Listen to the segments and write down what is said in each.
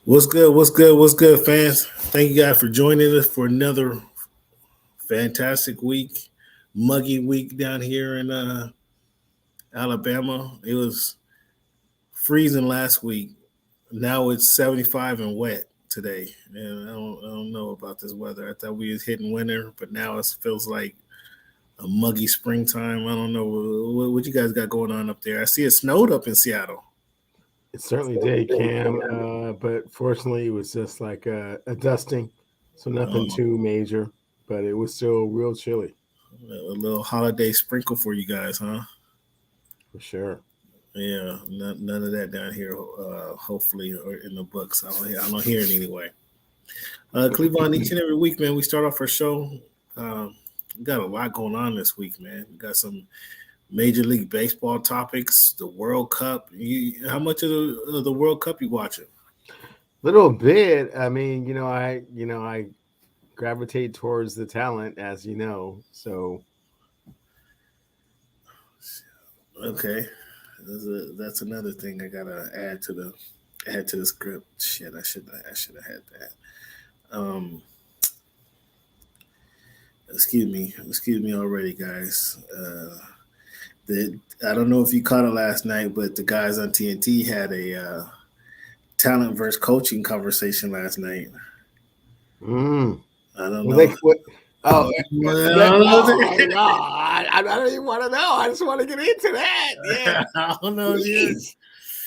What's good? What's good? What's good, fans? Thank you guys for joining us for another fantastic week, muggy week down here in Alabama. It was freezing last week. Now it's 75 and wet today. And I don't know about this weather. I thought we was hitting winter, but now it feels like a muggy springtime. I don't know what you guys got going on up there. I see it snowed up in Seattle. It certainly did, Cam. But fortunately, it was just like a dusting, so nothing Um, too major. But it was still real chilly a little holiday sprinkle for you guys, huh? for sure. Yeah, none of that down here. Hopefully, or in the books. I don't hear it anyway. Cleveland, each and every week, man, we start off our show. We got a lot going on this week, man. We got some Major League Baseball topics, the World Cup. How much of the World Cup you watching? Little bit. I mean, I gravitate towards the talent, as you know. So Okay, that's another thing I gotta add to the script. Shit, I should have had that. Excuse me already, guys. I don't know if you caught it last night, but the guys on TNT had a talent versus coaching conversation last night. mm. I don't well, know. what? Oh, Well, no, I don't even want to know. I just want to get into that. Yeah, I don't know, dude. please.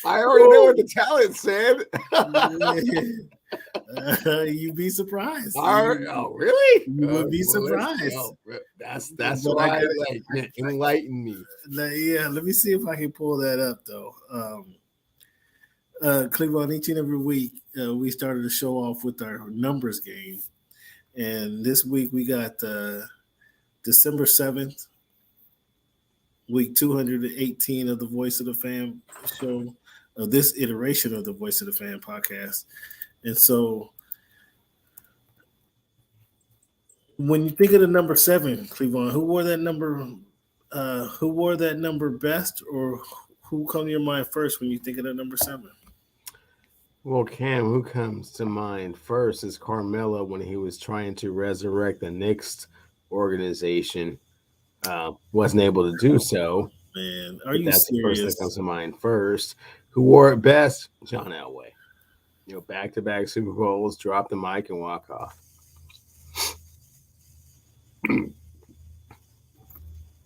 I already know what the talent said. You'd be surprised. Oh, really? You would be Well, surprised. that's But I why, got like, enlighten me. yeah. Let me see if I can pull that up though. Cleveland, each and every week, we started the show off with our numbers game, and this week we got December 7th, week 218 of the Voice of the Fan show, of this iteration of the Voice of the Fan podcast. And so when you think of the number seven, Cleveland, who wore that number? Who wore that number best, or who come to your mind first when you think of the number seven? Well, Cam, who comes to mind first is Carmelo when he was trying to resurrect the Knicks organization. Wasn't able to do so, Man, are but you that's the person that serious? comes to mind first. Who wore it best? John Elway. Back-to-back Super Bowls, drop the mic and walk off.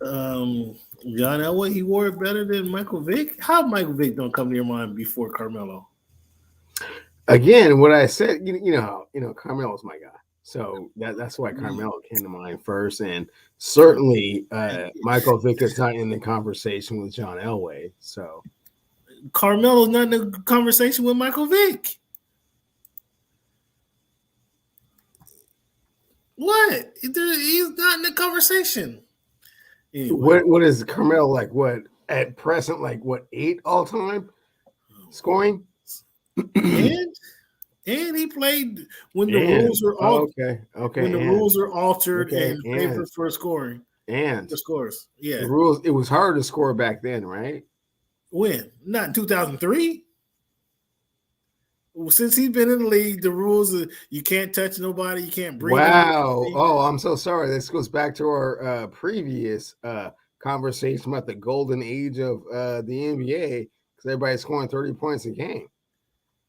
Um, John Elway, he wore it better than Michael Vick. How Michael Vick don't come to your mind before Carmelo? Again, what I said, Carmelo's my guy. So that's why Carmelo came to mind first. And certainly Michael Vick is not in the conversation with John Elway. So Carmelo's not in the conversation with Michael Vick. What? He's not in the conversation. Anyway, what is Carmelo like? What at present, like what, 8 all time scoring? and and he played when the And rules were all okay, when the and rules were altered okay, and favored for scoring and for scores. the Yeah, rules. It was hard to score back then, right? when not in 2003. Well, since he's been in the league, the rules are you can't touch nobody, you can't breathe. Wow. Oh, I'm so sorry. This goes back to our previous conversation about the golden age of the NBA because everybody's scoring 30 points a game.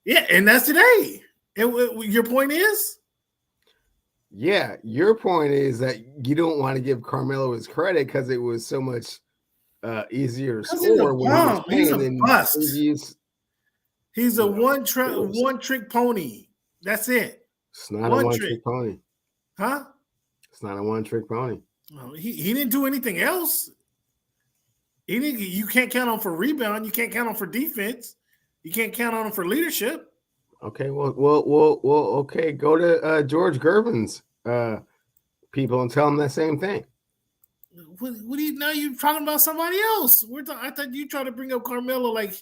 Yeah, and that's today. And your point is, Yeah, your point is that you don't want to give Carmelo his credit because it was so much easier to he's a score when he was bomb. He's playing a than bust. previous. He's a one Scores. trick pony. That's it. It's not One a one trick, trick pony. huh? It's not a one trick pony. He didn't do anything else. He didn't. You can't count on for rebound. You can't count on for defense. You can't count on him for leadership. Okay, okay. Go to George Gervin's people and tell them that same thing. What do you now? You're talking about somebody else. I thought you tried to bring up Carmelo like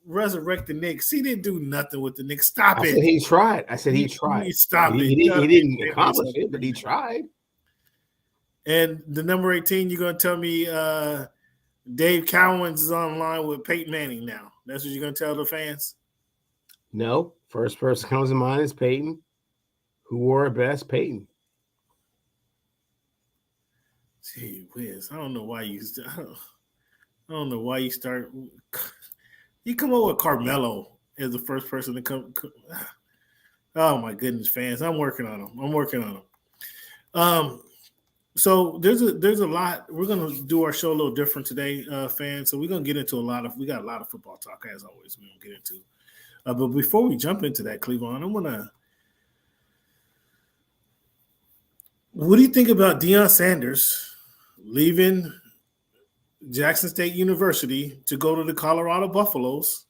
resurrect the Knicks. He didn't do nothing with the Knicks. Stop I it. said he tried. I said he tried. Stop it. He didn't accomplish it, but he tried. And the number 18, you're gonna tell me Dave Cowens is online with Peyton Manning now. That's what you're gonna tell the fans? No, first person comes to mind is Peyton. Who wore it best? Peyton. Gee whiz, I don't know why you. I don't know why you start. You come up with Carmelo as the first person to come. Oh my goodness, fans! I'm working on them. I'm working on them. So there's a lot. We're gonna do our show a little different today, fans. So we're gonna get into we got a lot of football talk as always. We're gonna get into. But before we jump into that, Cleveland, what do you think about Deion Sanders leaving Jackson State University to go to the Colorado Buffaloes?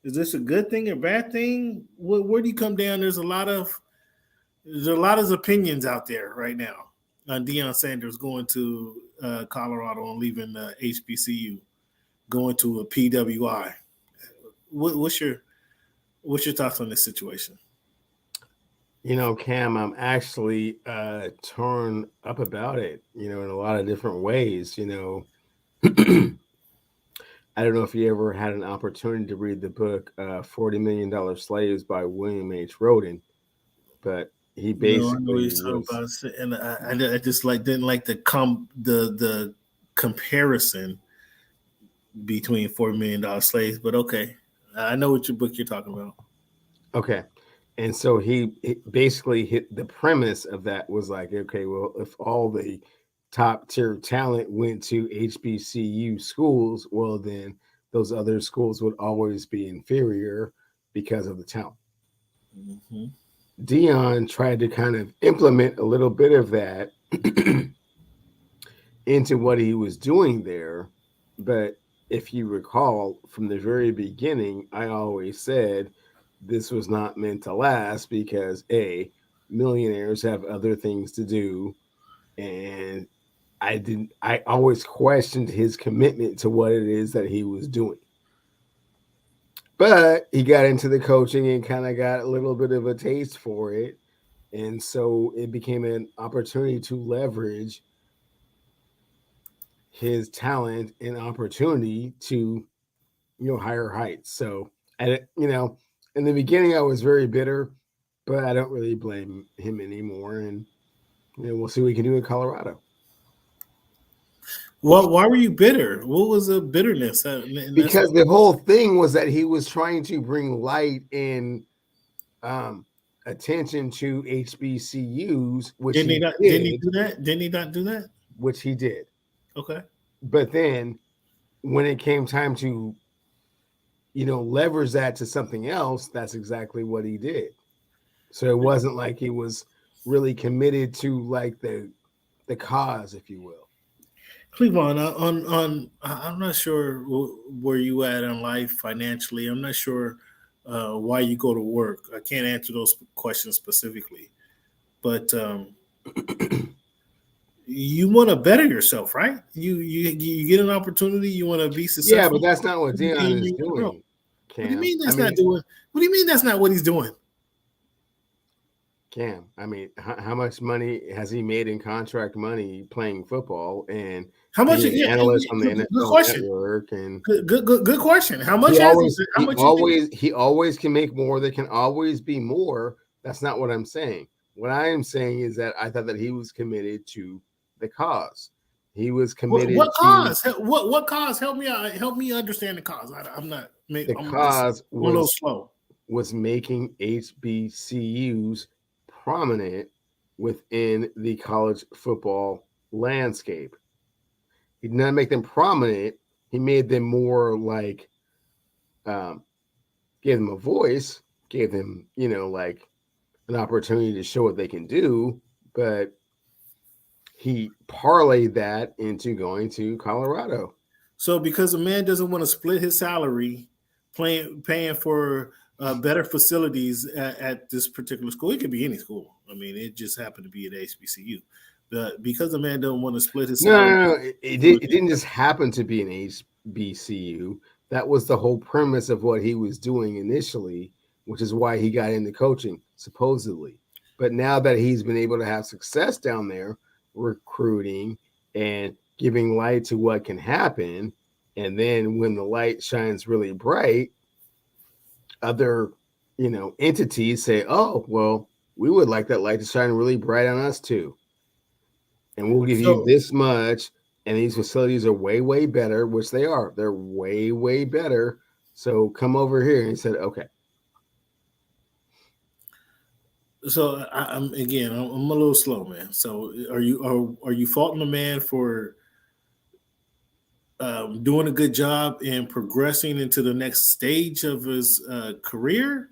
Is this a good thing or bad thing? Where do you come down? There's a lot of opinions out there right now on Deion Sanders going to Colorado and leaving HBCU, going to a PWI. What's your thoughts on this situation? Cam, I'm actually torn up about it, in a lot of different ways. I don't know if you ever had an opportunity to read the book $40 Million Slaves by William H. Roden, but he basically was, and I just didn't like the comparison between $40 million slaves, but okay, I know what your book you're talking about. Okay, and so he basically hit the premise of that was like, okay, well, if all the top tier talent went to HBCU schools, well, then those other schools would always be inferior because of the talent. Mm-hmm. Deion tried to kind of implement a little bit of that into what he was doing there. But if you recall from the very beginning, I always said this was not meant to last because millionaires have other things to do. And I always questioned his commitment to what it is that he was doing. But he got into the coaching and kind of got a little bit of a taste for it. And so it became an opportunity to leverage his talent and opportunity to, higher heights. So, in the beginning, I was very bitter, but I don't really blame him anymore. And, we'll see what we can do in Colorado. Well, why were you bitter? What was the bitterness? Because the whole thing was that he was trying to bring light and attention to HBCUs, which didn't he do that? Didn't he not do that? Which he did. Okay. But then when it came time to, leverage that to something else, that's exactly what he did. So it wasn't like he was really committed to like the cause, if you will. Cleveland, I'm not sure where you at in life financially. I'm not sure why you go to work. I can't answer those questions specifically, but you want to better yourself, right? You get an opportunity, you want to be successful. Yeah, but that's not what Deion is doing. What do you mean that's not doing? What do you mean that's not what he's doing? Cam, how much money has he made in contract money playing football, and how much analyst on the NFL Network? And good question. How much? He always can make more. There can always be more. That's not what I'm saying. What I am saying is that I thought that he was committed to the cause. He was committed. What cause? What cause? Help me out. Help me understand the cause. I'm not. The cause was a little slow. Was making HBCUs prominent within the college football landscape. He did not make them prominent. He made them more like, gave them a voice, gave them, like an opportunity to show what they can do. But he parlayed that into going to Colorado. So because a man doesn't want to split his salary, paying for better facilities at this particular school. It could be any school. It just happened to be at HBCU. But because the man don't want to split his salary. No. It didn't just happen to be an HBCU. That was the whole premise of what he was doing initially, which is why he got into coaching, supposedly. But now that he's been able to have success down there, recruiting and giving light to what can happen, and then when the light shines really bright, other entities say, "Oh, well, we would like that light to shine really bright on us too, and we'll give you So this much." And these facilities are way, way better, which they are. They're way, way better. So come over here. And he said, "Okay." So I'm again. I'm a little slow, man. So are you faulting the man for doing a good job and progressing into the next stage of his career?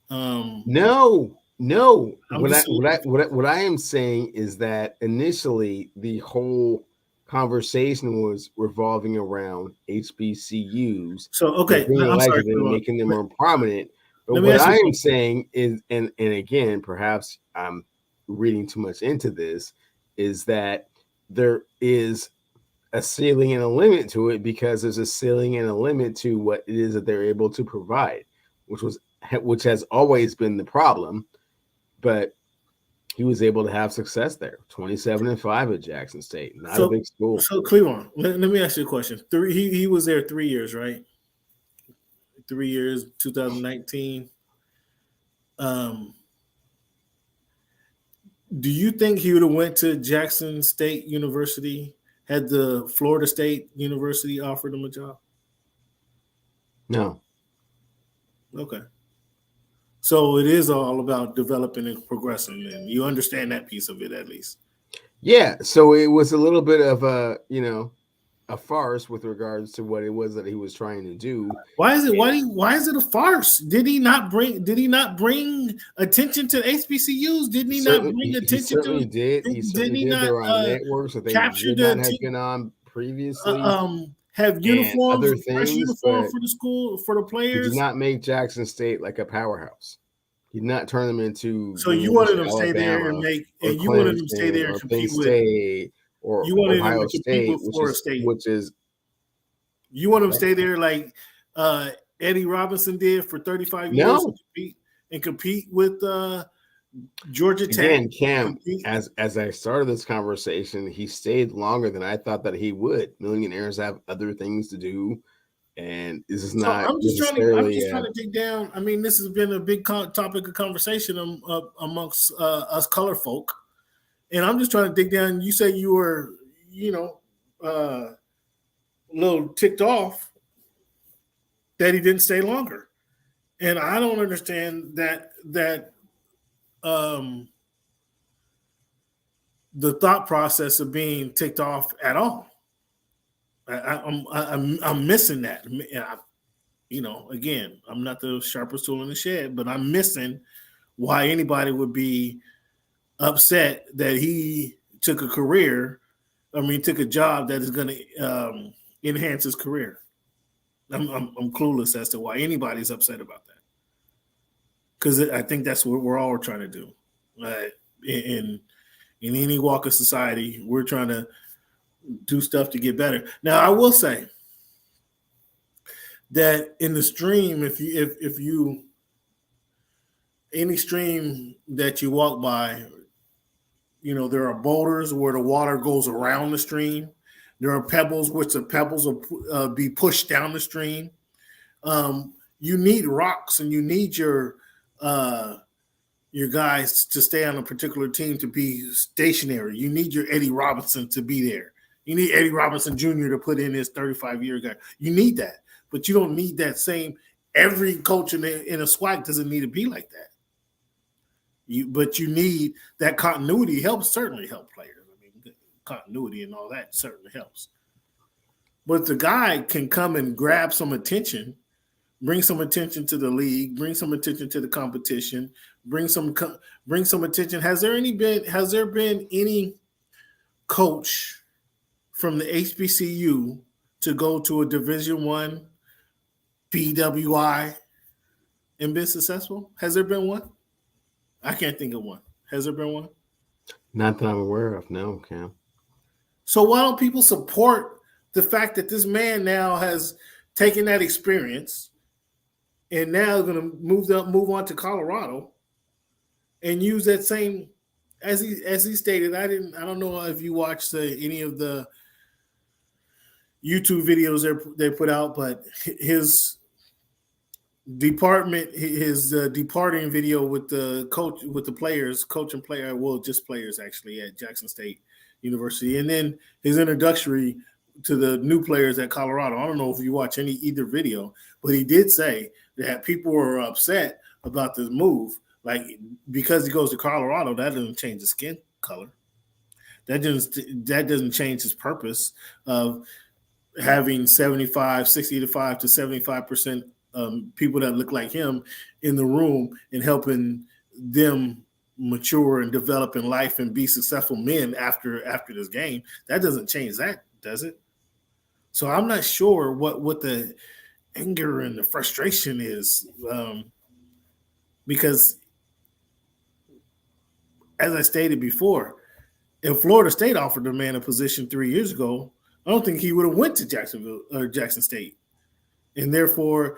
Um, No, no. I'm What I just a what little I what I, confused. what I am saying is that initially the whole conversation was revolving around HBCUs So and okay, bringing I'm light sorry, to them and Clevon. making them more prominent. But Let me what ask you I a am question. saying is, and again, perhaps I'm reading too much into this, is that there is a ceiling and a limit to it because there's a ceiling and a limit to what it is that they're able to provide, which has always been the problem. But he was able to have success there. 27-5 at Jackson State, not a So big school. so Clevon, let me ask you a question. He was there 3 years, right? 3 years, 2019. Um, do you think he would have went to Jackson State University had the Florida State University offered him a job? No, Okay. So it is all about developing and progressing, and you understand that piece of it at least. yeah. So it was a little bit of a farce with regards to what it was that he was trying to do. Why is it And why is it a farce? Did he not bring attention to HBCUs? Didn't he he not certainly bring he attention to certainly did. He didn't certainly he did. They not were on networks that they capture would the not have attention been on previously have and uniforms, other fresh things, uniform but for the school for the he did players? not make Jackson State like a powerhouse. He did not turn them into So the you wanted University them of to stay there and Alabama make or and you wanted them to stay Clemson there and or Penn compete with State or you wanted them Ohio to compete State, with Florida State. which is You want them to stay there like Eddie Robinson did for 35 years no. and compete with Georgia Tech Again, and Cam, compete. as I started this conversation, he stayed longer than I thought that he would. Millionaires have other things to do, and this is So not I'm necessarily just trying to dig down. I mean, this has been a big topic of conversation amongst us color folk, and I'm just trying to dig down. You say you were, you know, a little ticked off that he didn't stay longer, and I don't understand that um, the thought process of being ticked off at all. I'm missing that. Again, I'm not the sharpest tool in the shed, but I'm missing why anybody would be upset that he took a career. I mean, took a job that is going to enhance his career. I'm clueless as to why anybody's upset about that because I think that's what we're all trying to do. In any walk of society, we're trying to do stuff to get better. Now, I will say that in the stream, if you any stream that you walk by, there are boulders where the water goes around the stream. There are pebbles, which the pebbles will be pushed down the stream. You need rocks, and you need your guys to stay on a particular team to be stationary. You need your Eddie Robinson to be there. You need Eddie Robinson Jr. to put in his 35-year guy. You need that, but you don't need that same. Every coach in a SWAC doesn't need to be like that. But you need that continuity. Certainly help players. I mean, continuity and all that certainly helps. But the guy can come and grab some attention, bring some attention to the league, bring some attention to the competition, bring some attention. Has there been any coach from the HBCU to go to a Division I BWI and been successful? Has there been one? I can't think of one. Has there been one? not that I'm aware of. No, Cam. So why don't people support the fact that this man now has taken that experience and now is going to move on to Colorado and use that same as he stated. I don't know if you watched any of the YouTube videos they put out, but department, his departing video with the coach, with the players, coach and player, well, just players actually at Jackson State University, and then his introductory to the new players at Colorado. I don't know if you watch either video, but he did say that people were upset about this move, like because he goes to Colorado, that doesn't change the skin color. That doesn't change his purpose of having 65 to 75% people that look like him in the room and helping them mature and develop in life and be successful men after this game. That doesn't change that, does it? So I'm not sure what the anger and the frustration is, because as I stated before, if Florida State offered the man a position 3 years ago, I don't think he would have went to Jacksonville or Jackson State. And therefore,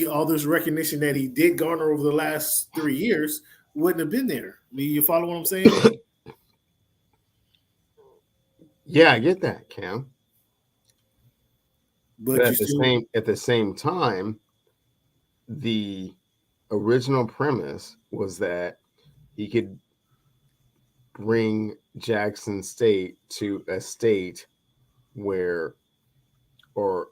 all this recognition that he did garner over the last 3 years wouldn't have been there. You follow what I'm saying? Yeah, I get that, Cam. But at the same time, the original premise was that he could bring Jackson State to a state where, or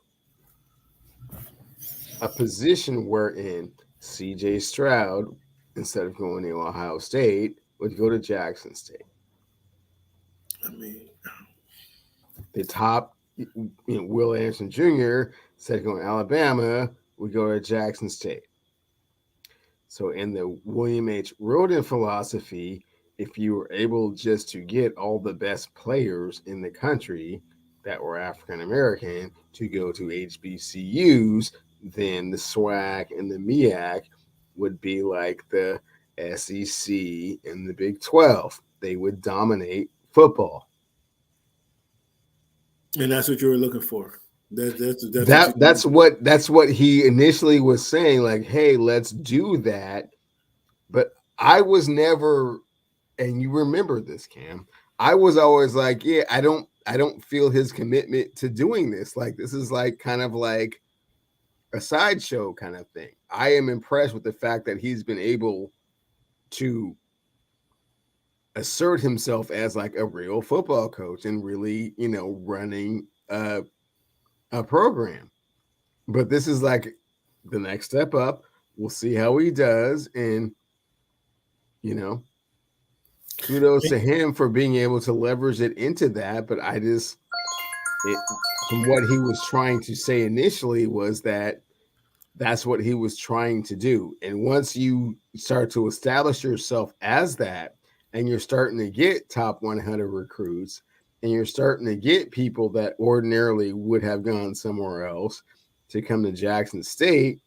a position wherein CJ Stroud, instead of going to Ohio State, would go to Jackson State. I mean, the top, Will Anderson Jr. said going to Alabama, would go to Jackson State. So in the William H. Rhoden philosophy, if you were able just to get all the best players in the country that were African American to go to HBCUs, then the SWAC and the MEAC would be like the SEC and the Big 12. They would dominate football. And that's what you were looking for. That's what he initially was saying, like, hey, let's do that. But I was never, and you remember this, Cam, I was always like, yeah, I don't feel his commitment to doing this. Like, this is like kind of like a sideshow kind of thing. I am impressed with the fact that he's been able to assert himself as like a real football coach and really, running a program. But this is like the next step up. We'll see how he does. And, kudos to him for being able to leverage it into that. But from what he was trying to say initially was that that's what he was trying to do. And once you start to establish yourself as that, and you're starting to get top 100 recruits, and you're starting to get people that ordinarily would have gone somewhere else to come to Jackson State,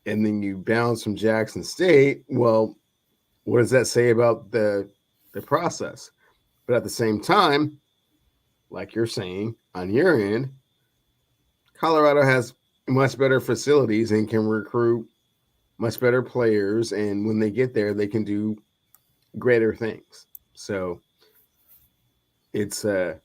and then you bounce from Jackson State, well, what does that say about the process? But at the same time, like you're saying, on your end, Colorado has much better facilities and can recruit much better players, and when they get there, they can do greater things. So it's a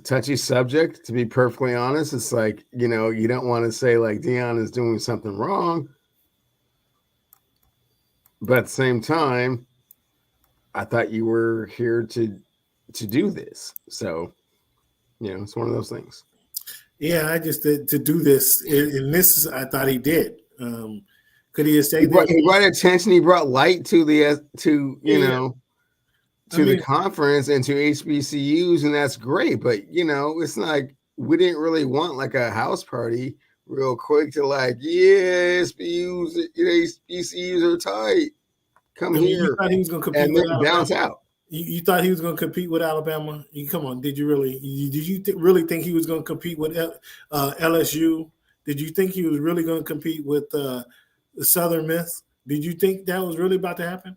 touchy subject, to be perfectly honest. It's like, you don't want to say like Deion is doing something wrong, but at the same time, I thought you were here to do this. So, it's one of those things. Yeah, I just did to do this, and this I thought he did. Could he have stayed there? He brought attention. He brought light to the the conference and to HBCUs, and that's great. But it's like we didn't really want like a house party real quick to like, yeah, HBCUs are tight. Come here. You thought he was going to compete and then bounce out. You thought he was going to compete with Alabama? Come on, did you really? Did you really think he was going to compete with LSU? Did you think he was really going to compete with the Southern Miss? Did you think that was really about to happen?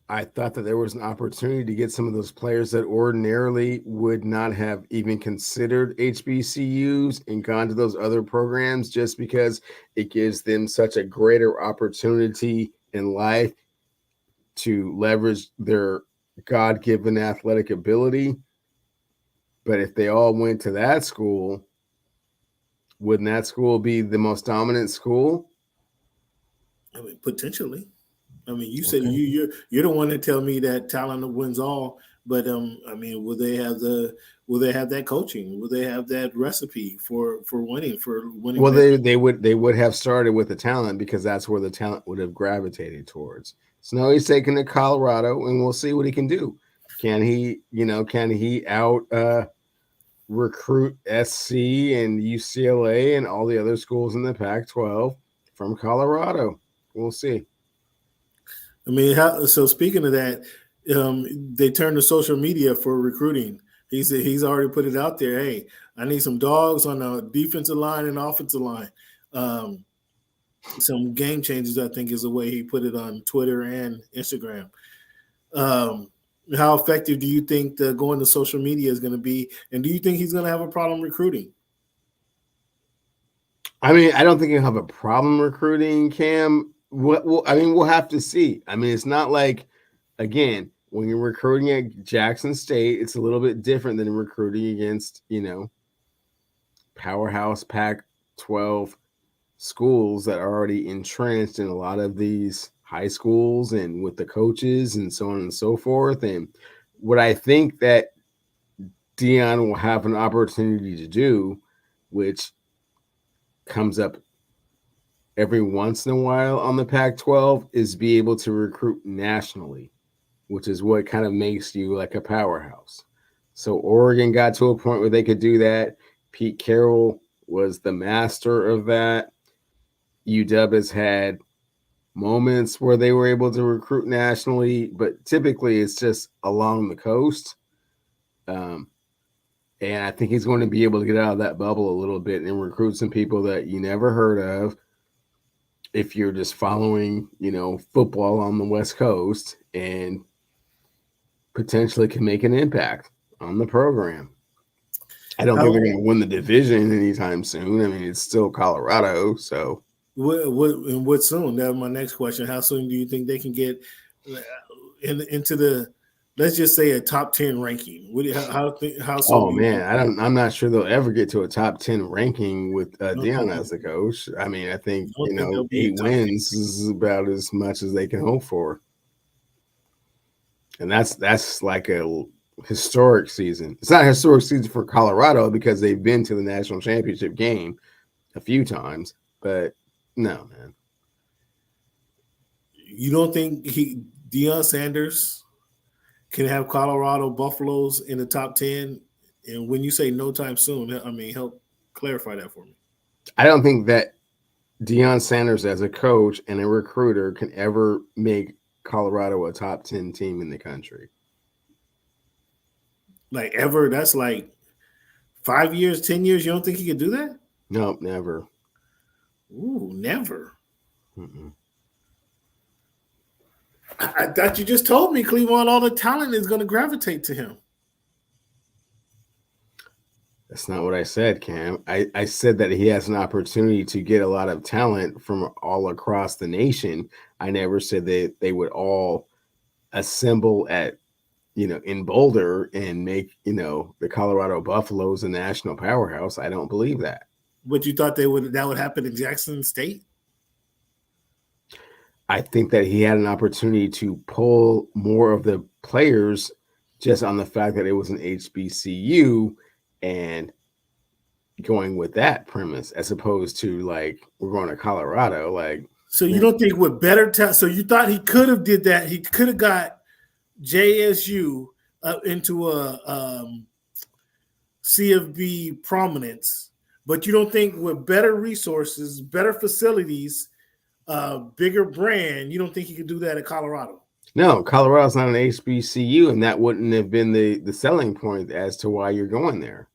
I thought that there was an opportunity to get some of those players that ordinarily would not have even considered HBCUs and gone to those other programs, just because it gives them such a greater opportunity in life to leverage their God-given athletic ability. But if they all went to that school, wouldn't that school be the most dominant school? I mean, potentially. I mean, you say Okay. you're the one that tell me that talent wins all, but I mean, will they have that coaching? Will they have that recipe for winning Well, big? they would have started with the talent because that's where the talent would have gravitated towards. So now he's taken to Colorado, and we'll see what he can do. Can he, can he out recruit SC and UCLA and all the other schools in the Pac-12 from Colorado? We'll see. I mean, so speaking of that, they turned to social media for recruiting. He's already put it out there. Hey, I need some dogs on the defensive line and offensive line. Some game changes, I think, is the way he put it on Twitter and Instagram. How effective do you think the going to social media is going to be? And do you think he's going to have a problem recruiting? I mean, I don't think he'll have a problem recruiting Cam. We'll have to see. I mean, it's not like, again, when you're recruiting at Jackson State, it's a little bit different than recruiting against, powerhouse Pac-12 schools that are already entrenched in a lot of these high schools and with the coaches and so on and so forth. And what I think that Deion will have an opportunity to do, which comes up every once in a while on the Pac-12, is be able to recruit nationally, which is what kind of makes you like a powerhouse. So Oregon got to a point where they could do that. Pete Carroll was the master of that. UW has had moments where they were able to recruit nationally, but typically it's just along the coast. And I think he's going to be able to get out of that bubble a little bit and recruit some people that you never heard of if you're just following, football on the West Coast, and potentially can make an impact on the program. I don't think they're going to win the division anytime soon. I mean, it's still Colorado, so. What soon? That was my next question. How soon do you think they can get into the, let's just say, a top 10 ranking? How soon? Oh man, I'm not sure they'll ever get to a top 10 ranking with Deion as the coach. I mean, I think 8 wins is about as much as they can hope for, and that's like a historic season. It's not a historic season for Colorado because they've been to the national championship game a few times, but no, man. You don't think Deion Sanders can have Colorado Buffaloes in the top 10? And when you say no time soon, I mean, help clarify that for me. I don't think that Deion Sanders as a coach and a recruiter can ever make Colorado a top 10 team in the country. Like ever? That's like 5 years, 10 years. You don't think he could do that? Nope, never. Ooh, never. Mm-mm. I thought you just told me Cleveland, all the talent is going to gravitate to him. That's not what I said, Cam. I said that he has an opportunity to get a lot of talent from all across the nation. I never said that they would all assemble at, in Boulder and make, the Colorado Buffaloes a national powerhouse. I don't believe that. But you thought that would happen in Jackson State? I think that he had an opportunity to pull more of the players just on the fact that it was an HBCU and going with that premise as opposed to like we're going to Colorado. Like, so you don't think with better talent? So you thought he could have did that? He could have got JSU into a CFB prominence, but you don't think with better resources, better facilities, bigger brand, you don't think he could do that at Colorado? No, Colorado's not an HBCU, and that wouldn't have been the selling point as to why you're going there.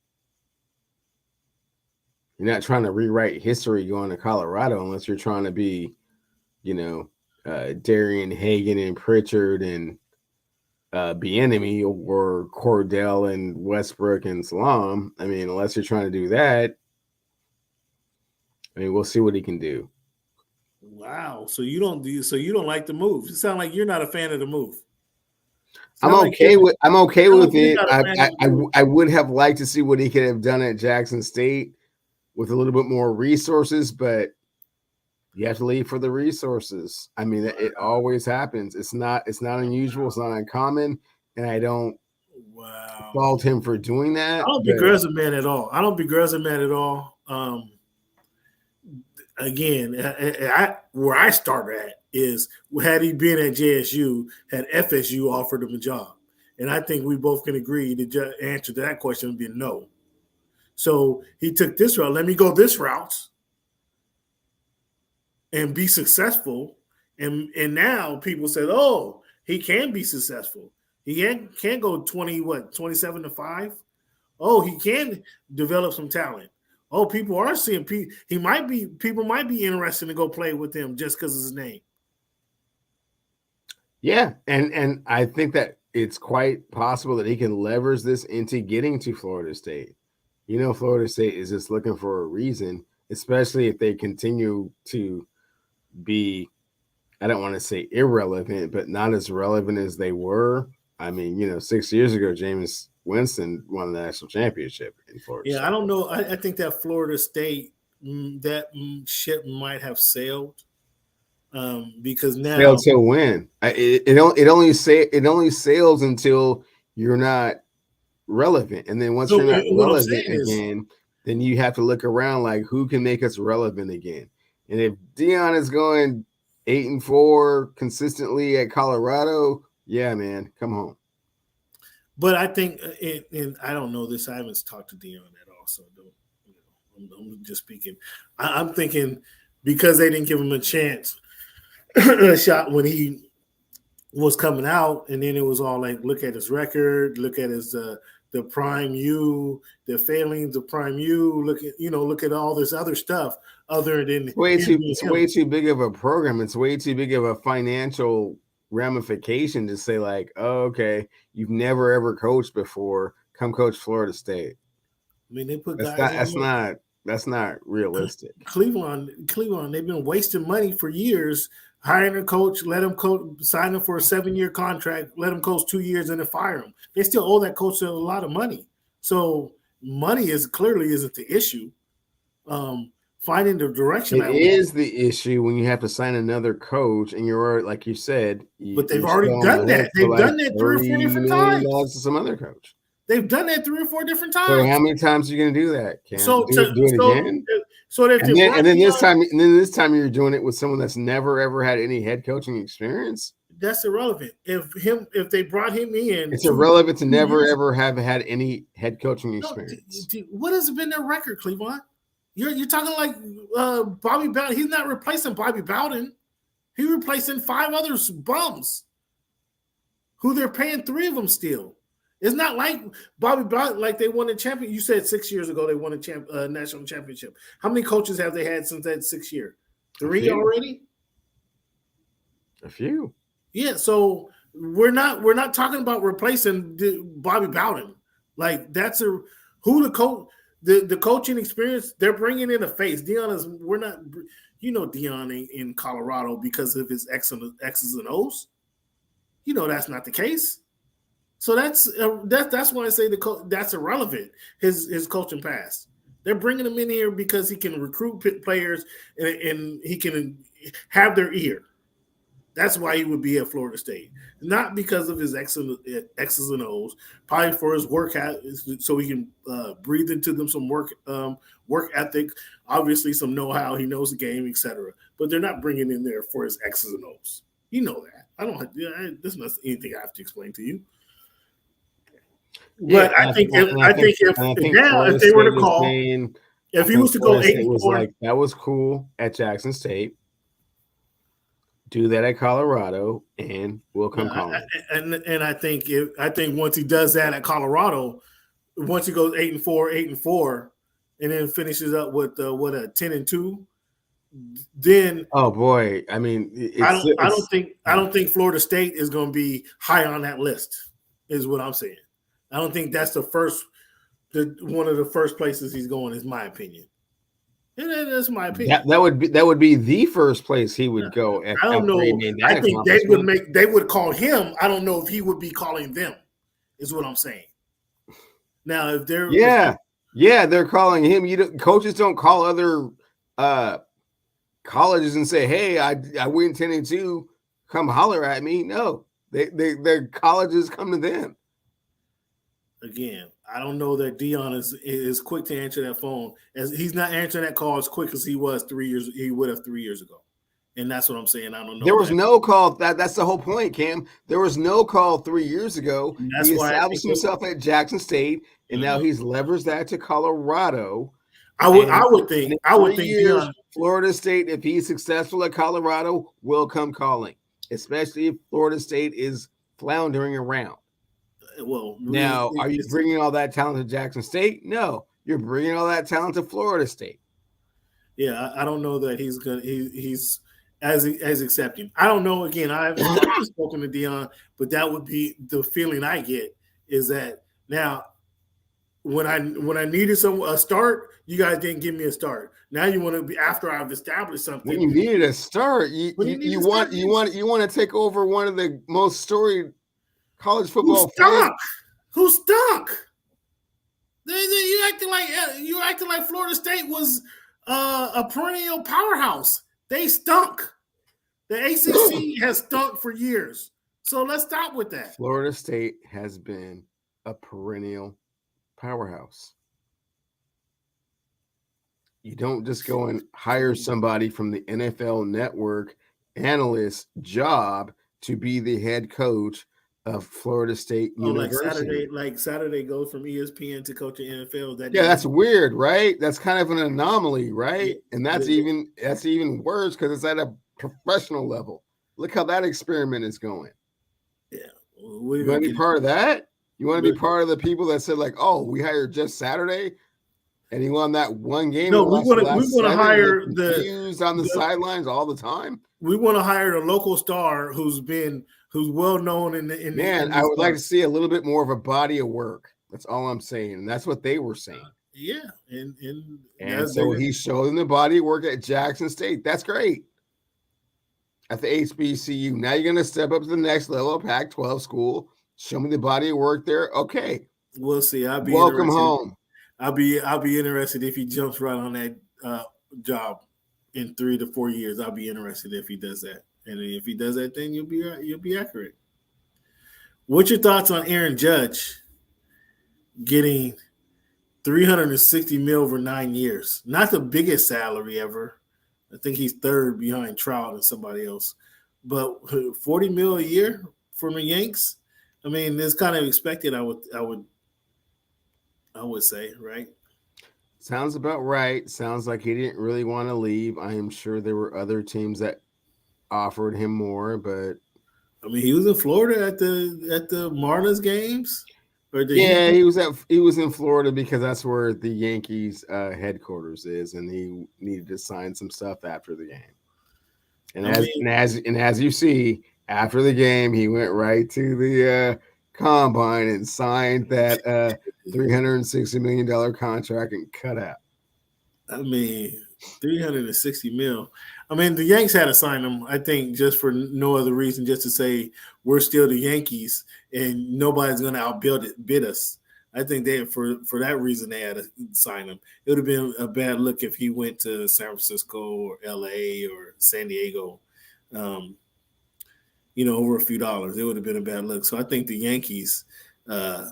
You're not trying to rewrite history going to Colorado unless you're trying to be, Darian Hagan and Pritchard and Bieniemy or Cordell and Westbrook and Salam. I mean, unless you're trying to do that, I mean, we'll see what he can do. Wow. So you don't like the move. You sound like you're not a fan of the move. I'm Sound like okay Kevin- with sound like you it. got a random dude. I would have liked to see what he could have done at Jackson State with a little bit more resources, but you have to leave for the resources. I mean, it always happens. It's not unusual. It's not uncommon, and I don't Wow. fault him for doing I that. don't begrudge the man at all. I don't begrudge the man at all. Again, where I start at is had he been at JSU, had FSU offered him a job, and I think we both can agree the answer to that question would be no. So he took this route. Let me go this route and be successful. And now people said, oh, he can be successful. He can go 27-5. Oh, he can develop some talent. Oh, people are seeing people might be interested to go play with him just because of his name. Yeah, and I think that it's quite possible that he can leverage this into getting to Florida State. You know, Florida State is just looking for a reason, especially if they continue to be, I don't want to say irrelevant, but not as relevant as they were. I mean, 6 years ago, Jameis Winston won the national championship in Florida State. I don't know. I think that Florida State, that ship might have sailed because now sailed to win. It only sails until you're not relevant, and then once you're not relevant again, then you have to look around like who can make us relevant again. And if Deion is going 8-4 consistently at Colorado, yeah, man, come home. But I think, and I don't know this, I haven't talked to Deion at all, so I'm just speaking. I'm thinking because they didn't give him a chance, a shot when he was coming out, and then it was all like, look at his record, look at his the prime U, the failings of prime U, look at all this other stuff other than it's way too big of a program. It's way too big of a financial ramification to say like, oh, okay, you've never ever coached before, come coach Florida State. I mean, they put that's not realistic. Cleveland, they've been wasting money for years, hiring a coach, let him sign him for a 7-year contract, let him coach 2 years, and then fire him. They still owe that coach a lot of money. So money clearly isn't the issue. Finding the direction. It is the issue when you have to sign another coach and you're, like you said. But they've already done that. They've done that 3 or 4 different times. To some other coach. They've done that 3 or 4 different times. So how many times are you going to do that? Do it again? And then this time you're doing it with someone that's never ever had any head coaching experience. That's irrelevant. If they brought him in, it's irrelevant to never ever have had any head coaching experience. What has been their record, Cleveland? You're talking like Bobby Bowden. He's not replacing Bobby Bowden. He's replacing 5 other bums who they're paying 3 of them still. It's not like Bobby Bowden, like they won a champion. You said 6 years ago they won a national championship. How many coaches have they had since that 6 year? 3 already? A few. Yeah, so we're not talking about replacing Bobby Bowden. Like that's who the coach. The coaching experience, they're bringing in a face. We're not, Deion in Colorado because of his X's and O's. That's not the case. So that's why I say that's irrelevant. His coaching past. They're bringing him in here because he can recruit players and he can have their ear. That's why he would be at Florida State, not because of his X's and O's. Probably for his work, so he can breathe into them some work ethic. Obviously, some know-how. He knows the game, etc. But they're not bringing in there for his X's and O's. You know that. There's not anything I have to explain to you. But I think if they were to call, if he was to go 8-4, like that was cool at Jackson State. Do that at Colorado, and we'll come call him. And I think once he does that at Colorado, once he goes 8-4, and then finishes up with a 10-2, then oh boy, I mean, I don't think Florida State is going to be high on that list. Is what I'm saying. I don't think that's one of the first places he's going. Is my opinion. That's my opinion. That would be the first place he would go. I don't know. I think they would call him. I don't know if he would be calling them. Is what I'm saying. Now, if they're they're calling him. Coaches don't call other colleges and say, "Hey, I win 10-2. Come holler at me." No, their colleges come to them. Again, I don't know that Deion is quick to answer that phone, as he's not answering that call as quick as he was 3 years. He would have 3 years ago, and that's what I'm saying. I don't know. There was no call. That's the whole point, Cam. There was no call 3 years ago. He established himself at Jackson State, and now he's leveraged that to Colorado. I would think years, Florida State, if he's successful at Colorado, will come calling, especially if Florida State is floundering around. Well, now, are you bringing all that talent to Jackson State? No, you're bringing all that talent to Florida State. Yeah, I don't know that he's gonna. He's as accepting. I don't know. Again, I haven't spoken to Deion, but that would be the feeling I get. Is that now when I needed a start, you guys didn't give me a start. Now you want to be after I've established something. When you needed a start, you want to take over one of the most storied college football. Who stunk? You acting like Florida State was a perennial powerhouse. They stunk. The ACC has stunk for years. So let's stop with that. Florida State has been a perennial powerhouse. You don't just go and hire somebody from the NFL Network analyst job to be the head coach of Florida State University. Like Saturday goes from ESPN to coaching NFL. That's weird, right? That's kind of an anomaly, right? And that's even worse because it's at a professional level. Look how that experiment is going. Yeah, you want to be part of that? You want to be part of the people that said like, "Oh, we hired Jeff Saturday, and he won that one game." No, we want to hire on the sidelines all the time. We want to hire a local star who's well known in the man. I would like to see a little bit more of a body of work. That's all I'm saying, and that's what they were saying. And so he showed them the body of work at Jackson State. That's great. At the HBCU, now you're going to step up to the next level of Pac-12 school. Show me the body of work there. Okay, we'll see. Welcome home. I'll be interested if he jumps right on that job in 3 to 4 years. I'll be interested if he does that. And if he does that, then you'll be accurate. What's your thoughts on Aaron Judge getting $360 million over 9 years? Not the biggest salary ever. I think he's third behind Trout and somebody else. But $40 million a year from the Yanks. I mean, it's kind of expected. I would say, right? Sounds about right. Sounds like he didn't really want to leave. I am sure there were other teams that offered him more, but I mean, he was in Florida at the Marlins games. He was in Florida because that's where the Yankees headquarters is, and he needed to sign some stuff after the game. And as you see, after the game, he went right to the combine and signed that $360 million contract and cut out. I mean, $360 million. I mean, the Yanks had to sign him, I think, just for no other reason, just to say we're still the Yankees and nobody's going to outbid us. I think for that reason they had to sign him. It would have been a bad look if he went to San Francisco or LA or San Diego, over a few dollars. It would have been a bad look. So I think the Yankees, they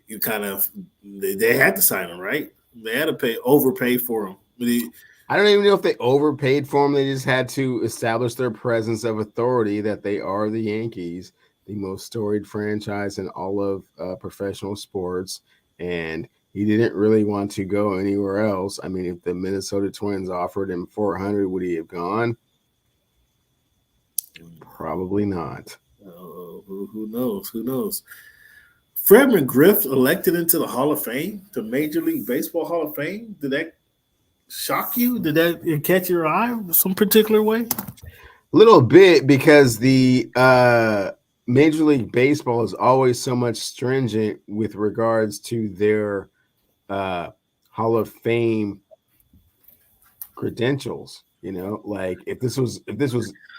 had to sign him, right? They had to overpay for him. I don't even know if they overpaid for him. They just had to establish their presence of authority that they are the Yankees, the most storied franchise in all of professional sports. And he didn't really want to go anywhere else. I mean, if the Minnesota Twins offered him $400, would he have gone? Probably not. Who knows? Who knows? Fred McGriff elected into the Hall of Fame, the Major League Baseball Hall of Fame. Did that shock you? Did that catch your eye some particular way? A little bit, because the Major League Baseball is always so much stringent with regards to their Hall of Fame credentials. Like if this was the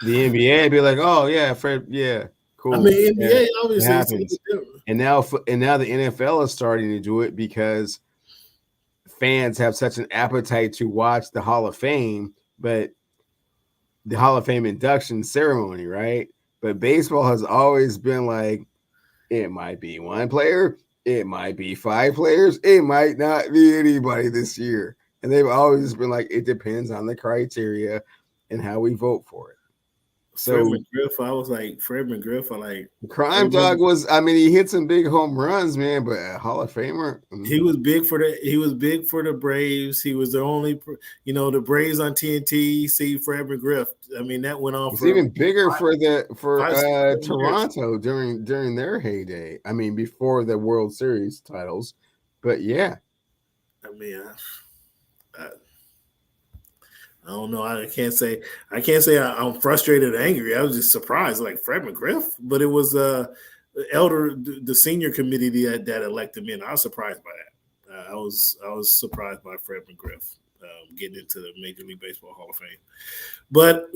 NBA, I'd be like, oh yeah, Fred, yeah, cool. I mean, NBA yeah, obviously it happens. And now the NFL is starting to do it because fans have such an appetite to watch the Hall of Fame, but the Hall of Fame induction ceremony, right? But baseball has always been like, it might be one player, it might be 5 players, it might not be anybody this year. And they've always been like, it depends on the criteria and how we vote for it. So Fred McGriff, I was like, Fred McGriff, Crime Dog was, he hit some big home runs, man, but a Hall of Famer. He was big for the Braves. He was the only, the Braves on TNT. See Fred McGriff. I mean, that went on. It's even bigger for Toronto during their heyday. I mean, before the World Series titles, but yeah. I mean, I don't know. I can't say I'm frustrated or angry. I was just surprised, like Fred McGriff. But it was the senior committee that elected me, and I was surprised by that. I was surprised by Fred McGriff getting into the Major League Baseball Hall of Fame. But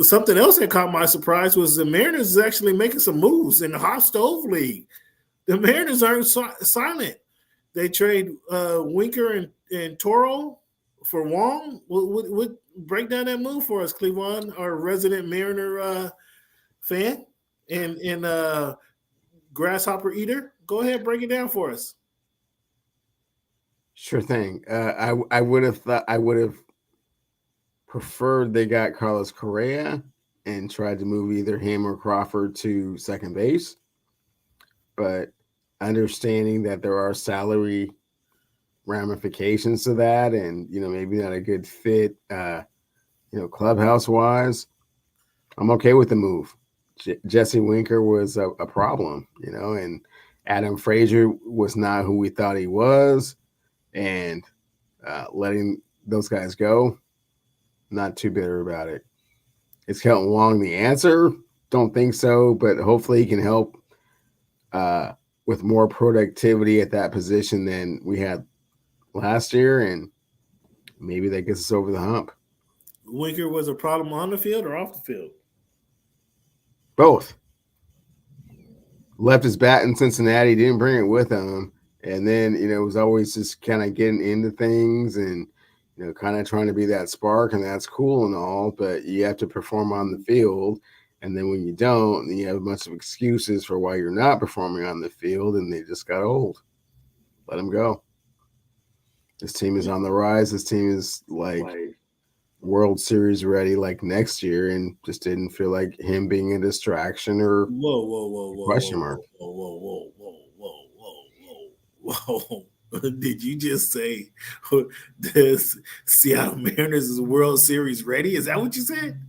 something else that caught my surprise was the Mariners is actually making some moves in the hot stove league. The Mariners aren't silent. They trade Winker and Toro for Wong. What break down that move for us, Cleveland, our resident Mariner fan and grasshopper eater. Go ahead, break it down for us. Sure thing. I would have preferred they got Carlos Correa and tried to move either him or Crawford to second base, but understanding that there are salary ramifications to that, and maybe not a good fit, clubhouse wise, I'm okay with the move. Jesse Winker was a problem, and Adam Frazier was not who we thought he was, and letting those guys go, not too bitter about it. Is Kelton Wong the answer? Don't think so, but hopefully he can help with more productivity at that position than we had last year, and maybe that gets us over the hump. Winker was a problem on the field or off the field? Both. Left his bat in Cincinnati, didn't bring it with him, and then it was always just kind of getting into things and kind of trying to be that spark, and that's cool and all, but you have to perform on the field, and then when you don't, then you have a bunch of excuses for why you're not performing on the field, and they just got old. Let him go. This team is on the rise. This team is like World Series ready like next year, and just didn't feel like him being a distraction or question mark. Whoa. Did you just say the Seattle Mariners is World Series ready? Is that what you said?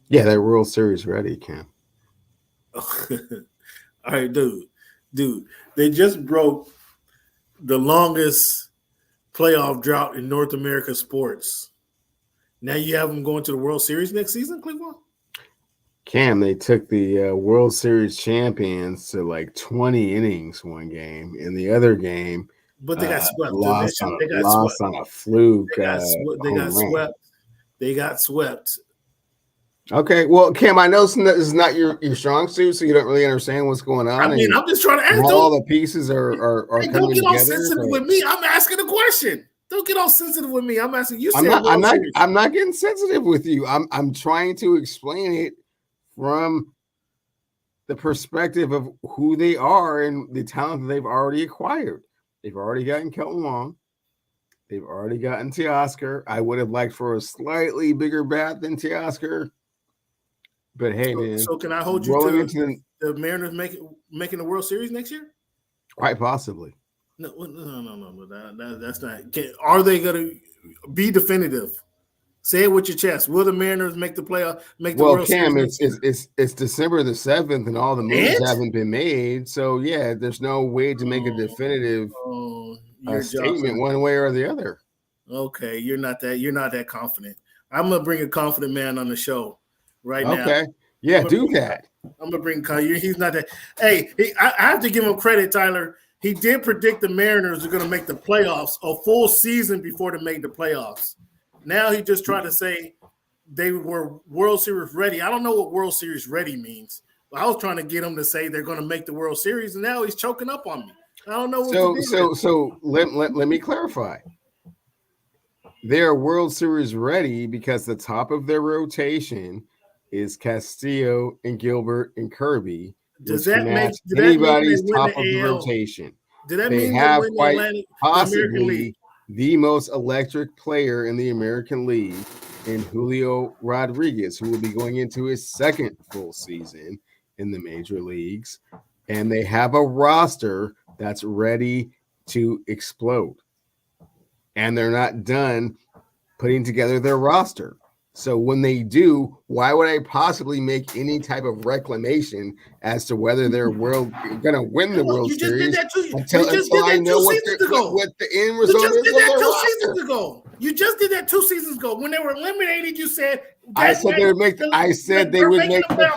Yeah, they're World Series ready, Cam. All right, dude. They just broke the longest playoff drought in North America sports. Now you have them going to the World Series next season, Cleveland? Cam, they took the World Series champions to like 20 innings one game. In the other game, but they got swept. Lost on a fluke. They got swept. Okay, well, Cam, I know this is not your strong suit, so you don't really understand what's going on. I mean, I'm just trying to ask. All the pieces are coming together. Don't get all sensitive with me. I'm asking a question. Don't get all sensitive with me. I'm asking you. I'm not getting sensitive with you. I'm trying to explain it from the perspective of who they are and the talent that they've already acquired. They've already gotten Kelton Wong. They've already gotten Teoscar. I would have liked for a slightly bigger bat than Teoscar. But hey, man. So can I hold you to the Mariners making the World Series next year? Quite possibly. No. That's not. Are they going to be definitive? Say it with your chest. Will the Mariners make the playoff? World Cam, Series? it's December the 7th, and all the moves haven't been made. So yeah, there's no way to make a definitive statement one way or the other. Okay, you're not that confident. I'm gonna bring a confident man on the show right now. Okay, yeah, do that. I'm gonna bring. He's not that. Hey, I have to give him credit, Tyler. He did predict the Mariners are going to make the playoffs a full season before they made the playoffs. Now he just tried to say they were World Series ready. I don't know what World Series ready means. But I was trying to get him to say they're going to make the World Series, and now he's choking up on me. I don't know what to do. So let me clarify. They're World Series ready because the top of their rotation is Castillo and Gilbert and Kirby. Does that make anybody's top of the rotation? Did that they mean have they win quite the Atlantic, possibly the most electric player in the American League in Julio Rodriguez, who will be going into his second full season in the major leagues, and they have a roster that's ready to explode, and they're not done putting together their roster. So when they do, why would I possibly make any type of reclamation as to whether they're going to win the World Series until I know what the end result is? You just did that 2 seasons ago. You just did that 2 seasons ago when they were eliminated. You said they would make the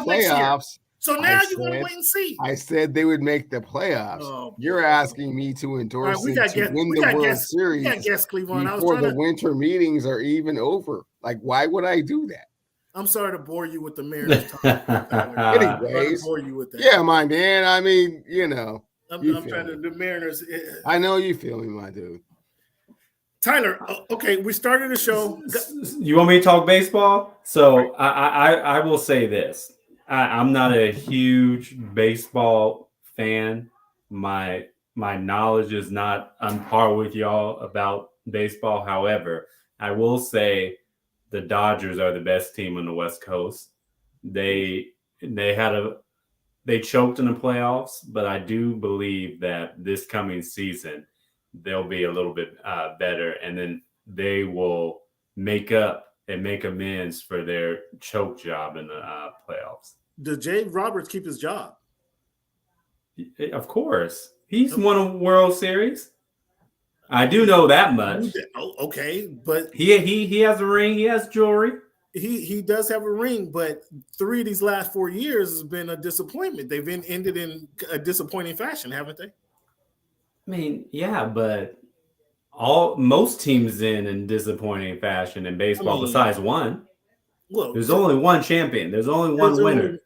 playoffs. So now you're going to wait and see. I said they would make the playoffs. Oh, you're asking me to endorse them to win the World Series before the winter meetings are even over. Like, why would I do that? I'm sorry to bore you with the Mariners. Anyways, bore you with that. Yeah, my man. I mean, I'm trying to the Mariners. I know you feel me, my dude. Tyler, okay, we started the show. You want me to talk baseball? So I will say this. I'm not a huge baseball fan. My knowledge is not on par with y'all about baseball. However, I will say the Dodgers are the best team on the West Coast. They choked in the playoffs, but I do believe that this coming season they'll be a little bit better, and then they will make up and make amends for their choke job in the playoffs. Did Jay Roberts keep his job? Of course. He's won a World Series. I do know that much. Okay, but he has a ring. He has jewelry. He does have a ring, but 3 of these last 4 years has been a disappointment. They've been ended in a disappointing fashion, haven't they? I mean, yeah, but most teams in disappointing fashion in baseball, besides one. Well, there's only one champion. There's only one winner.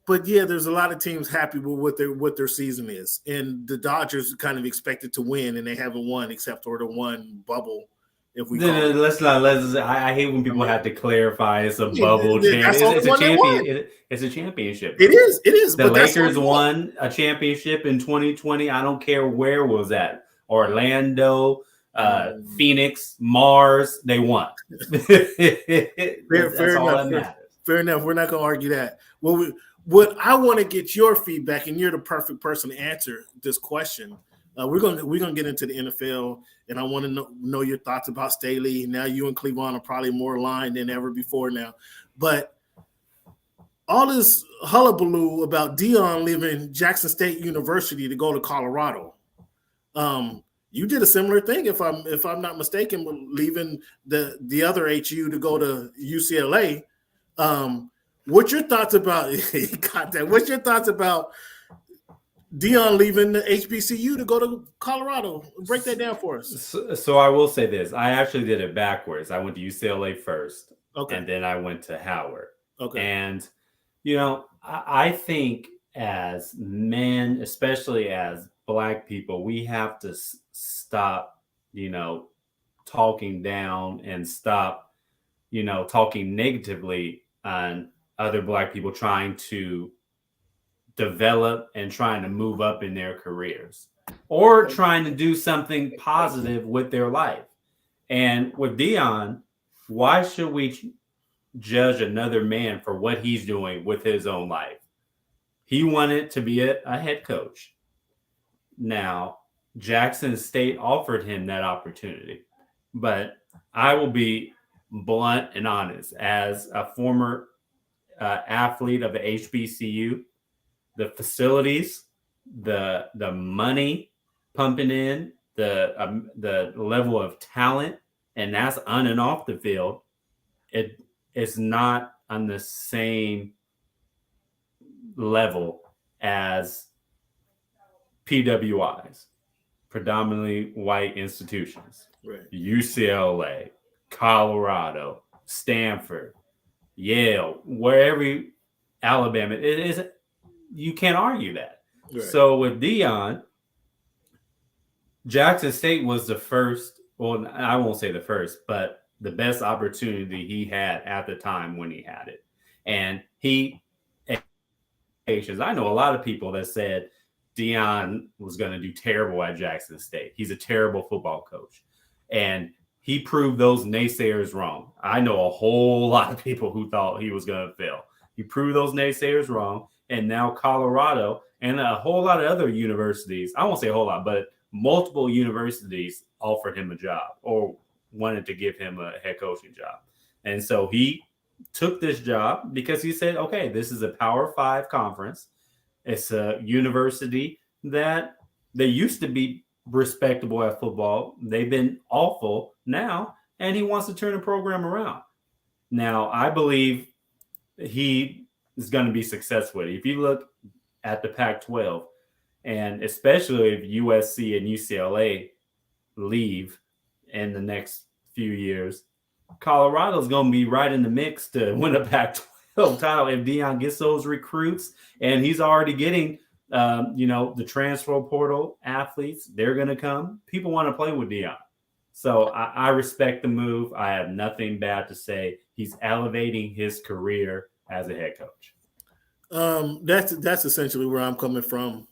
But yeah, there's a lot of teams happy with what their season is, and the Dodgers kind of expected to win, and they haven't won except for the one bubble. If we I hate when people have to clarify it's a bubble champion. It's a championship. It is. The Lakers won a championship in 2020. I don't care where it was at. Orlando, Phoenix, Mars, they won. Fair enough. We're not going to argue that. What I want to get your feedback, and you're the perfect person to answer this question. We're gonna get into the NFL, and I want to know your thoughts about Staley. Now you and Cleveland are probably more aligned than ever before now. But all this hullabaloo about Deion leaving Jackson State University to go to Colorado. You did a similar thing, if I'm not mistaken, leaving the other HU to go to UCLA. What's your thoughts about What's your thoughts about Deion leaving the HBCU to go to Colorado? Break that down for us. So I will say this. I actually did it backwards. I went to UCLA first, and then I went to Howard. Okay. And, I think as men, especially as Black people, we have to stop, talking down and stop, talking negatively on other Black people trying to develop and trying to move up in their careers or trying to do something positive with their life. And with Deion, why should we judge another man for what he's doing with his own life? He wanted to be a head coach. Now, Jackson State offered him that opportunity, but I will be blunt and honest. As a former athlete of the HBCU, the facilities, the money pumping in, the level of talent, and that's on and off the field, it is not on the same level as PWIs, predominantly white institutions. Right. UCLA, Colorado, Stanford, Yale, wherever, Alabama, it is. You can't argue that. Right. So with Deion, Jackson State was the first. Well, I won't say the first, but the best opportunity he had at the time when he had it, and he. I know a lot of people that said Deion was going to do terrible at Jackson State. He's a terrible football coach, and he proved those naysayers wrong. I know a whole lot of people who thought he was going to fail. He proved those naysayers wrong, and now Colorado and a whole lot of other universities, I won't say a whole lot, but multiple universities offered him a job or wanted to give him a head coaching job. And so he took this job because he said, okay, this is a Power 5 conference. It's a university that they used to be respectable at football. They've been awful now, and he wants to turn the program around. Now, I believe he is going to be successful. If you look at the Pac-12, and especially if USC and UCLA leave in the next few years, Colorado's going to be right in the mix to win a Pac-12 title if Deion gets those recruits, and he's already getting, the transfer portal athletes. They're going to come. People want to play with Deion. So I respect the move. I have nothing bad to say. He's elevating his career as a head coach. That's essentially where I'm coming from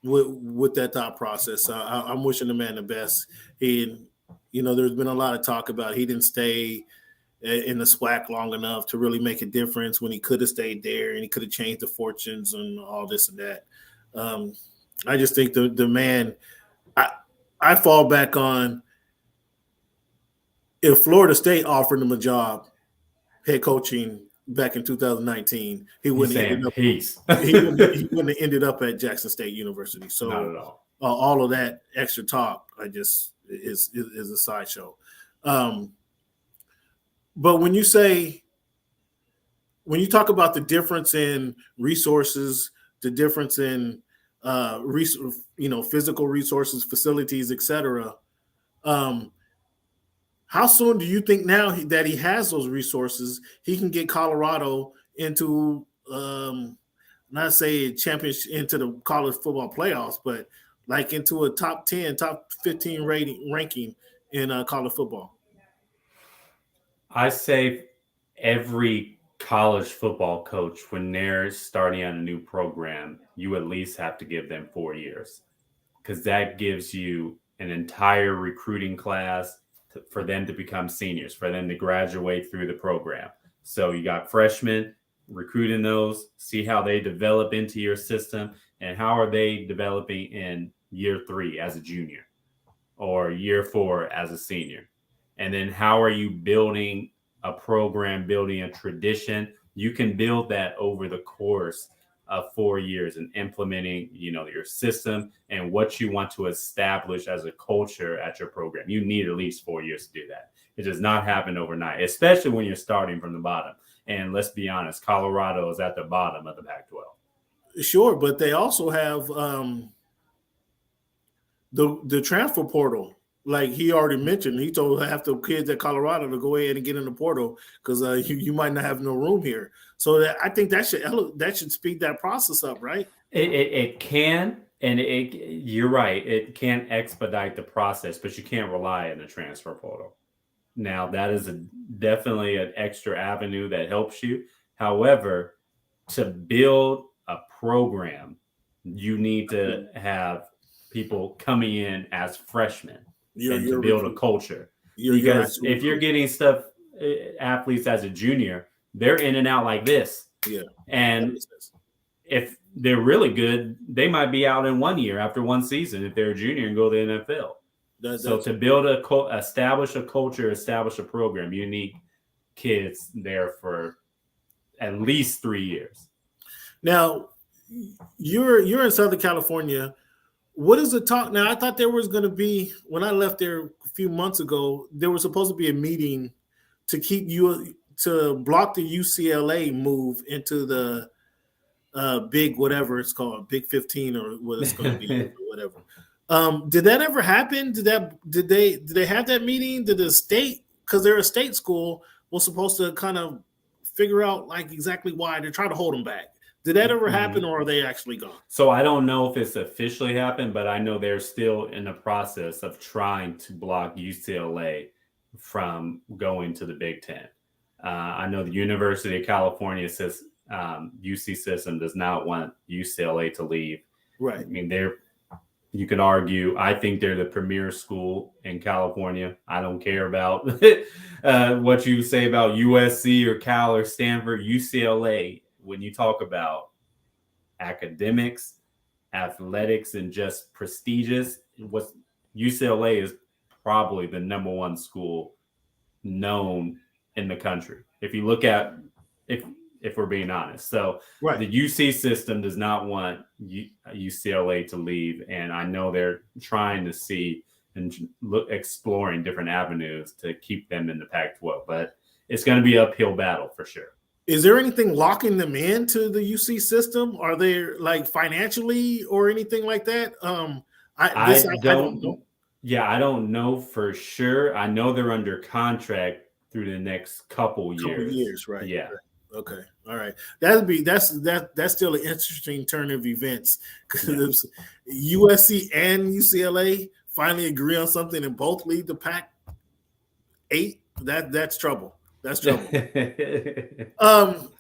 with that thought process. I'm wishing the man the best. There's been a lot of talk about he didn't stay in the SWAC long enough to really make a difference when he could have stayed there and he could have changed the fortunes and all this and that. I just think the man, I fall back on, if Florida State offered him a job, head coaching back in 2019, he wouldn't have ended up at Jackson State University. So not at all. All of that extra talk, is a sideshow. But when you talk about the difference in resources, the difference in physical resources, facilities, etc. How soon do you think now that he has those resources, he can get Colorado into not say championship into the college football playoffs, but like into a top 10, top 15 ranking in college football? I say every college football coach, when they're starting on a new program, you at least have to give them 4 years, because that gives you an entire recruiting class for them to become seniors, for them to graduate through the program. So you got freshmen, recruiting those, see how they develop into your system, and how are they developing in year 3 as a junior or year 4 as a senior. And then how are you building a program, building a tradition? You can build that over the course of 4 years and implementing, your system and what you want to establish as a culture at your program. You need at least 4 years to do that. It does not happen overnight, especially when you're starting from the bottom. And let's be honest, Colorado is at the bottom of the Pac-12. Sure, but they also have the transfer portal. Like he already mentioned, he told half the kids at Colorado to go ahead and get in the portal because you might not have no room here. So I think that should speed that process up, right? It can, and you're right. It can expedite the process, but you can't rely on the transfer portal. Now, that is definitely an extra avenue that helps you. However, to build a program, you need to have people coming in as freshmen. To build a culture. Because if you're getting athletes as a junior, they're in and out like this. Yeah. And if they're really good, they might be out in 1 year after one season if they're a junior and go to the NFL. So to build establish a culture, establish a program, you need kids there for at least 3 years. Now, you're in Southern California. What is the talk now? I thought there was going to be, when I left there a few months ago, there was supposed to be a meeting to block the UCLA move into the big whatever it's called, Big 15 or what it's going to be, or whatever. Did that ever happen? Did they have that meeting? Did the state because they're a state school, was supposed to kind of figure out like exactly why they're trying to hold them back. Did that ever happen, or are they actually gone? So I don't know if it's officially happened, but I know they're still in the process of trying to block UCLA from going to the Big Ten. I know the University of California says UC system does not want UCLA to leave. Right. I mean, you can argue, I think they're the premier school in California. I don't care about what you say about USC or Cal or Stanford. UCLA, when you talk about academics, athletics, and just prestigious, UCLA is probably the number one school known in the country. If you look at, if we're being honest. So right. The UC system does not want UCLA to leave. And I know they're trying to see and exploring different avenues to keep them in the Pac-12, but it's going to be an uphill battle for sure. Is there anything locking them into the UC system? Are they like financially or anything like that? I don't know. Yeah, I don't know for sure. I know they're under contract through the next couple years. Right? Yeah. Right. Okay. All right. That's still an interesting turn of events because USC and UCLA finally agree on something and both lead the Pac-8. That's trouble. That's trouble.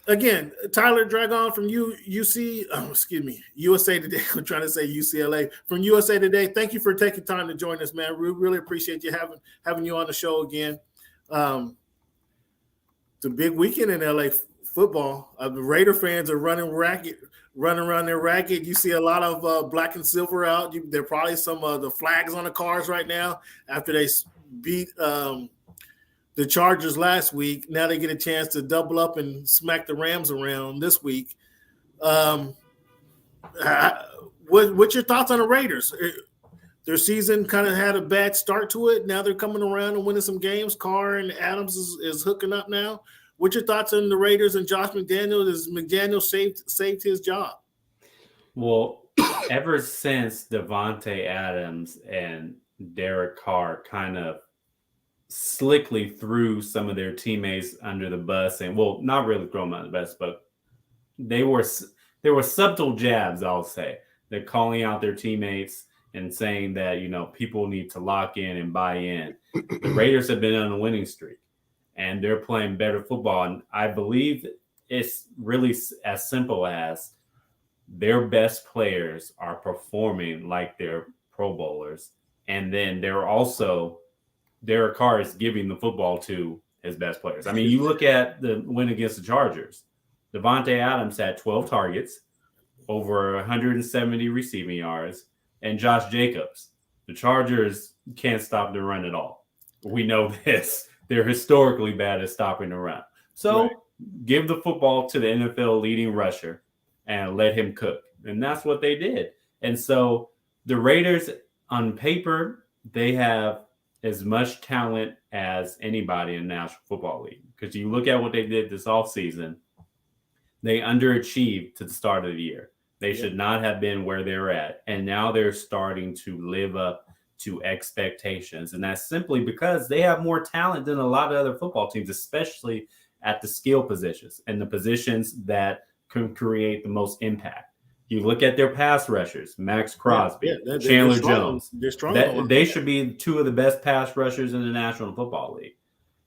Again, Tyler Dragon from USA Today. I'm trying to say UCLA from USA Today. Thank you for taking time to join us, man. We really appreciate you having you on the show again. It's a big weekend in LA football. The Raider fans are running around their racket. You see a lot of black and silver out. There are probably some of the flags on the cars right now after they beat the Chargers last week. Now they get a chance to double up and smack the Rams around this week. What's your thoughts on the Raiders? Their season kind of had a bad start to it. Now they're coming around and winning some games. Carr and Adams is hooking up now. What's your thoughts on the Raiders and Josh McDaniels? Has McDaniel saved his job? Well, ever since Davante Adams and Derek Carr kind of slickly threw some of their teammates under the bus, and well, not really throw them under the bus, but there were subtle jabs, I'll say. They're calling out their teammates and saying that, people need to lock in and buy in. The Raiders have been on a winning streak and they're playing better football. And I believe it's really as simple as their best players are performing like they're Pro Bowlers. And then Derek Carr is giving the football to his best players. I mean, you look at the win against the Chargers. Davante Adams had 12 targets, over 170 receiving yards, and Josh Jacobs. The Chargers can't stop the run at all. We know this. They're historically bad at stopping the run. So Give the football to the NFL leading rusher and let him cook. And that's what they did. And so the Raiders, on paper, they have as much talent as anybody in the National Football League. Because you look at what they did this offseason, they underachieved to the start of the year. They should not have been where they're at. And now they're starting to live up to expectations. And that's simply because they have more talent than a lot of other football teams, especially at the skill positions and the positions that can create the most impact. You look at their pass rushers, Max Crosby, Chandler Jones. They're strong. They should be two of the best pass rushers in the National Football League.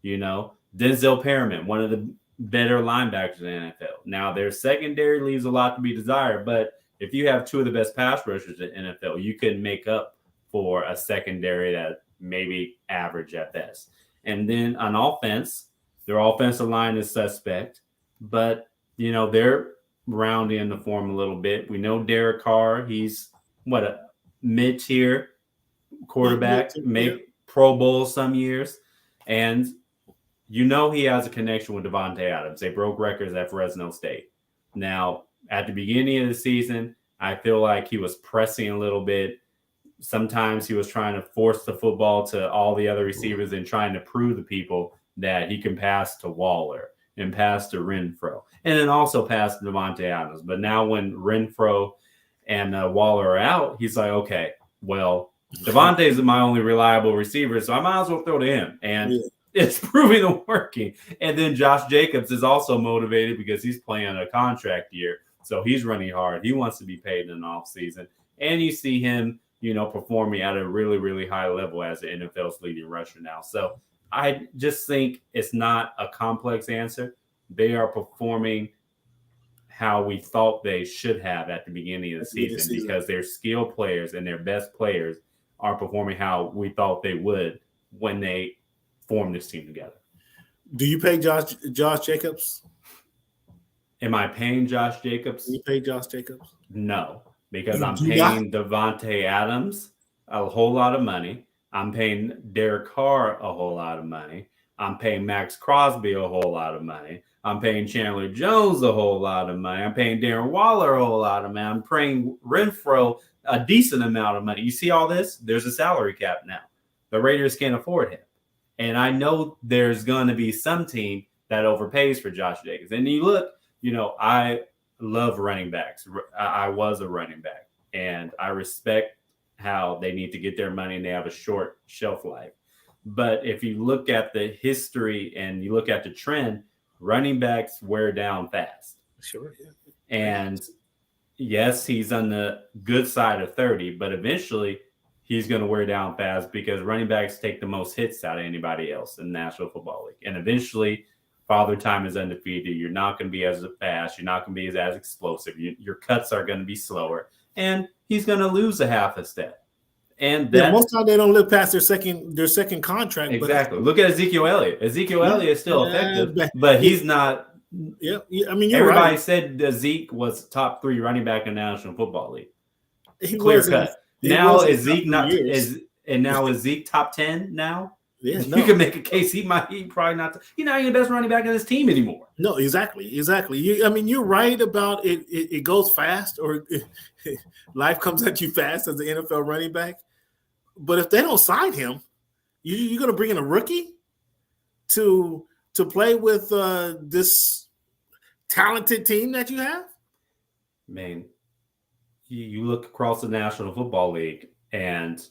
Denzel Perriman, one of the better linebackers in the NFL. Now, their secondary leaves a lot to be desired, but if you have two of the best pass rushers in the NFL, you can make up for a secondary that maybe average at best. And then on offense, their offensive line is suspect, but, they're rounding the form a little bit. We know Derek Carr, he's a mid-tier quarterback, make Pro Bowl some years. And he has a connection with Davante Adams. They broke records at Fresno State. Now, at the beginning of the season, I feel like he was pressing a little bit. Sometimes he was trying to force the football to all the other receivers and trying to prove to people that he can pass to Waller and pass to Renfro and then also pass to Davante Adams. But now when Renfro and Waller are out, he's like, okay, well, Davante is my only reliable receiver, so I might as well throw to him. And it's proving to working. And then Josh Jacobs is also motivated because he's playing a contract year. So he's running hard. He wants to be paid in the offseason. And you see him, performing at a really, really high level as the NFL's leading rusher now. So I just think it's not a complex answer. They are performing how we thought they should have at the beginning of the season because their skilled players and their best players are performing how we thought they would when they formed this team together. Do you pay Josh Jacobs? Am I paying Josh Jacobs? Do you pay Josh Jacobs? No, because I'm paying Devontae Adams a whole lot of money. I'm paying Derek Carr a whole lot of money. I'm paying Max Crosby a whole lot of money. I'm paying Chandler Jones a whole lot of money. I'm paying Darren Waller a whole lot of money. I'm paying Renfro a decent amount of money. You see all this? There's a salary cap now. The Raiders can't afford him. And I know there's going to be some team that overpays for Josh Jacobs. And you look, I love running backs. I was a running back. And I respect how they need to get their money and they have a short shelf life. But if you look at the history and you look at the trend, running backs wear down fast. Sure. Yeah. And yes, he's on the good side of 30, but eventually he's going to wear down fast because running backs take the most hits out of anybody else in the National Football League. And eventually, Father Time is undefeated. You're not going to be as fast. You're not going to be as explosive. Your cuts are going to be slower. And he's going to lose a half a step. And most time they don't live past their second contract. Exactly. Look at Ezekiel Elliott. Ezekiel Elliott is still effective, but he's not. Yeah. I mean, everybody right. said Zeke was top 3 running back in the National Football League. Clear cut. Now is Zeke is Zeke top 10 now? Yeah, you can make a case he probably not. He's not even the best running back in this team anymore. No, exactly. You're right about it. It goes fast, or life comes at you fast as an NFL running back. But if they don't sign him, you're going to bring in a rookie to play with this talented team that you have? Man, you look across the National Football League, and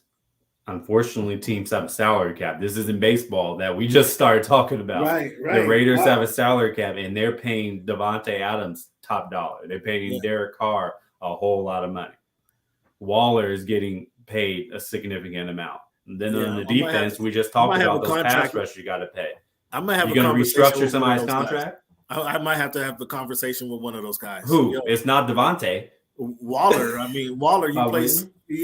unfortunately, teams have a salary cap. This isn't baseball that we just started talking about. Right. The Raiders have a salary cap, and they're paying Devontae Adams top dollar. They're paying Derek Carr a whole lot of money. Waller is getting paid a significant amount. And then on the defense, we just talked about those pass rush you got to pay. I might have you going to restructure somebody's contract? I might have to have the conversation with one of those guys. Who? It's not Devontae. Waller. Waller, you play.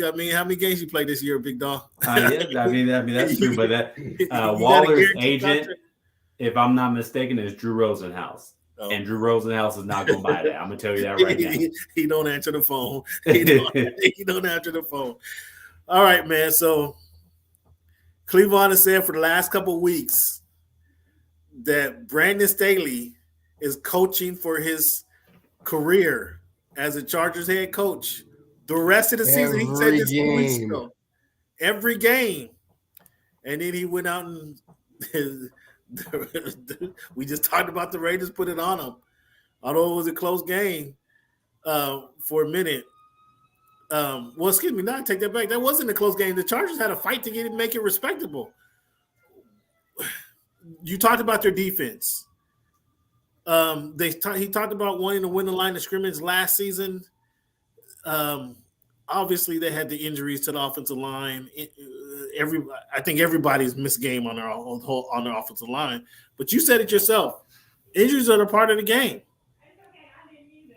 How many games you played this year, big dog? I mean that's true. But that Waller's agent, contract? If I'm not mistaken, is Drew Rosenhaus. Oh. And Drew Rosenhaus is not going to buy that. I'm going to tell you that right now. He don't answer the phone. He don't answer the phone. All right, man. So Cleveland has said for the last couple of weeks that Brandon Staley is coaching for his career as a Chargers head coach. The rest of the season, he said this 2 weeks ago. Every game. And then he went out and we just talked about the Raiders put it on him. Although it was a close game for a minute. Excuse me, not take that back. That wasn't a close game. The Chargers had a fight to make it respectable. You talked about their defense. He talked about wanting to win the line of scrimmage last season. Obviously, they had the injuries to the offensive line. I think everybody's missed game on their offensive line. But you said it yourself. Injuries are a part of the game.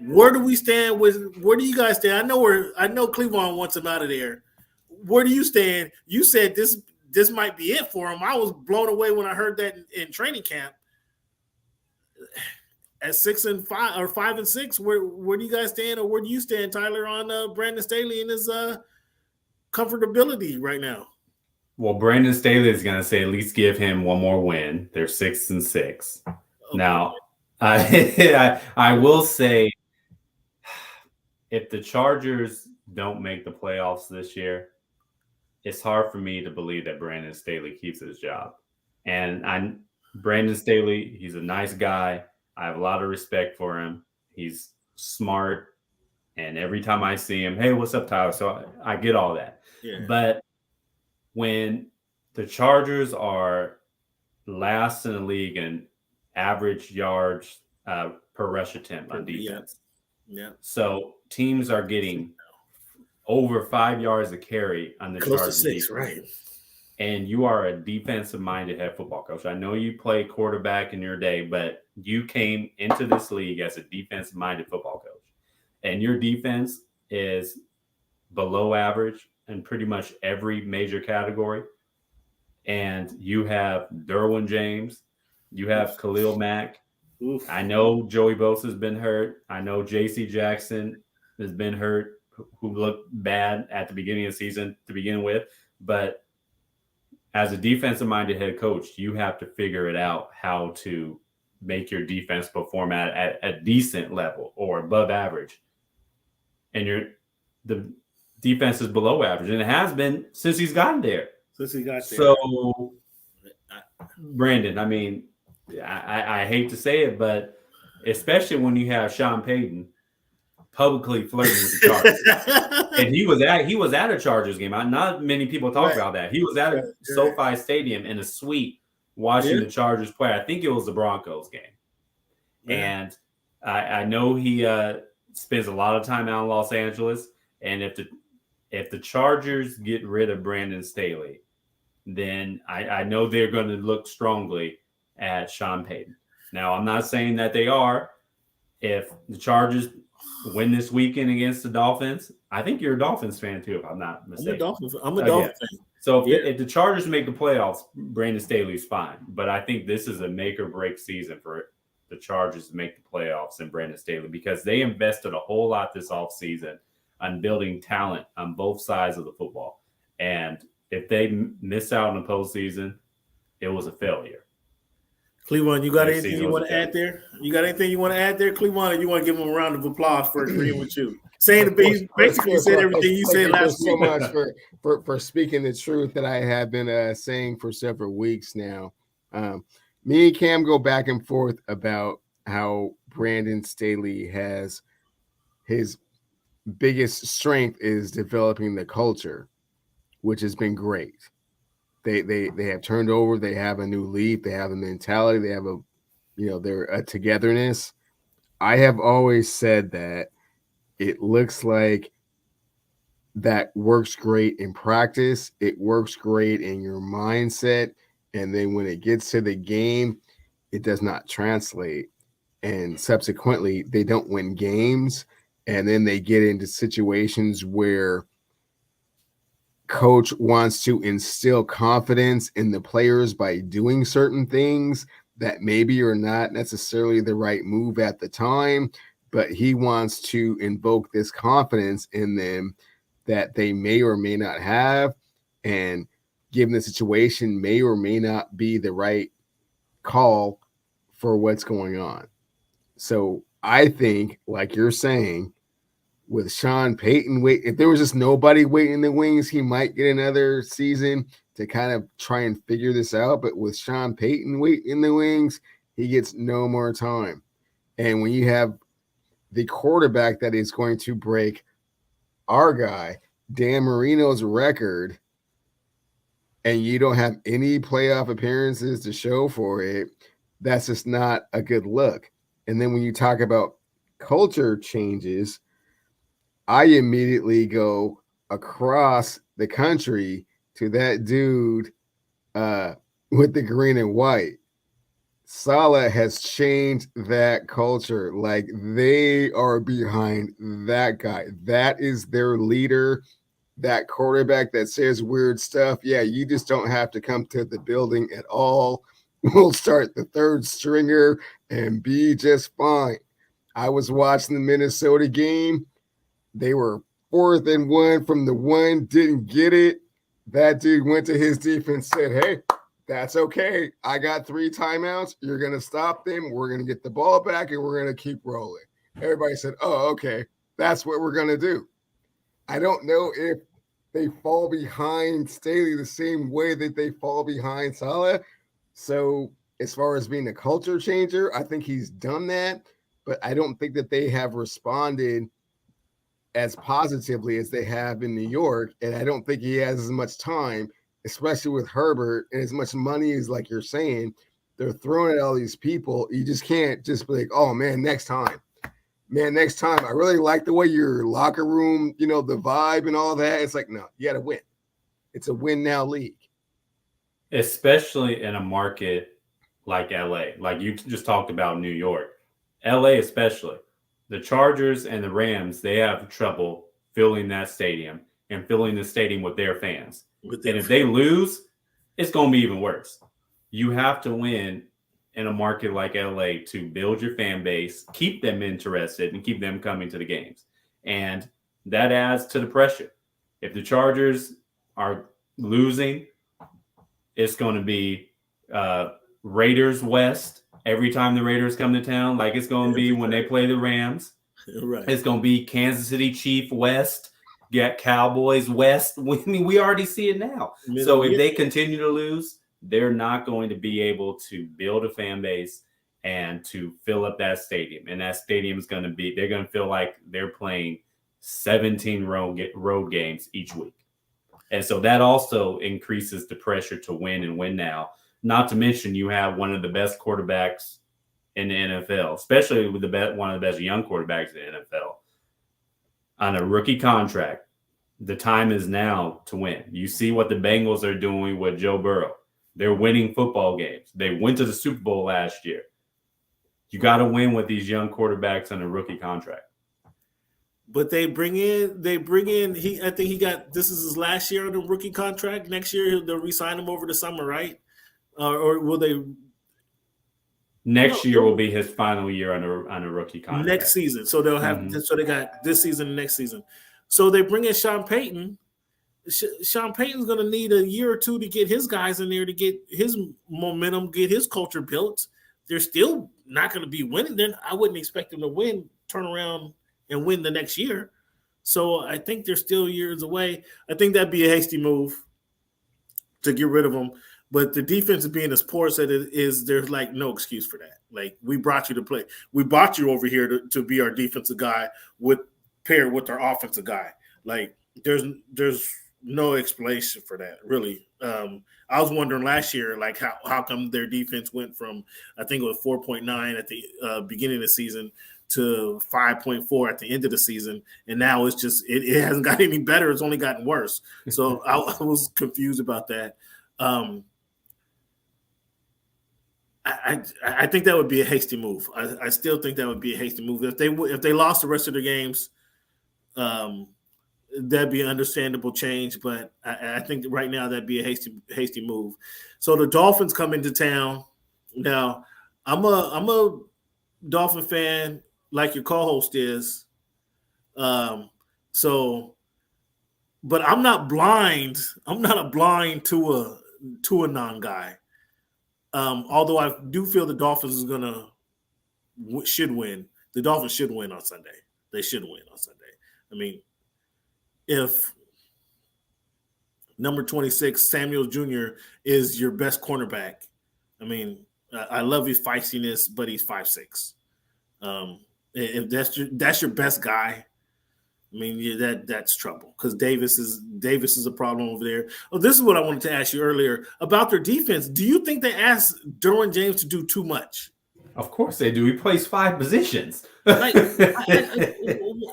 Where do we stand where do you guys stand? I know Cleveland wants him out of there. Where do you stand? You said this might be it for him. I was blown away when I heard that in training camp. At 6-5 or 5-6, where do you guys stand, or where do you stand, Tyler, on Brandon Staley and his comfortability right now? Well, Brandon Staley is going to say at least give him one more win. They're 6-6. Okay. Now, I will say, if the Chargers don't make the playoffs this year, it's hard for me to believe that Brandon Staley keeps his job. And Brandon Staley, he's a nice guy. I have a lot of respect for him. He's smart. And every time I see him, hey, what's up, Tyler? So I get all that. Yeah. But when the Chargers are last in the league in average yards per rush attempt on defense. Yeah. So teams are getting over 5 yards a carry on the Close to Chargers 6, defense. right? And you are a defensive-minded head football coach. I know you played quarterback in your day, but you came into this league as a defensive-minded football coach. And your defense is below average in pretty much every major category. And you have Derwin James, you have Khalil Mack. Oof. I know Joey Bosa's been hurt. I know J.C. Jackson has been hurt, who looked bad at the beginning of the season to begin with. But as a defensive-minded head coach, you have to figure it out how to make your defense perform at a decent level or above average. And the defense is below average, and it has been since he's gotten there. Since he got there. So, Brandon, I mean, I hate to say it, but especially when you have Sean Payton publicly flirting with the Chargers, and he was at a Chargers game. Not many people talk about that. He was at a SoFi Stadium in a suite watching the Chargers play. I think it was the Broncos game, and I know he spends a lot of time out in Los Angeles. And if the Chargers get rid of Brandon Staley, then I know they're going to look strongly at Sean Payton. Now, I'm not saying that they are. If the Chargers win this weekend against the Dolphins, I think you're a Dolphins fan too, if I'm not mistaken. I'm a Dolphins fan. So if the Chargers make the playoffs, Brandon Staley's fine. But I think this is a make or break season for the Chargers to make the playoffs and Brandon Staley, because they invested a whole lot this offseason on building talent on both sides of the football. And if they miss out in the postseason, it was a failure. Cleveland, you got anything you want to add there? You got anything you want to add there, Cleveland, or you want to give them a round of applause for agreeing with you? Saying basically said everything you said last week. Thank you so much for speaking the truth that I have been saying for several weeks now. Me and Cam go back and forth about how Brandon Staley has his biggest strength is developing the culture, which has been great. They have turned over. They have a new leaf. They have a mentality. They have they're a togetherness. I have always said that it looks like that works great in practice. It works great in your mindset. And then when it gets to the game, it does not translate. And subsequently, they don't win games. And then they get into situations where coach wants to instill confidence in the players by doing certain things that maybe are not necessarily the right move at the time, but he wants to invoke this confidence in them that they may or may not have, and given the situation may or may not be the right call for what's going on. So I think, like you're saying, with Sean Payton, if there was just nobody waiting in the wings, he might get another season to kind of try and figure this out. But with Sean Payton waiting in the wings, he gets no more time. And when you have the quarterback that is going to break our guy, Dan Marino's record, and you don't have any playoff appearances to show for it, that's just not a good look. And then when you talk about culture changes, I immediately go across the country to that dude with the green and white. Saleh has changed that culture. Like, they are behind that guy. That is their leader. That quarterback that says weird stuff. Yeah, you just don't have to come to the building at all. We'll start the third stringer and be just fine. I was watching the Minnesota game. They were 4th and 1 from the 1, didn't get it. That dude went to his defense, said, hey, that's okay. I got 3 timeouts. You're going to stop them. We're going to get the ball back, and we're going to keep rolling. Everybody said, oh, okay, that's what we're going to do. I don't know if they fall behind Staley the same way that they fall behind Saleh. So as far as being a culture changer, I think he's done that, but I don't think that they have responded as positively as they have in New York. And I don't think he has as much time, especially with Herbert and as much money as like you're saying, they're throwing at all these people. You just can't just be like, oh man, next time. Man, next time. I really like the way your locker room, the vibe and all that. It's like, no, you got to win. It's a win now league. Especially in a market like LA, like you just talked about New York. LA especially. The Chargers and the Rams, they have trouble filling that stadium and filling the stadium with their fans. And if they lose, it's going to be even worse. You have to win in a market like LA to build your fan base, keep them interested, and keep them coming to the games. And that adds to the pressure. If the Chargers are losing, it's going to be Raiders West every time the Raiders come to town, like it's going to be when they play the Rams. Right. It's going to be Kansas City Chief West, get Cowboys West. I mean, we already see it now. So if they continue to lose, they're not going to be able to build a fan base and to fill up that stadium. And that stadium is going to be, they're going to feel like they're playing 17 road games each week. And so that also increases the pressure to win and win now. Not to mention you have one of the best quarterbacks in the NFL, especially with one of the best young quarterbacks in the NFL on a rookie contract. The time is now to win. You see what the Bengals are doing with Joe Burrow. They're winning football games. They went to the Super Bowl last year. You got to win with these young quarterbacks on a rookie contract. But they bring in. I think this is his last year on the rookie contract. Next year they'll re-sign him over the summer, right? Or will they? Next year will be his final year on a rookie contract. Next season, so they'll have. So they got this season and next season. So they bring in Sean Payton. Sean Payton's going to need a year or two to get his guys in there to get his momentum, get his culture built. They're still not going to be winning. Then I wouldn't expect them to turn around and win the next year. So I think they're still years away. I think that'd be a hasty move to get rid of them. But the defense being as poor as it is, there's like no excuse for that. Like, we brought you to play. We brought you over here to be our defensive guy paired with our offensive guy. Like, there's no explanation for that, really. I was wondering last year, like, how come their defense went from, I think it was 4.9 at the beginning of the season to 5.4 at the end of the season, and now it's just it hasn't got any better. It's only gotten worse. So I was confused about that. I think that would be a hasty move. I still think that would be a hasty move if they lost the rest of their games. That'd be an understandable change, but I think right now that'd be a hasty move. So the Dolphins come into town. Now, I'm a Dolphin fan, like your co-host is. But I'm not blind. I'm not a blind to a non-guy. Although I do feel the Dolphins should win. The Dolphins should win on Sunday. They should win on Sunday. I mean, if number 26, Samuel Jr., is your best cornerback, I mean, I love his feistiness, but he's 5'6". If that's your best guy, I mean, that's trouble, because Davis is a problem over there. Oh, this is what I wanted to ask you earlier about their defense. Do you think they asked Derwin James to do too much? Of course they do. He plays 5 positions. Like,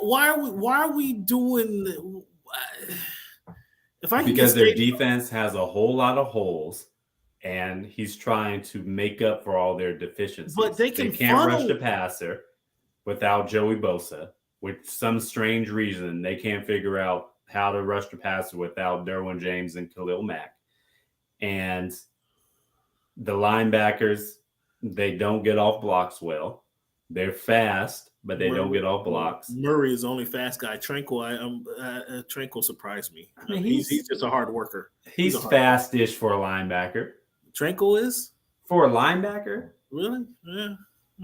why are we doing? Because their defense has a whole lot of holes, and he's trying to make up for all their deficiencies. But they can't rush the passer without Joey Bosa. With some strange reason, they can't figure out how to rush the passer without Derwin James and Khalil Mack. And the linebackers, they don't get off blocks well. They're fast, but they don't get off blocks. Murray is the only fast guy. Tranquill surprised me. I mean, he's just a hard worker. He's fast-ish for a linebacker. Tranquill is? For a linebacker? Really? Yeah.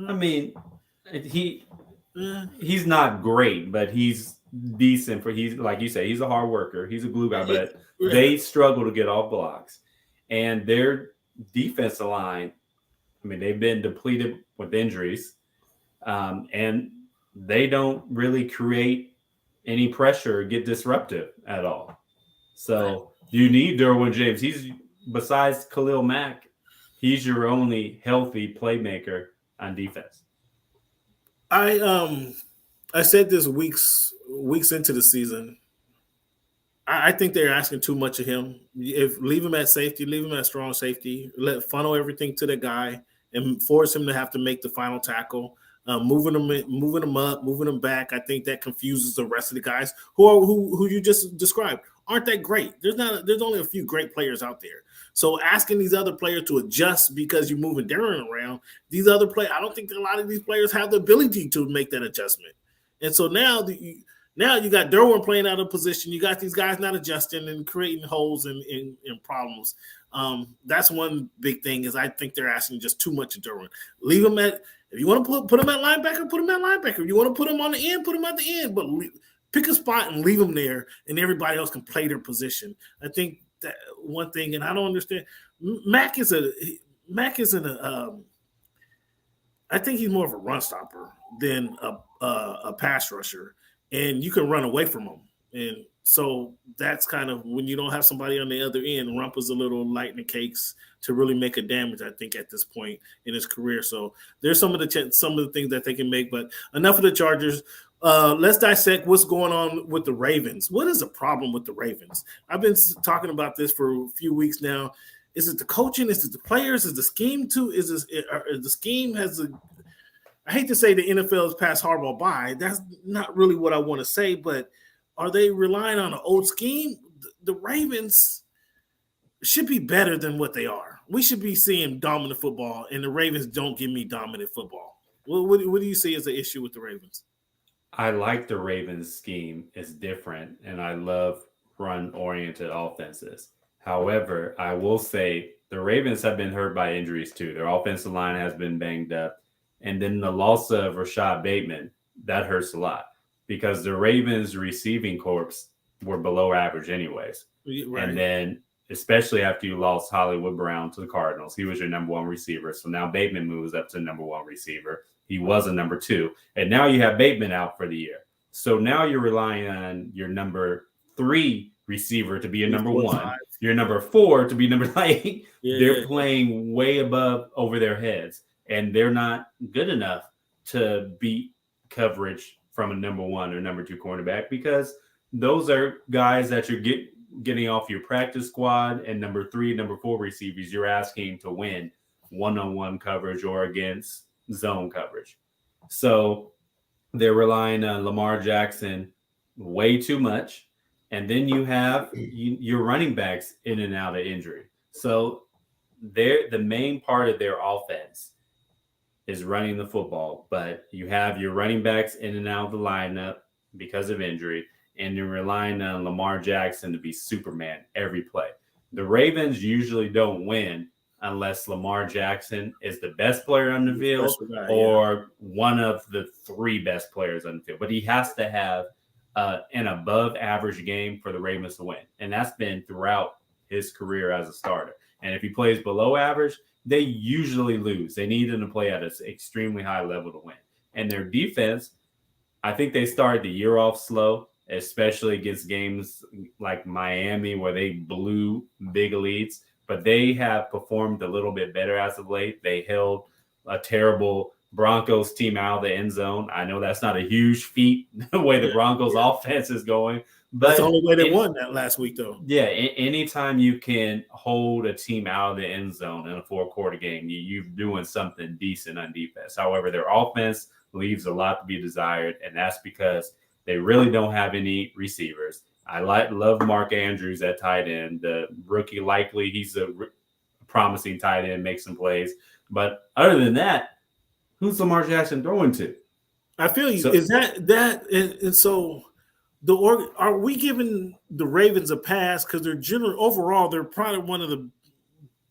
I mean, he's not great, but he's decent he's like you say, he's a hard worker. He's a glue guy, but they struggle to get off blocks. And their defensive line, I mean, they've been depleted with injuries, and they don't really create any pressure or get disruptive at all. So You need Derwin James. He's besides Khalil Mack, he's your only healthy playmaker on defense. I said this weeks into the season. I think they're asking too much of him. If leave him at safety, leave him at strong safety, funnel everything to the guy, and force him to have to make the final tackle. Moving them up, moving them back. I think that confuses the rest of the guys who you just described. Aren't that great? There's only a few great players out there. So asking these other players to adjust because you're moving Darren around, these other players, I don't think a lot of these players have the ability to make that adjustment. And so now you got Derwin playing out of position. You got these guys not adjusting and creating holes and problems. That's one big thing is I think they're asking just too much of Derwin. Leave him at – if you want to put him at linebacker, put him at linebacker. If you want to put him on the end, put him at the end. But pick a spot and leave him there, and everybody else can play their position. I think that one thing, and I don't understand. Mack isn't a I think he's more of a run stopper than a pass rusher, and you can run away from him. And so that's kind of when you don't have somebody on the other end. Rump is a little light in the cakes to really make a damage, I think, at this point in his career. So there's some of the things that they can make. But enough of the Chargers. Let's dissect what's going on with the Ravens. What is the problem with the Ravens? I've been talking about this for a few weeks now. Is it the coaching? Is it the players? Is the scheme too? Is the scheme I hate to say the NFL has passed Harbaugh by. That's not really what I want to say, but are they relying on an old scheme? The Ravens should be better than what they are. We should be seeing dominant football, and the Ravens don't give me dominant football. What do you see as an issue with the Ravens? I like the Ravens scheme. It's different, and I love run-oriented offenses. However, I will say the Ravens have been hurt by injuries too. Their offensive line has been banged up. And then the loss of Rashad Bateman, that hurts a lot because the Ravens receiving corps were below average anyways. Right. And then especially after you lost Hollywood Brown to the Cardinals, he was your number one receiver. So now Bateman moves up to number one receiver. He was a number two. And now you have Bateman out for the year. So now you're relying on your number three receiver to be a number one, your number four to be number 9. They're playing way above over their heads. And they're not good enough to beat coverage from a number one or number two cornerback because those are guys that you're getting off your practice squad and number 3, number 4 receivers you're asking to win one-on-one coverage or against zone coverage. So they're relying on Lamar Jackson way too much. And then you have your running backs in and out of injury. So they're the main part of their offense is running the football, but you have your running backs in and out of the lineup because of injury, and you're relying on Lamar Jackson to be Superman every play. The Ravens usually don't win unless Lamar Jackson is the best player on the field or one of the 3 best players on the field. But he has to have an above average game for the Ravens to win, and that's been throughout his career as a starter. And if he plays below average, they usually lose. They need him to play at an extremely high level to win. And their defense, I think they started the year off slow, especially against games like Miami where they blew big leads. But they have performed a little bit better as of late. They held a terrible Broncos team out of the end zone. I know that's not a huge feat the way the Broncos offense is going. But that's the only way they won that last week, though. Yeah, anytime you can hold a team out of the end zone in a 4-quarter game, you're doing something decent on defense. However, their offense leaves a lot to be desired, and that's because they really don't have any receivers. I love Mark Andrews at tight end. The rookie, likely he's a promising tight end, makes some plays. But other than that, who's Lamar Jackson throwing to? I feel you. So, is that and so – are we giving the Ravens a pass because overall they're probably one of the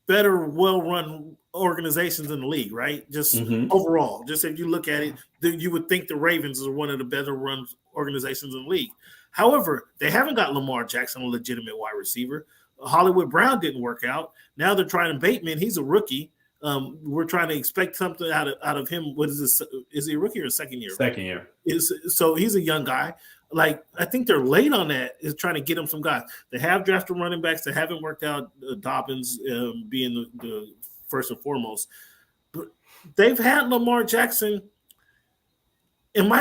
better well-run organizations in the league, right? Just overall, just if you look at it, you would think the Ravens are one of the better run organizations in the league. However, they haven't got Lamar Jackson, a legitimate wide receiver. Hollywood Brown didn't work out. Now they're trying Bateman. He's a rookie. We're trying to expect something out of him. What is this? Is he a rookie or a second year? Second year. So he's a young guy. like I think they're late on that. Is trying to get them some guys. They have drafted running backs that haven't worked out. Dobbins being the first and foremost, but they've had Lamar Jackson. When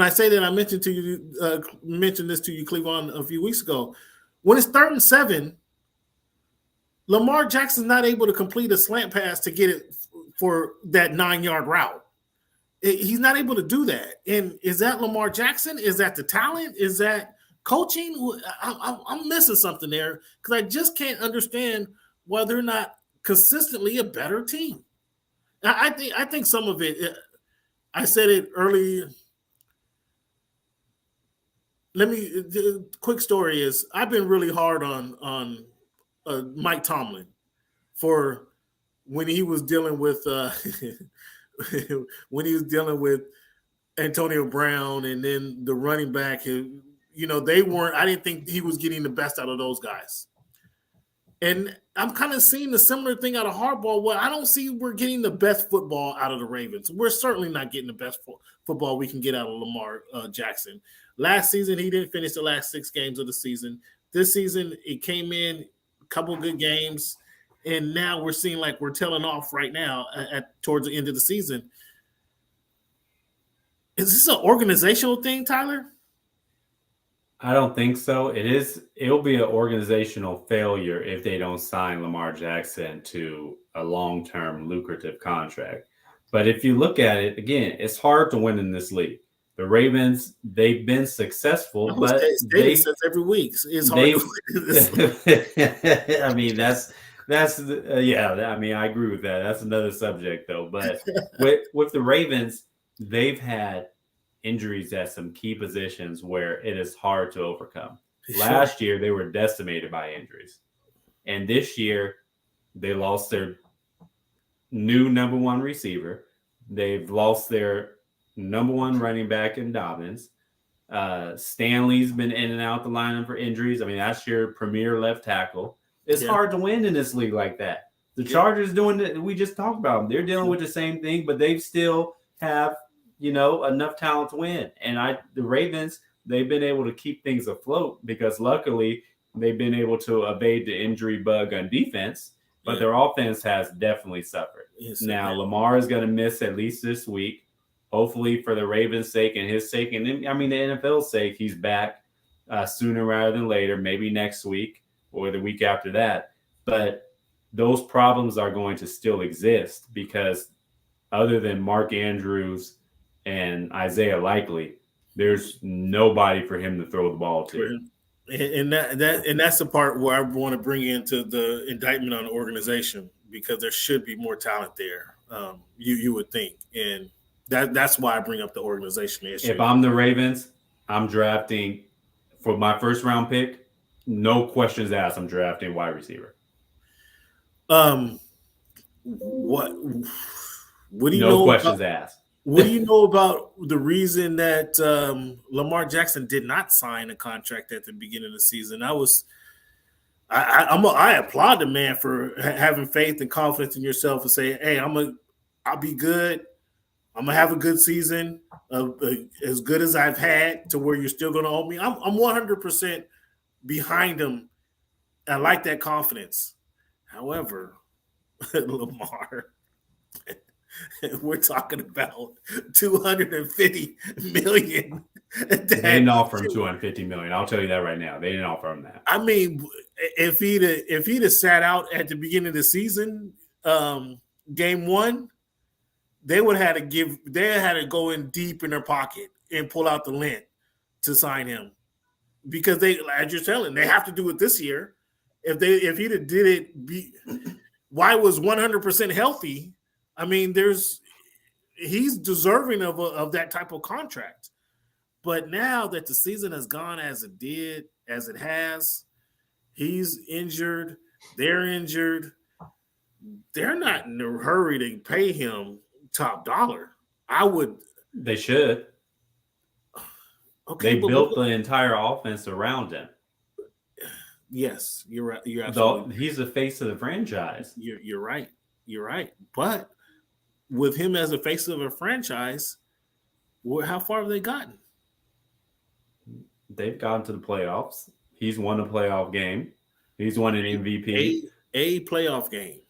I say that, I mentioned this to you, Cleveland, a few weeks ago. When it's 3rd and 7, Lamar Jackson's not able to complete a slant pass to get it for that 9-yard route. He's not able to do that. And is that Lamar Jackson? Is that the talent? Is that coaching? I'm missing something there because I just can't understand why they're not consistently a better team. I think some of it. I said it earlier. The quick story is I've been really hard on Mike Tomlin for when he was dealing with Antonio Brown and then the running back. They weren't. I didn't think he was getting the best out of those guys. And I'm kind of seeing the similar thing out of Harbaugh. Well, I don't see we're getting the best football out of the Ravens. We're certainly not getting the best football we can get out of Lamar Jackson. Last season, he didn't finish the last 6 games of the season. This season, it came in a couple good games, and now we're seeing like we're tailing off right now towards the end of the season. Is this an organizational thing, Tyler? I don't think so. It'll be an organizational failure if they don't sign Lamar Jackson to a long-term lucrative contract. But if you look at it, again, it's hard to win in this league. The Ravens, they've been successful, but they says every week it's hard to win in this league. I mean, I mean, I agree with that. That's another subject though. But with the Ravens, they've had injuries at some key positions where it is hard to overcome. Last year, they were decimated by injuries. And this year, they lost their new number 1 receiver. They've lost their number 1 running back in Dobbins. Stanley's been in and out the lineup for injuries. I mean, that's your premier left tackle. It's hard to win in this league like that. The Chargers doing it. We just talked about them. They're dealing with the same thing, but they still have enough talent to win. And the Ravens, they've been able to keep things afloat because luckily they've been able to evade the injury bug on defense, but their offense has definitely suffered. Now, Lamar is going to miss at least this week, hopefully for the Ravens' sake and his sake. And I mean, the NFL's sake, he's back sooner rather than later, maybe next week or the week after that. But those problems are going to still exist because other than Mark Andrews and Isaiah Likely, there's nobody for him to throw the ball to. And that's the part where I want to bring into the indictment on the organization because there should be more talent there. You would think, and that's why I bring up the organization issue. If I'm the Ravens, I'm drafting for my first round pick. No questions asked. I'm drafting wide receiver. What do you know? No questions asked. What do you know about the reason that Lamar Jackson did not sign a contract at the beginning of the season? I applaud the man for having faith and confidence in yourself and say, "Hey, I'll be good. I'm gonna have a good season, as good as I've had, to where you're still gonna owe me." I'm 100% behind him. I like that confidence. However, Lamar. We're talking about $250 million. They didn't offer him $250 million. I'll tell you that right now. They didn't offer him that. I mean, if he'd have sat out at the beginning of the season, game 1, they had to go in deep in their pocket and pull out the lint to sign him because they, as you're telling, they have to do it this year. If he'd have did it, why was 100% healthy? I mean, he's deserving of that type of contract. But now that the season has gone as it has, he's injured, they're injured. They're not in a hurry to pay him top dollar. They should. Okay, they built the entire offense around him. Yes, you're right. You're absolutely. He's the face of the franchise. You're right. You're right. But with him as a face of a franchise, how far have they gotten? They've gotten to the playoffs. He's won a playoff game. He's won an MVP. A playoff game.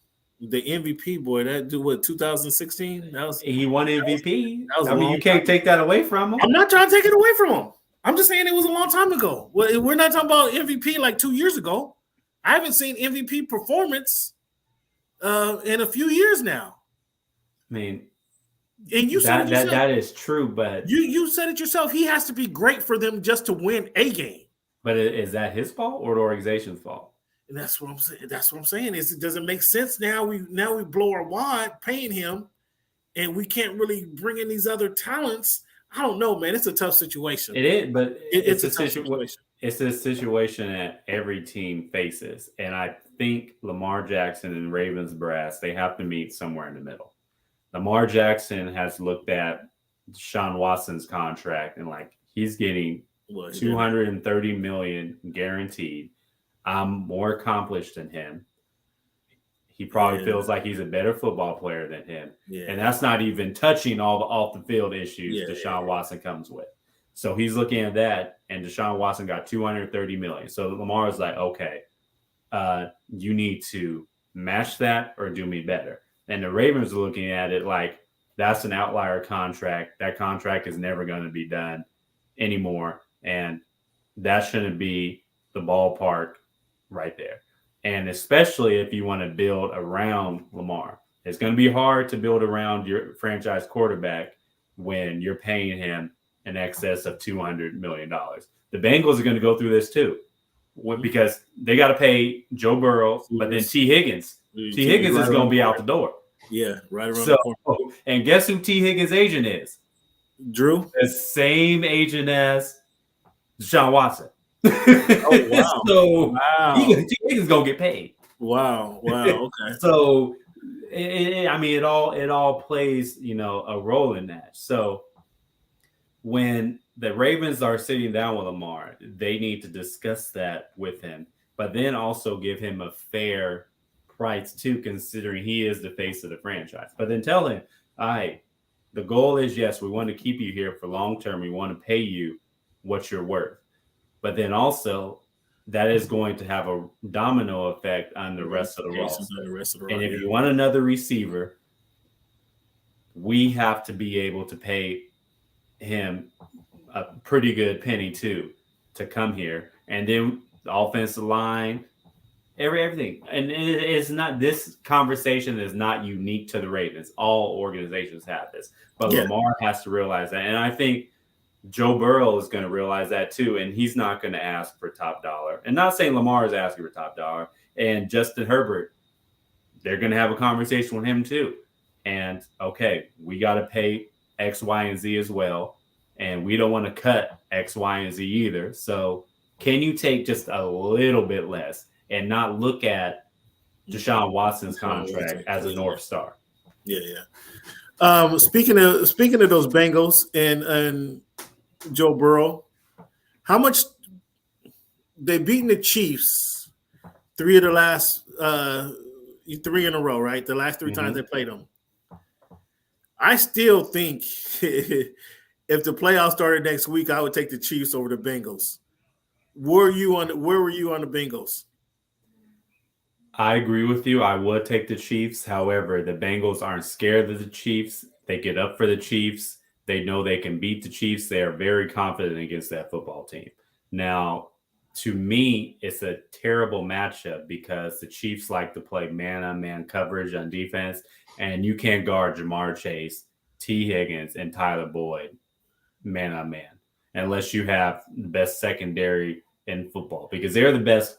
The MVP, boy, that do what, 2016? He won MVP. that was I a mean, long you can't time take that away from him. I'm not trying to take it away from him. I'm just saying it was a long time ago. We're not talking about MVP like 2 years ago. I haven't seen MVP performance in a few years now. I mean, and you said that is true, but you said it yourself. He has to be great for them just to win a game. But is that his fault or the organization's fault? And that's what I'm saying. That's what I'm saying. Is it doesn't make sense now. We blow our wad paying him, and we can't really bring in these other talents. I don't know, man. It's a tough situation. It is, but it's a tough situation. It's a situation that every team faces, and I think Lamar Jackson and Ravens brass, they have to meet somewhere in the middle. Lamar Jackson has looked at Deshaun Watson's contract and like he's getting $230 million guaranteed. I'm more accomplished than him. He probably feels like he's a better football player than him. Yeah. And that's not even touching all the off the field issues Deshaun Watson comes with. So he's looking at that, and Deshaun Watson got $230 million. So Lamar is like, okay, you need to match that or do me better. And the Ravens are looking at it like that's an outlier contract. That contract is never going to be done anymore. And that shouldn't be the ballpark right there. And especially if you want to build around Lamar, it's going to be hard to build around your franchise quarterback when you're paying him in excess of $200 million. The Bengals are going to go through this too, because they got to pay Joe Burrow, but then T. Higgins is going to be out the door. Yeah, right around the corner. And guess who T. Higgins' agent is? Drew? The same agent as Deshaun Watson. Oh, wow. So T. Higgins going to get paid. Wow. Okay. So, it all plays, a role in that. So when the Ravens are sitting down with Lamar, they need to discuss that with him, but then also give him a fair price too, considering he is the face of the franchise. But then tell him, all right, the goal is, yes, we want to keep you here for long term. We want to pay you what you're worth. But then also that is going to have a domino effect on the rest of the roster. And if you want another receiver, we have to be able to pay him a pretty good penny too to come here. And then the offensive line, everything. And it's not, this conversation is not unique to the Ravens. All organizations have this. But Lamar has to realize that. And I think Joe Burrow is going to realize that too, and he's not going to ask for top dollar. And not saying Lamar is asking for top dollar. And Justin Herbert, they're going to have a conversation with him too. And okay, we got to pay X, Y, and Z as well, and we don't want to cut X, Y, and Z either. So can you take just a little bit less and not look at Deshaun Watson's contract as a North Star? Yeah. Speaking of those Bengals and Joe Burrow, how much they've beaten the Chiefs 3 of the last 3 in a row, right? The last 3 times they played them. I still think if the playoffs started next week, I would take the Chiefs over the Bengals. Where were you on the Bengals? I agree with you. I would take the Chiefs. However, the Bengals aren't scared of the Chiefs. They get up for the Chiefs. They know they can beat the Chiefs. They are very confident against that football team. Now, to me, it's a terrible matchup because the Chiefs like to play man-on-man coverage on defense, and you can't guard Ja'Marr Chase, T. Higgins, and Tyler Boyd man-on-man unless you have the best secondary in football, because they're the best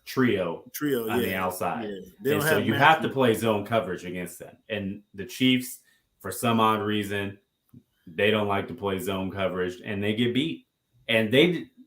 trio on the outside. Yeah. And so you have to play zone coverage against them. And the Chiefs, for some odd reason, they don't like to play zone coverage, and they get beat. And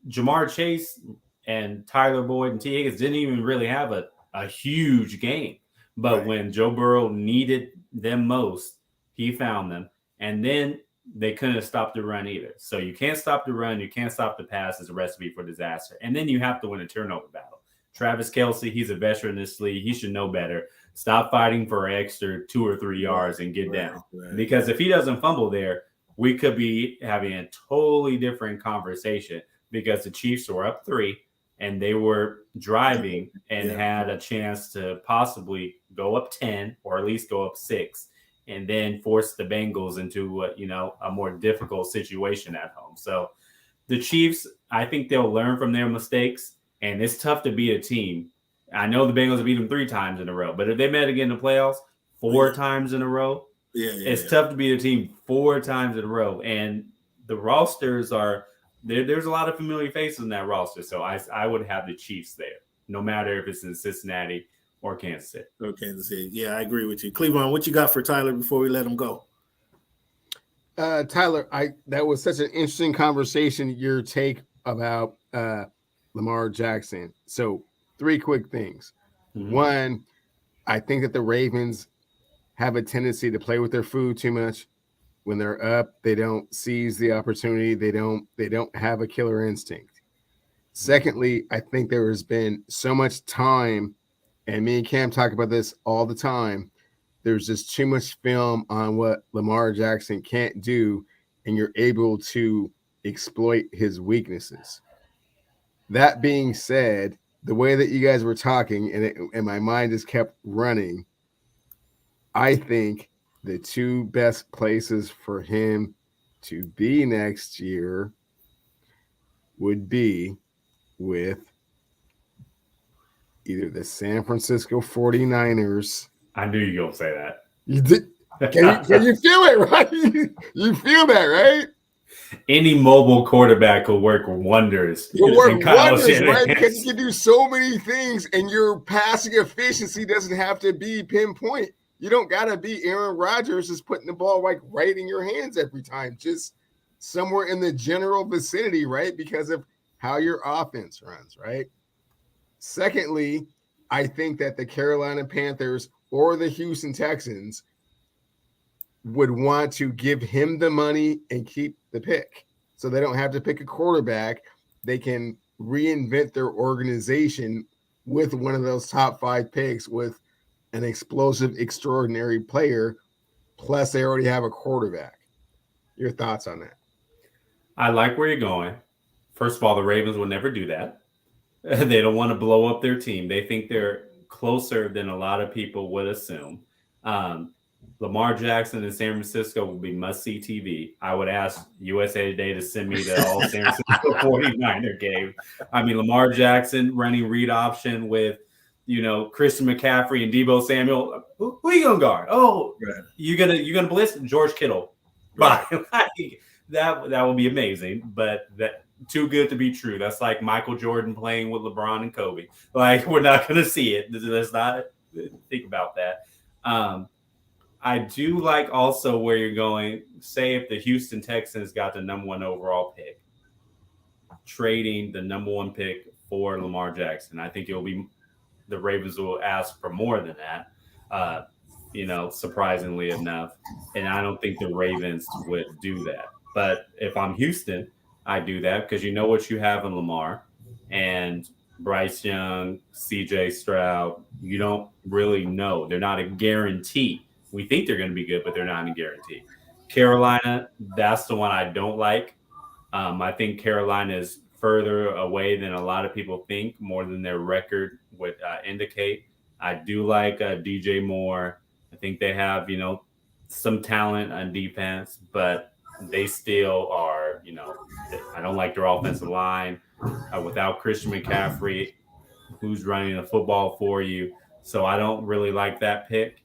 Ja'Marr Chase and Tyler Boyd and T. Higgins didn't even really have a huge game. But when Joe Burrow needed them most, he found them. And then they couldn't stop the run either. So you can't stop the run. You can't stop the pass. It's a recipe for disaster. And then you have to win a turnover battle. Travis Kelce, he's a veteran in this league. He should know better. Stop fighting for an extra 2 or 3 yards and get down. Because if he doesn't fumble there, we could be having a totally different conversation, because the Chiefs were up 3 and they were driving and had a chance to possibly go up 10 or at least go up 6 and then force the Bengals into a more difficult situation at home. So the Chiefs, I think they'll learn from their mistakes, and it's tough to beat a team. I know the Bengals beat them 3 times in a row, but if they met again in the playoffs 4 times in a row, it's tough to beat a team 4 times in a row. And the rosters are there's a lot of familiar faces in that roster, so I would have the Chiefs there, no matter if it's in Cincinnati or Kansas City. Or Kansas City. Yeah, I agree with you. Cleveland, what you got for Tyler before we let him go? Tyler, that was such an interesting conversation, your take about Lamar Jackson. So 3 quick things. Mm-hmm. 1, I think that the Ravens have a tendency to play with their food too much. When they're up, they don't seize the opportunity. They don't have a killer instinct. Secondly, I think there has been so much time, and me and Cam talk about this all the time. There's just too much film on what Lamar Jackson can't do, and you're able to exploit his weaknesses. That being said, the way that you guys were talking, and my mind just kept running, I think the 2 best places for him to be next year would be with either the San Francisco 49ers. I knew you were going to say that. You did. Can you feel it, right? You feel that, right? Any mobile quarterback will work wonders. Will work wonders, right? Because you can do so many things, and your passing efficiency doesn't have to be pinpoint. You don't got to be Aaron Rodgers just putting the ball right in your hands every time. Just somewhere in the general vicinity, right? Because of how your offense runs, right? Secondly, I think that the Carolina Panthers or the Houston Texans would want to give him the money and keep the pick. So they don't have to pick a quarterback. They can reinvent their organization with one of those top 5 picks with an explosive, extraordinary player, plus they already have a quarterback. Your thoughts on that? I like where you're going. First of all, the Ravens will never do that. They don't want to blow up their team. They think they're closer than a lot of people would assume. Lamar Jackson in San Francisco will be must-see TV. I would ask USA Today to send me the all San Francisco 49er game. I mean, Lamar Jackson running read option with Christian McCaffrey and Deebo Samuel. Who are you gonna guard? Oh, right. you gonna blitz George Kittle? Right. that would be amazing. But that too good to be true. That's like Michael Jordan playing with LeBron and Kobe. We're not gonna see it. Let's not think about that. I do like also where you're going. Say if the Houston Texans got the number 1 overall pick, trading the number 1 pick for Lamar Jackson, I think it'll be. The Ravens will ask for more than that, surprisingly enough. And I don't think the Ravens would do that. But if I'm Houston, I do that because you know what you have in Lamar and Bryce Young, CJ Stroud. You don't really know. They're not a guarantee. We think they're going to be good, but they're not a guarantee. Carolina, that's the one I don't like. I think Carolina is further away than a lot of people think, more than their record would indicate. I do like DJ Moore. I think they have, some talent on defense, but they still are, I don't like their offensive line. Without Christian McCaffrey, who's running the football for you. So I don't really like that pick.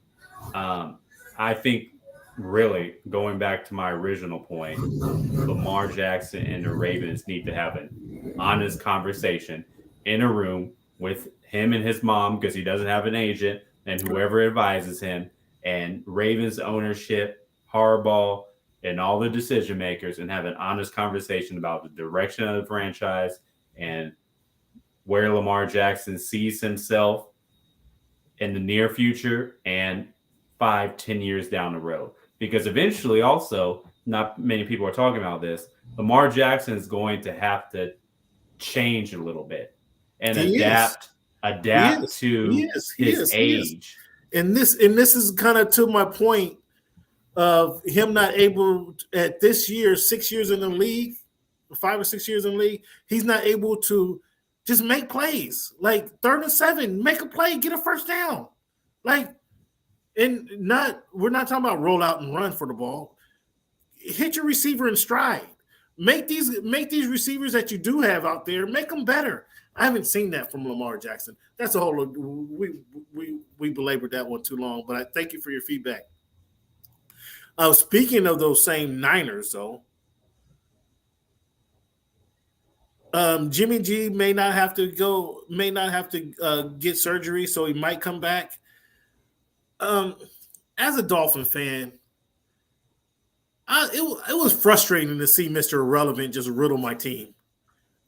I think really going back to my original point, Lamar Jackson and the Ravens need to have an honest conversation in a room with him and his mom, because he doesn't have an agent, and whoever advises him, and Ravens ownership, Harbaugh, and all the decision makers, and have an honest conversation about the direction of the franchise and where Lamar Jackson sees himself in the near future and 5-10 years down the road. Because eventually also, not many people are talking about this, Lamar Jackson is going to have to change a little bit and adapt to his age. And this is kind of to my point of him not able at this year, 6 years in the league, 5 or 6 years in the league, he's not able to just make plays. Like 3rd and 7, make a play, get a first down. Like, and we're not talking about roll out and run for the ball. Hit your receiver in stride. Make these receivers that you do have out there, make them better. I haven't seen that from Lamar Jackson. That's a whole we belabored that one too long, but I thank you for your feedback. Speaking of those same Niners, though, Jimmy G may not have to get surgery, so he might come back. As a Dolphin fan, it was frustrating to see Mr. Irrelevant just riddle my team.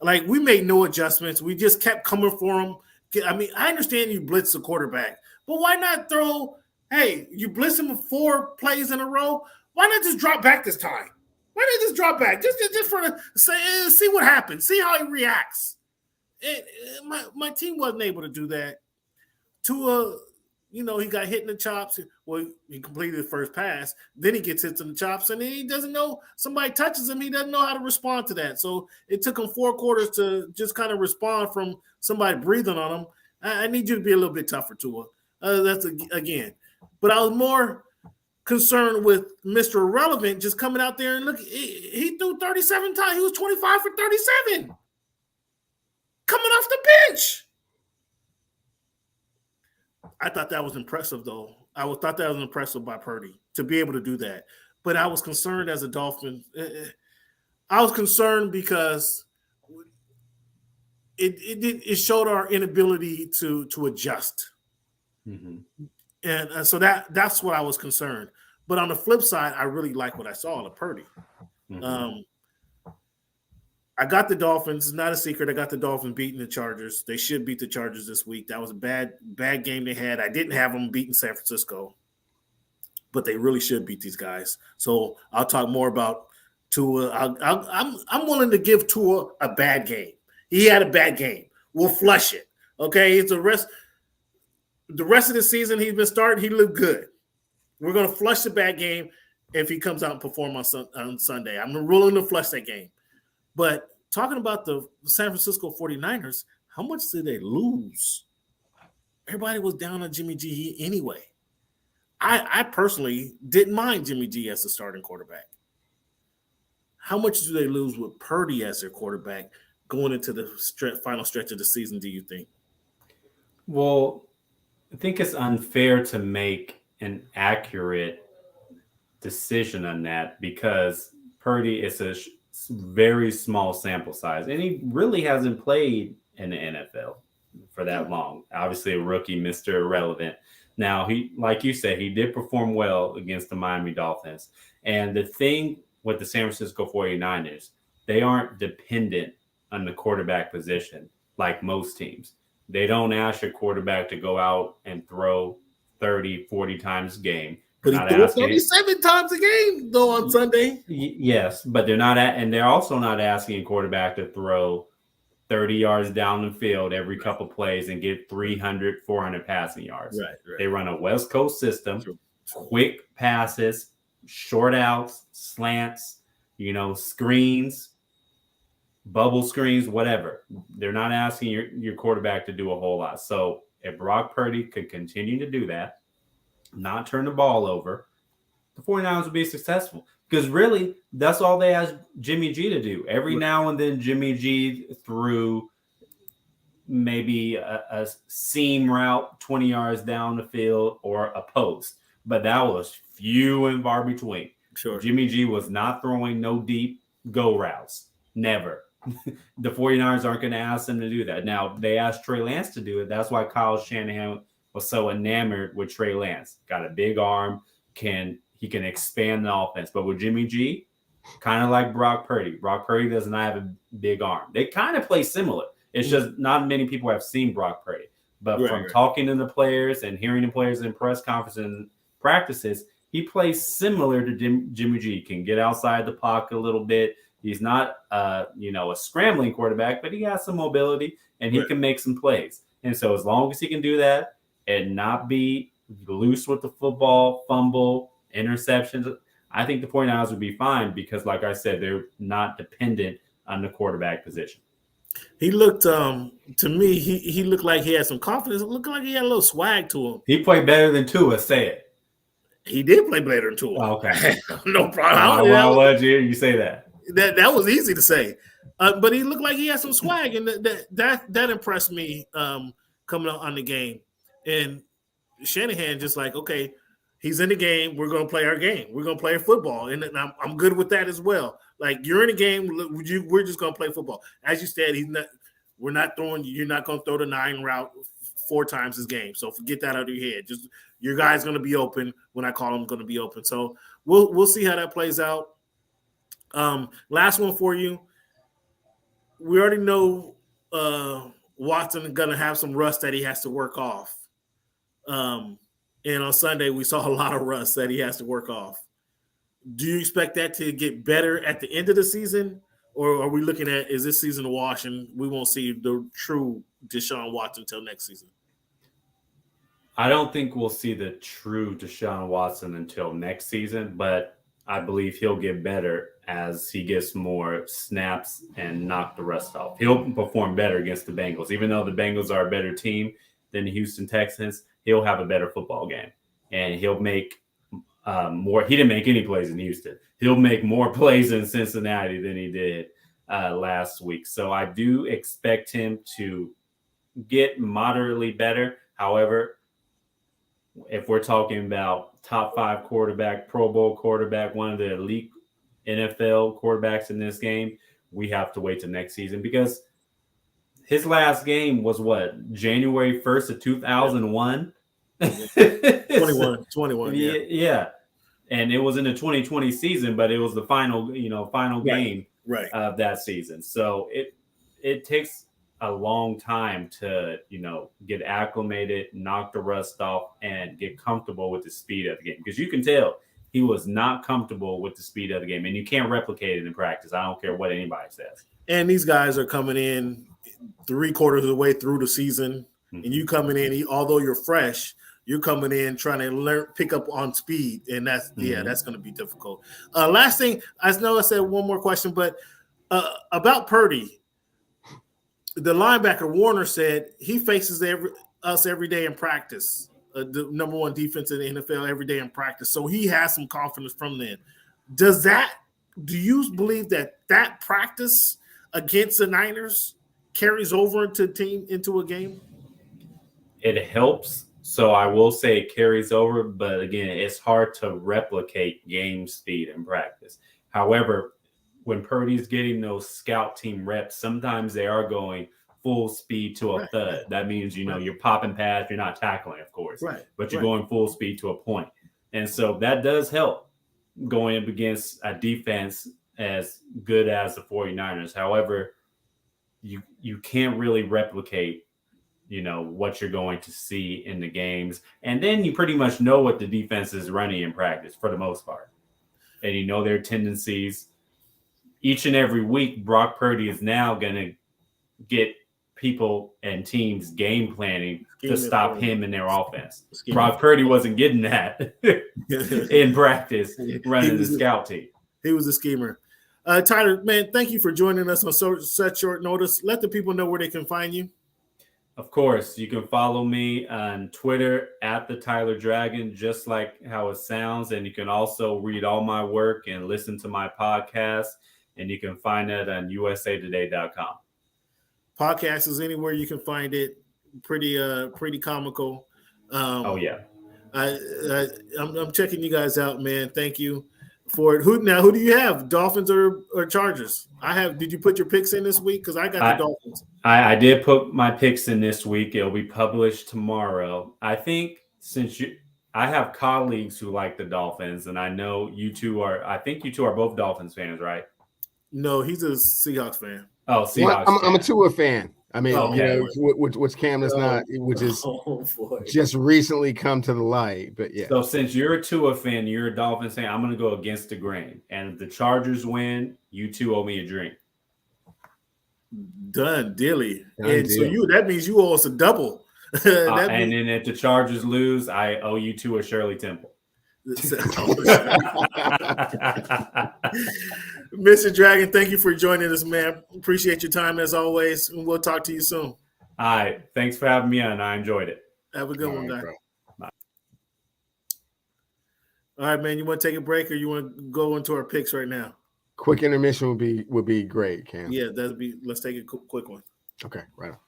Like, we made no adjustments. We just kept coming for him. I mean, I understand you blitz the quarterback, but why not throw – hey, you blitz him 4 plays in a row. Why not just drop back this time? Why not just drop back? Just for see what happens. See how he reacts. My team wasn't able to do that. Tua, he got hit in the chops. Well, he completed the first pass. Then he gets hit in the chops, and he doesn't know. Somebody touches him. He doesn't know how to respond to that. So it took him 4 quarters to just kind of respond from somebody breathing on him. I need you to be a little bit tougher, Tua. That's again. But I was more concerned with Mr. Irrelevant just coming out there and look. He threw 37 times. He was 25 for 37 coming off the bench. I thought that was impressive, though. I thought that was impressive by Purdy to be able to do that. But I was concerned as a Dolphin. I was concerned because it showed our inability to adjust. Mm-hmm. And so that's what I was concerned. But on the flip side, I really like what I saw of Purdy. Mm-hmm. I got the Dolphins. It's not a secret. I got the Dolphins beating the Chargers. They should beat the Chargers this week. That was a bad game they had. I didn't have them beating San Francisco, but they really should beat these guys. So I'll talk more about Tua. I'm willing to give Tua a bad game. He had a bad game. We'll flush it. Okay, the rest of the season he's been starting, he looked good. We're going to flush the bad game if he comes out and perform on Sunday. I'm willing to flush that game. But talking about the San Francisco 49ers, how much did they lose? Everybody was down on Jimmy G anyway. I personally didn't mind Jimmy G as the starting quarterback. How much do they lose with Purdy as their quarterback going into the final stretch of the season, do you think? Well, I think it's unfair to make an accurate decision on that because Purdy is a very small sample size, and he really hasn't played in the NFL for that long. Obviously, a rookie, Mr. Irrelevant. Now, he, like you said, he did perform well against the Miami Dolphins. And the thing with the San Francisco 49ers, they aren't dependent on the quarterback position like most teams. They don't ask your quarterback to go out and throw 30, 40 times a game. But he threw 37 times a game, though, on Sunday. Yes, but they're also not asking a quarterback to throw 30 yards down the field every couple plays and get 300, 400 passing yards. Right. They run a West Coast system, quick passes, short outs, slants, screens, bubble screens, whatever. They're not asking your quarterback to do a whole lot. So if Brock Purdy could continue to do that, not turn the ball over, the 49ers would be successful. Because really, that's all they asked Jimmy G to do. Every now and then, Jimmy G threw maybe a seam route 20 yards down the field or a post. But that was few and far between. Sure. Jimmy G was not throwing no deep go routes. Never. The 49ers aren't going to ask them to do that. Now, they asked Trey Lance to do it. That's why Kyle Shanahan was so enamored with Trey Lance. Got a big arm, he can expand the offense. But with Jimmy G, kind of like Brock Purdy. Brock Purdy does not have a big arm. They kind of play similar. It's just not many people have seen Brock Purdy. But from talking to the players and hearing the players in press conferences and practices, he plays similar to Jimmy G. Can get outside the pocket a little bit. He's not a scrambling quarterback, but he has some mobility and he can make some plays. And so as long as he can do that, and not be loose with the football, fumble, interceptions, I think the 49ers would be fine because, like I said, they're not dependent on the quarterback position. He looked to me, he looked like he had some confidence. It looked like he had a little swag to him. He played better than Tua, say it. He did play better than Tua. Oh, okay. No problem. Why did you say that? That was easy to say. But he looked like he had some swag, and that impressed me coming out on the game. And Shanahan just like, okay, he's in the game. We're going to play our game. We're going to play football, and I'm good with that as well. Like, you're in a game, we're just going to play football. As you said, we're not throwing. You're not going to throw the 9 route 4 times this game. So forget that out of your head. Just your guy's going to be open when I call him going to be open. So we'll see how that plays out. Last one for you. We already know Watson is going to have some rust that he has to work off. And on Sunday, we saw a lot of rust that he has to work off. Do you expect that to get better at the end of the season? Or are we looking at, is this season a wash and we won't see the true Deshaun Watson until next season? I don't think we'll see the true Deshaun Watson until next season, but I believe he'll get better as he gets more snaps and knock the rust off. He'll perform better against the Bengals. Even though the Bengals are a better team than the Houston Texans, he'll have a better football game. And he'll make more. He didn't make any plays in Houston. He'll make more plays in Cincinnati than he did last week. So I do expect him to get moderately better. However, if we're talking about top 5 quarterback, Pro Bowl quarterback, one of the elite NFL quarterbacks in this game, we have to wait till next season, because his last game was what, January 1st of 2001? 21. Yeah. And it was in the 2020 season, but it was the final game of that season. So it takes a long time to, get acclimated, knock the rust off, and get comfortable with the speed of the game. Because you can tell he was not comfortable with the speed of the game, and you can't replicate it in practice. I don't care what anybody says. And these guys are coming in 3/4 of the way through the season, and you coming in, although you're fresh, you're coming in trying to pick up on speed, and that's going to be difficult. Last thing, I know I said one more question, but about Purdy, the linebacker Warner said he faces us every day in practice, the number 1 defense in the NFL every day in practice. So he has some confidence from then. Do you believe that practice against the Niners carries over into a game? It helps. So I will say it carries over, but again, it's hard to replicate game speed in practice. However, when Purdy's getting those scout team reps, sometimes they are going full speed to a thud. That means, you're popping pads, you're not tackling, of course, but you're going full speed to a point. And so that does help going up against a defense as good as the 49ers. However, you can't really replicate what you're going to see in the games. And then you pretty much know what the defense is running in practice for the most part. And their tendencies. Each and every week, Brock Purdy is now going to get people and teams game planning to stop him in their offense. Brock Purdy wasn't getting that in practice running the scout team. He was a schemer. Tyler, man, thank you for joining us on such short notice. Let the people know where they can find you. Of course, you can follow me on Twitter at the Tyler Dragon, just like how it sounds. And you can also read all my work and listen to my podcast. And you can find that on usatoday.com. Podcast is anywhere you can find it. Pretty comical. Oh yeah. I'm checking you guys out, man. Thank you for it. Who do you have? Dolphins or Chargers? Did you put your picks in this week? Because I got the Dolphins. I did put my picks in this week. It'll be published tomorrow. I think I have colleagues who like the Dolphins, and I know you two are both Dolphins fans, right? No, he's a Seahawks fan. Oh, Seahawks. Well, I'm a Tua fan. I mean, which Cam is not, which is just recently come to the light. But yeah. So since you're a Tua fan, you're a Dolphins fan, I'm going to go against the grain. And if the Chargers win, you two owe me a drink. Done, dilly. And so that means you owe us a double. And then if the Chargers lose, I owe you two a Shirley Temple. Mr. Dragon, thank you for joining us, man. Appreciate your time as always, and we'll talk to you soon. All right. Thanks for having me on. I enjoyed it. Have a good All one, right, guy. bro. All right, man. You want to take a break, or you want to go into our picks right now? Quick intermission would be great, Cam. Yeah, that'd be. Let's take a quick one. Okay, right on.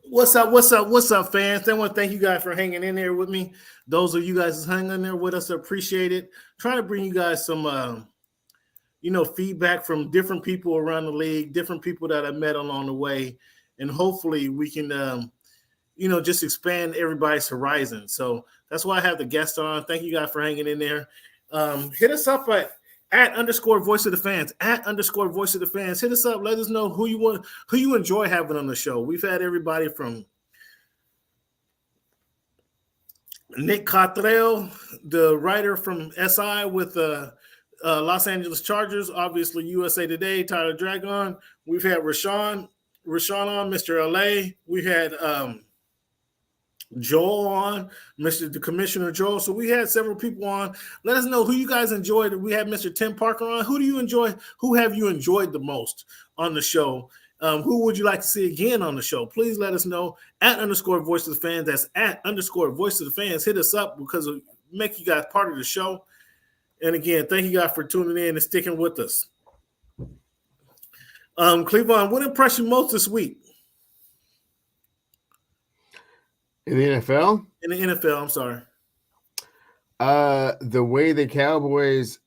What's up, fans? I want to thank you guys for hanging in there with me. Those of you guys that's hanging in there with us, appreciate it. Trying to bring you guys some, feedback from different people around the league, different people that I met along the way, and hopefully we can, just expand everybody's horizon. So that's why I have the guest on. Thank you guys for hanging in there. Hit us up at _ voice of the fans, at _ voice of the fans. Hit us up. Let us know who you enjoy having on the show. We've had everybody from Nick Cottrell, the writer from SI with Los Angeles Chargers, obviously USA Today, Tyler Dragon. We've had Rashawn on, Mr. LA. We had Joel on, the Commissioner Joel. So we had several people on. Let us know who you guys enjoyed. We had Mr. Tim Parker on. Who do you enjoy? Who have you enjoyed the most on the show? Who would you like to see again on the show? Please let us know at _ voice of the fans. That's at _ voice of the fans. Hit us up because it'll make you guys part of the show. And again, thank you guys for tuning in and sticking with us. Cleveland, what impressed you most this week? In the NFL? In the NFL, I'm sorry. The way the Cowboys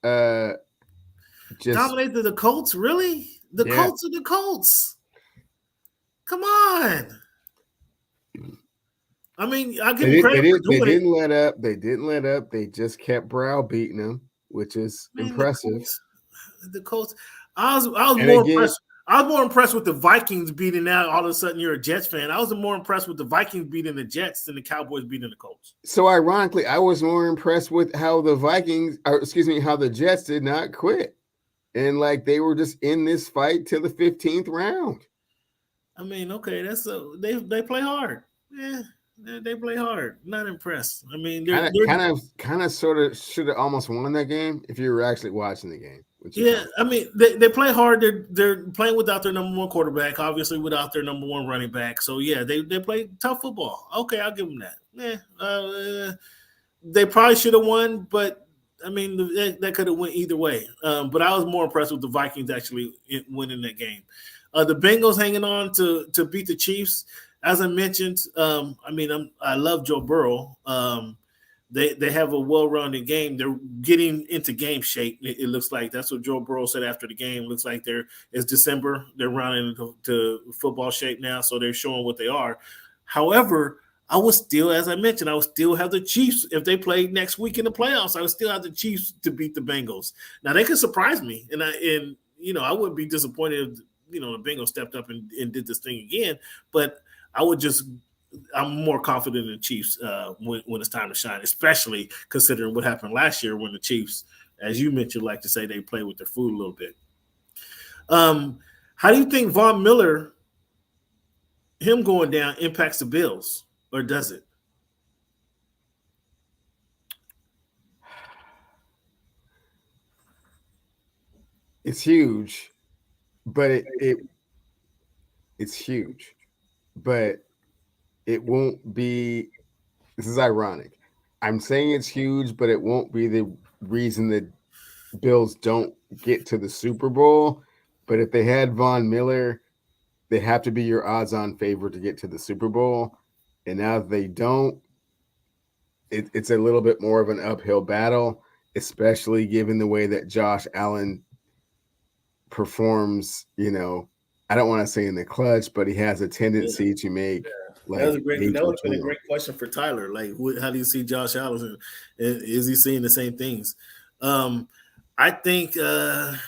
just dominated the Colts, really? Colts are the Colts. Come on. I mean, I'll give them credit for doing it. They didn't let up. They didn't let up. They just kept browbeating them, which is impressive. The Colts. I was more impressed. I was more impressed with the Vikings beating out. All of a sudden, you're a Jets fan. I was more impressed with the Vikings beating the Jets than the Cowboys beating the Colts. So, ironically, I was more impressed with how how the Jets did not quit. And, they were just in this fight till the 15th round. I mean, okay, they play hard. Yeah, they play hard. Not impressed. I mean, they're kind of sort of should have almost won that game if you were actually watching the game. Yeah, I mean, they play hard. They're playing without their number one quarterback, obviously without their number one running back. So, yeah, they play tough football. Okay, I'll give them that. They probably should have won, but, I mean, that could have went either way. But I was more impressed with the Vikings actually winning that game. The Bengals hanging on to beat the Chiefs. As I mentioned, I love Joe Burrow. They have a well-rounded game. They're getting into game shape. It looks like that's what Joe Burrow said after the game. It looks like it's December. They're rounding into football shape now, so they're showing what they are. However, I would still, as I mentioned, have the Chiefs if they play next week in the playoffs. I would still have the Chiefs to beat the Bengals. Now they could surprise me, and I wouldn't be disappointed if the Bengals stepped up and did this thing again. But I'm more confident in the Chiefs when it's time to shine, especially considering what happened last year when the Chiefs, as you mentioned, like to say they play with their food a little bit. How do you think Von Miller, him going down, impacts the Bills, or does it? It's huge, but it's huge, but it won't be. This is ironic. I'm saying it's huge, but it won't be the reason that Bills don't get to the Super Bowl, but if they had Von Miller, they have to be your odds-on favorite to get to the Super Bowl. And now that they don't, it's a little bit more of an uphill battle, especially given the way that Josh Allen performs. I don't want to say in the clutch, but he has a tendency to make that was been a great question for Tyler. Like, how do you see Josh Allen? Is he seeing the same things? I think I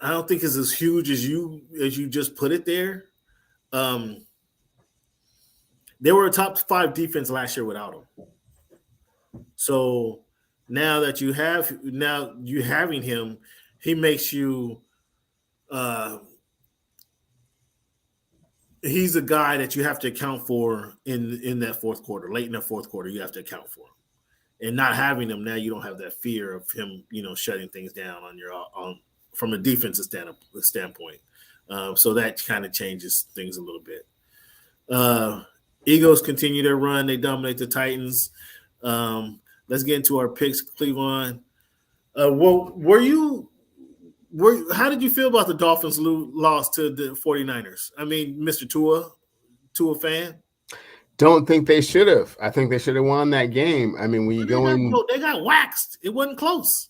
don't think it's as huge as you just put it there. They were a top 5 defense last year without him. So now that you having him, he makes you. He's a guy that you have to account for in that fourth quarter, late in the fourth quarter. You have to account for him, and not having him now, you don't have that fear of him, shutting things down from a defensive standpoint. So that kind of changes things a little bit. Eagles continue their run; they dominate the Titans. Let's get into our picks, Cleveland. How did you feel about the Dolphins loss to the 49ers? I mean, Mr. Tua fan? Don't think they should have. I think they should have won that game. I mean, they got waxed. It wasn't close.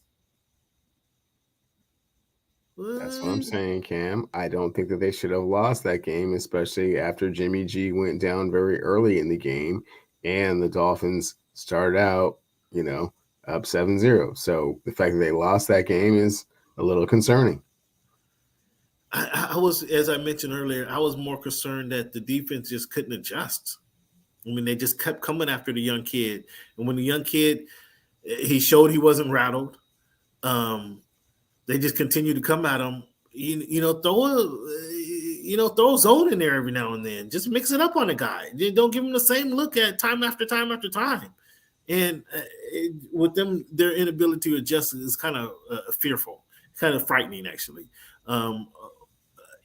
That's what I'm saying, Cam. I don't think that they should have lost that game, especially after Jimmy G went down very early in the game and the Dolphins started out, up 7-0. So the fact that they lost that game is a little concerning. I was, as I mentioned earlier, I was more concerned that the defense just couldn't adjust. I mean, they just kept coming after the young kid. And when the young kid, he showed he wasn't rattled. They just continued to come at him. Throw a zone in there every now and then. Just mix it up on the guy. Don't give him the same look at time after time after time. And with them, their inability to adjust is kind of fearful. Kind of frightening, actually. And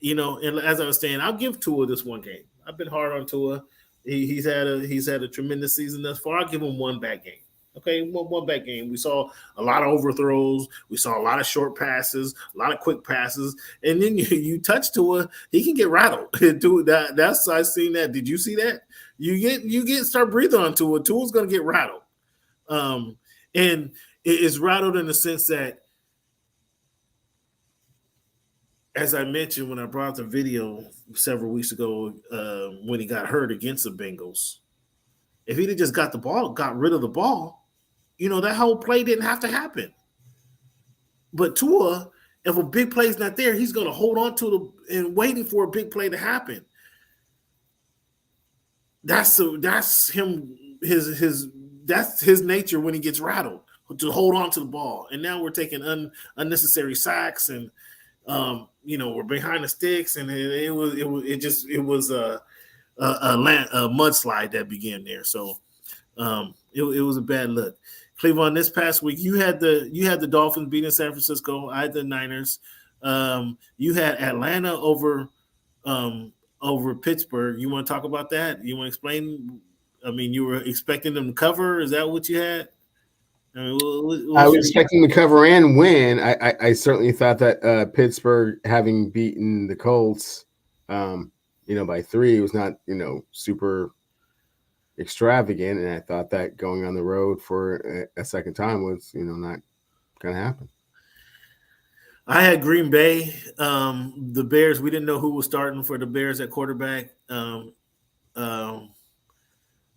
as I was saying, I'll give Tua this one game. I've been hard on Tua. He's had a tremendous season thus far. I'll give him one bad game. Okay, one bad game. We saw a lot of overthrows. We saw a lot of short passes, a lot of quick passes. And then you touch Tua, he can get rattled. That's I've seen that. Did you see that? You start breathing on Tua. Tua's going to get rattled. And it is rattled in the sense that, as I mentioned when I brought up the video several weeks ago, when he got hurt against the Bengals, if he'd have just got rid of the ball, that whole play didn't have to happen. But Tua, if a big play's not there, he's going to hold on to and waiting for a big play to happen. That's him. That's his nature when he gets rattled, to hold on to the ball. And now we're taking unnecessary sacks and. We're behind the sticks, and it was a mudslide that began there. So it was a bad look. Cleveland, this past week, you had the Dolphins beating San Francisco. I had the Niners. You had Atlanta over Pittsburgh. You want to talk about that? You want to explain? I mean, you were expecting them to cover. Is that what you had? I was expecting to cover and win. I certainly thought that Pittsburgh, having beaten the Colts, by 3, was not, super extravagant. And I thought that going on the road for a second time was, not going to happen. I had Green Bay. The Bears, we didn't know who was starting for the Bears at quarterback. I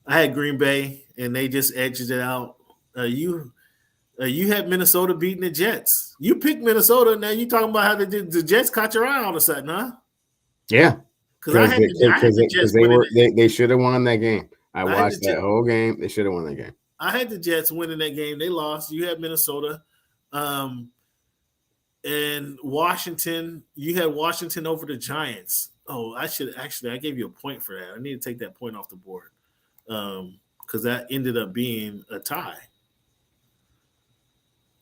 had Green Bay, and they just edged it out. You had Minnesota beating the Jets. You picked Minnesota. Now you talking about how the Jets caught your eye all of a sudden, huh? Yeah, because they should have won that game. I watched that whole game. They should have won that game. I had the Jets winning that game. They lost. You had Minnesota, and Washington. You had Washington over the Giants. Oh, I gave you a point for that. I need to take that point off the board. Because that ended up being a tie.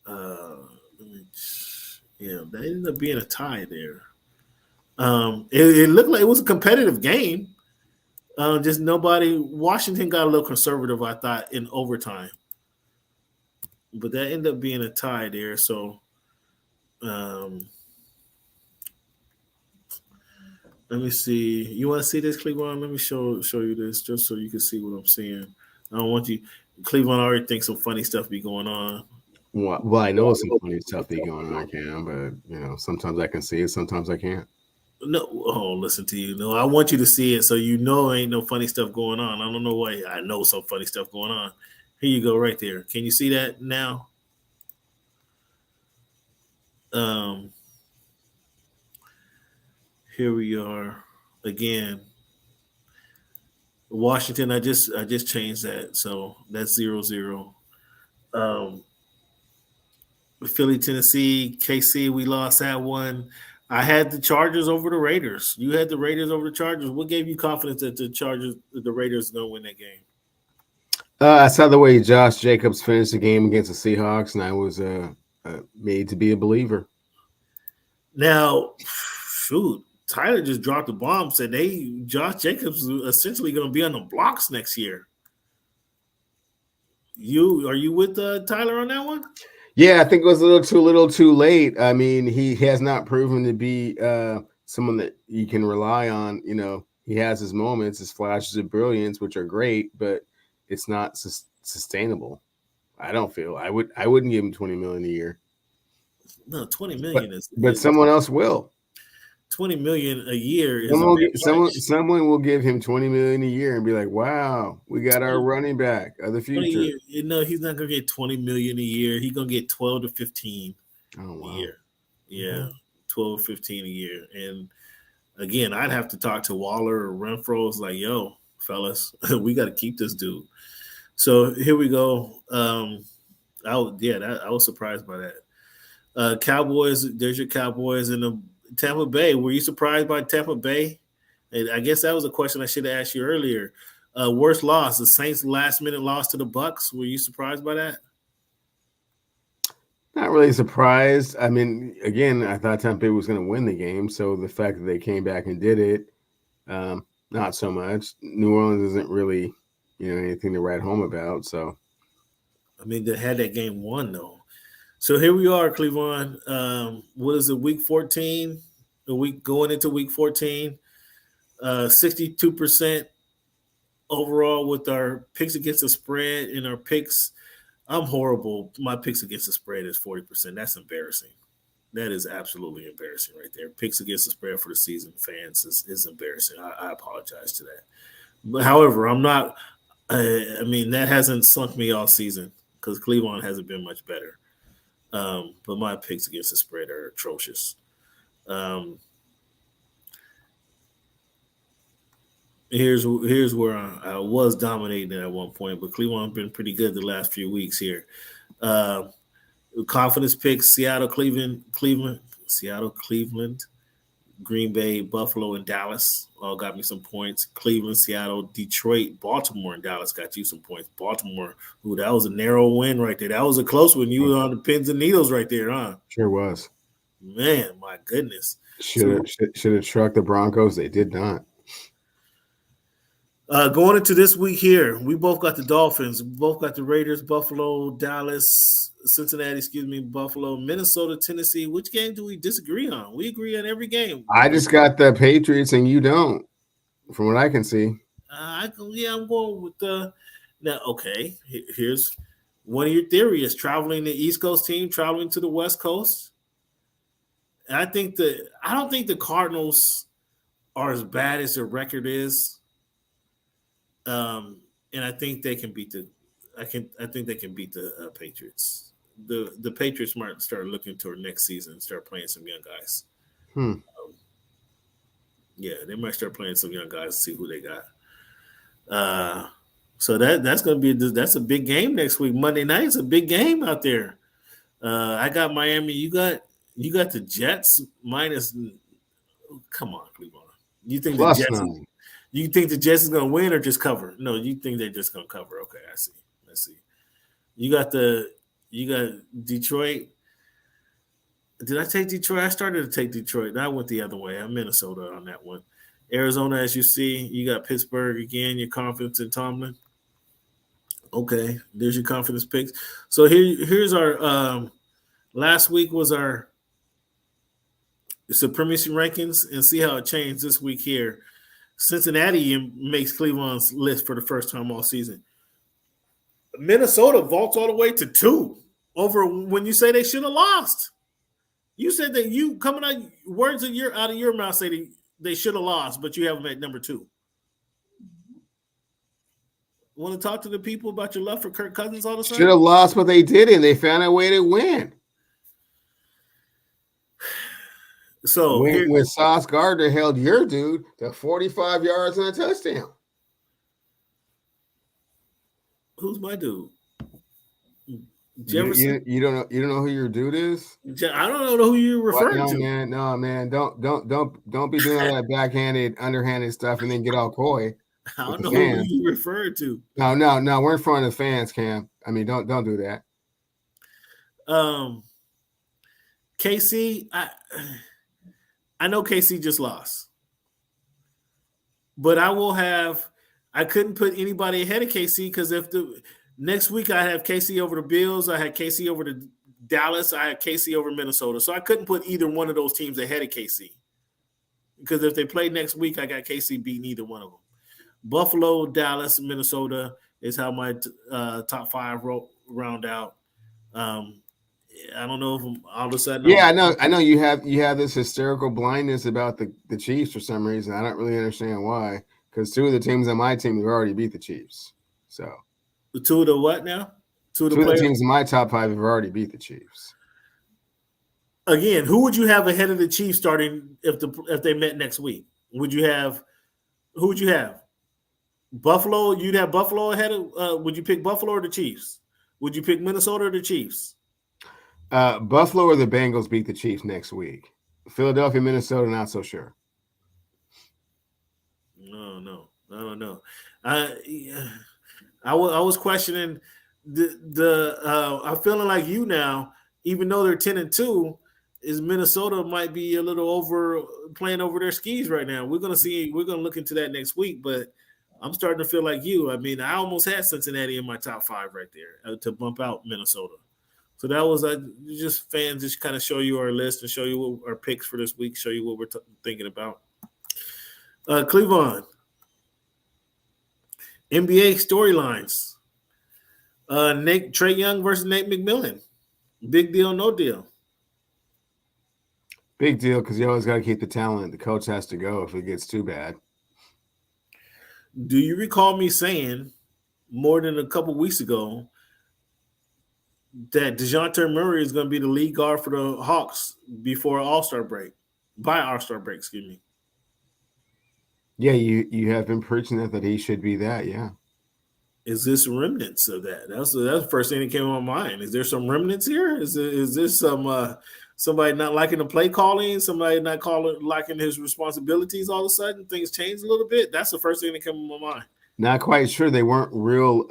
That ended up being a tie there. It looked like it was a competitive game. Washington got a little conservative, I thought, in overtime. but that ended up being a tie there. So let me see. You want to see this, Cleveland? Let me show you this just so you can see what I'm seeing. I don't want you. Cleveland already thinks some funny stuff be going on. Well, I know some funny stuff be going on, Cam, but sometimes I can see it, sometimes I can't. No, listen to you. No, I want you to see it so you know ain't no funny stuff going on. I don't know why. I know some funny stuff going on. Here you go, right there. Can you see that now? Here we are again. Washington, I just changed that, so that's 0-0. Philly, Tennessee, KC, we lost that one. I had the Chargers over the Raiders. You had the Raiders over the Chargers. What gave you confidence that the Raiders going to win that game? I saw the way Josh Jacobs finished the game against the Seahawks, and I was made to be a believer. Now, shoot, Tyler just dropped the bomb. Said Josh Jacobs is essentially going to be on the blocks next year. Are you with Tyler on that one? Yeah, I think it was a little too late. I mean, he has not proven to be someone that you can rely on. He has his moments, his flashes of brilliance, which are great, but it's not sustainable. I don't feel. I wouldn't give him $20 million a year. No, $20 million but someone else will. $20 million a year is someone will give him $20 million a year and be like, "Wow, we got our running back of the future." He's not gonna get $20 million a year. He's gonna get 12 to 15 a year. Yeah, 12 or 15 a year. And again, I'd have to talk to Waller or Renfro. It's like, yo, fellas, we got to keep this dude. So here we go. I was surprised by that. Cowboys. There's your Cowboys in the Tampa Bay. Were you surprised by Tampa Bay? And I guess that was a question I should have asked you earlier. Worst loss, the Saints' last-minute loss to the Bucs. Were you surprised by that? Not really surprised. I mean, again, I thought Tampa Bay was going to win the game, so the fact that they came back and did it, not so much. New Orleans isn't really, anything to write home about. So, I mean, they had that game won though. So here we are, Cleveland. What is it, week 14? The week going into week 14, 62% overall with our picks against the spread and our picks. I'm horrible. My picks against the spread is 40%. That's embarrassing. That is absolutely embarrassing right there. Picks against the spread for the season, fans, is embarrassing. I apologize to that. But however, I'm not. I mean, that hasn't sunk me all season because Cleveland hasn't been much better. But my picks against the spread are atrocious. Here's where I was dominating at one point, but Cleveland been pretty good the last few weeks here. Confidence picks: Seattle, Cleveland, Green Bay, Buffalo, and Dallas all got me some points. Cleveland, Seattle, Detroit, Baltimore, and Dallas got you some points. Baltimore, that was a narrow win right there. That was a close one. You were on the pins and needles right there, huh? Sure was. Man, my goodness. Should have trucked the Broncos. They did not. Going into this week here, we both got the Dolphins. We both got the Raiders, Buffalo, Dallas, Cincinnati, Buffalo, Minnesota, Tennessee. Which game do we disagree on? We agree on every game. I just got the Patriots and you don't, from what I can see. I'm going with the – now, okay, here's one of your theories. Traveling the East Coast team, traveling to the West Coast. And I don't think the Cardinals are as bad as their record is. And I think they can beat the Patriots. The Patriots might start looking toward next season and start playing some young guys. They might start playing some young guys to see who they got. So that's going to be that's a big game next week. Monday night is a big game out there. I got Miami. You got the Jets minus. Come on, Cleveland. You think Plus the Jets? 9. You think the Jets is going to win or just cover? No, you think they're just going to cover. Okay, I see. Let's see. You got Detroit. Did I take Detroit? I started to take Detroit. I went the other way. I'm Minnesota on that one. Arizona, as you see, you got Pittsburgh again. Your confidence in Tomlin. Okay, there's your confidence picks. So here's our last week was our supremacy rankings, and see how it changed this week here. Cincinnati makes Cleveland's list for the first time all season. Minnesota vaults all the way to 2 over when you say they should have lost. You said that you coming out words out of your mouth say they should have lost, but you have them at number 2. Want to talk to the people about your love for Kirk Cousins all of a sudden? Should have lost, but they didn't. They found a way to win. So when Sauce Gardner held your dude to 45 yards and a touchdown. Who's my dude? Jefferson. You don't know who your dude is? I don't know who you're referring to. No, man. Don't be doing all that backhanded, underhanded stuff and then get all coy. I don't know who you referring to. No. We're in front of the fans, Cam. I mean, don't do that. KC, I know KC just lost, but I couldn't put anybody ahead of KC because if the next week I have KC over the Bills, I had KC over the Dallas, I had KC over Minnesota, so I couldn't put either one of those teams ahead of KC because if they play next week, I got KC beating either one of them. Buffalo, Dallas, Minnesota is how my top 5 round out. I don't know if I'm all of a sudden. Yeah, I know you have this hysterical blindness about the Chiefs for some reason. I don't really understand why. Because 2 of the teams on my team have already beat the Chiefs. So the 2 of the what now? 2 of the teams in my top 5 have already beat the Chiefs. Again, who would you have ahead of the Chiefs starting if they met next week? Who would you have? Buffalo. You'd have Buffalo ahead of. Would you pick Buffalo or the Chiefs? Would you pick Minnesota or the Chiefs? Buffalo or the Bengals beat the Chiefs next week. Philadelphia, Minnesota, not so sure. No. I don't know. I was questioning I'm feeling like you now, even though they're 10-2, is Minnesota might be a little playing over their skis right now. We're gonna look into that next week, but I'm starting to feel like you. I mean, I almost had Cincinnati in my top 5 right there to bump out Minnesota. So that was just fans just kind of show you our list and show you what our picks for this week, show you what we're thinking about. Cleveland, NBA storylines. Trae Young versus Nate McMillan. Big deal, no deal? Big deal because you always got to keep the talent. The coach has to go if it gets too bad. Do you recall me saying more than a couple weeks ago that DeJounte Murray is going to be the lead guard for the Hawks before All-Star break? By All-Star break, excuse me. Yeah, you have been preaching that he should be that, yeah. Is this remnants of that? That's the first thing that came to my mind. Is there some remnants here? Is this some somebody not liking the play calling, somebody not liking his responsibilities all of a sudden? Things change a little bit. That's the first thing that came to my mind. Not quite sure. They weren't real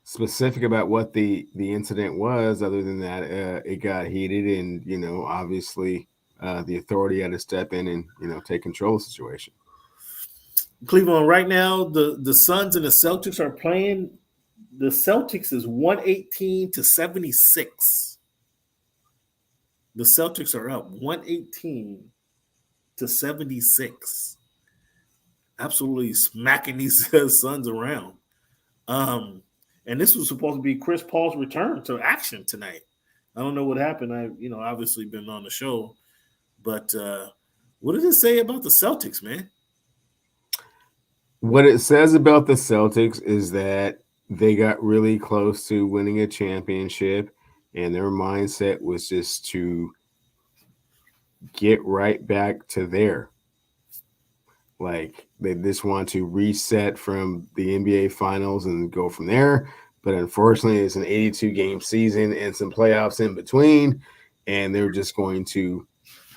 specific about what the incident was, other than that it got heated and, obviously the authority had to step in and, take control of the situation. Cleveland right now, the Suns and the Celtics are playing. The Celtics is 118-76. The Celtics are up 118-76. Absolutely smacking these Suns around. And this was supposed to be Chris Paul's return to action tonight. I don't know what happened. Obviously been on the show, but what did it say about the Celtics, man? What it says about the Celtics is that they got really close to winning a championship, and their mindset was just to get right back to there. Like, they just want to reset from the NBA Finals and go from there. But unfortunately, it's an 82-game season and some playoffs in between, and they're just going to,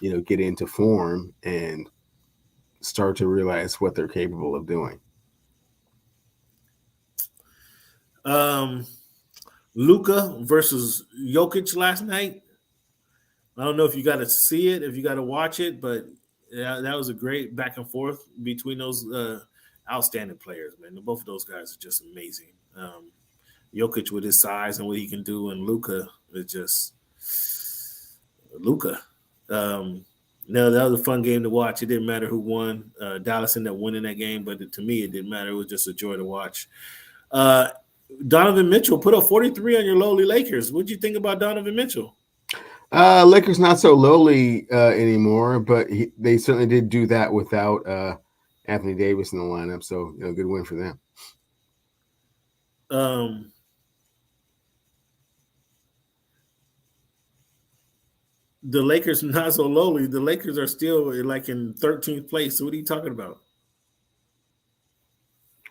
get into form and start to realize what they're capable of doing. Luka versus Jokic last night. I don't know if you got to see it, if you got to watch it, but yeah, that was a great back and forth between those outstanding players, man. Both of those guys are just amazing. Jokic with his size and what he can do, and Luka is just Luka. No, that was a fun game to watch. It didn't matter who won. Dallas ended up winning that game, but to me, it didn't matter. It was just a joy to watch. Donovan Mitchell put up 43 on your lowly Lakers. What do you think about Donovan Mitchell? Lakers not so lowly anymore, but they certainly did do that without Anthony Davis in the lineup. So, good win for them. The Lakers not so lowly. The Lakers are still like in 13th place. So what are you talking about?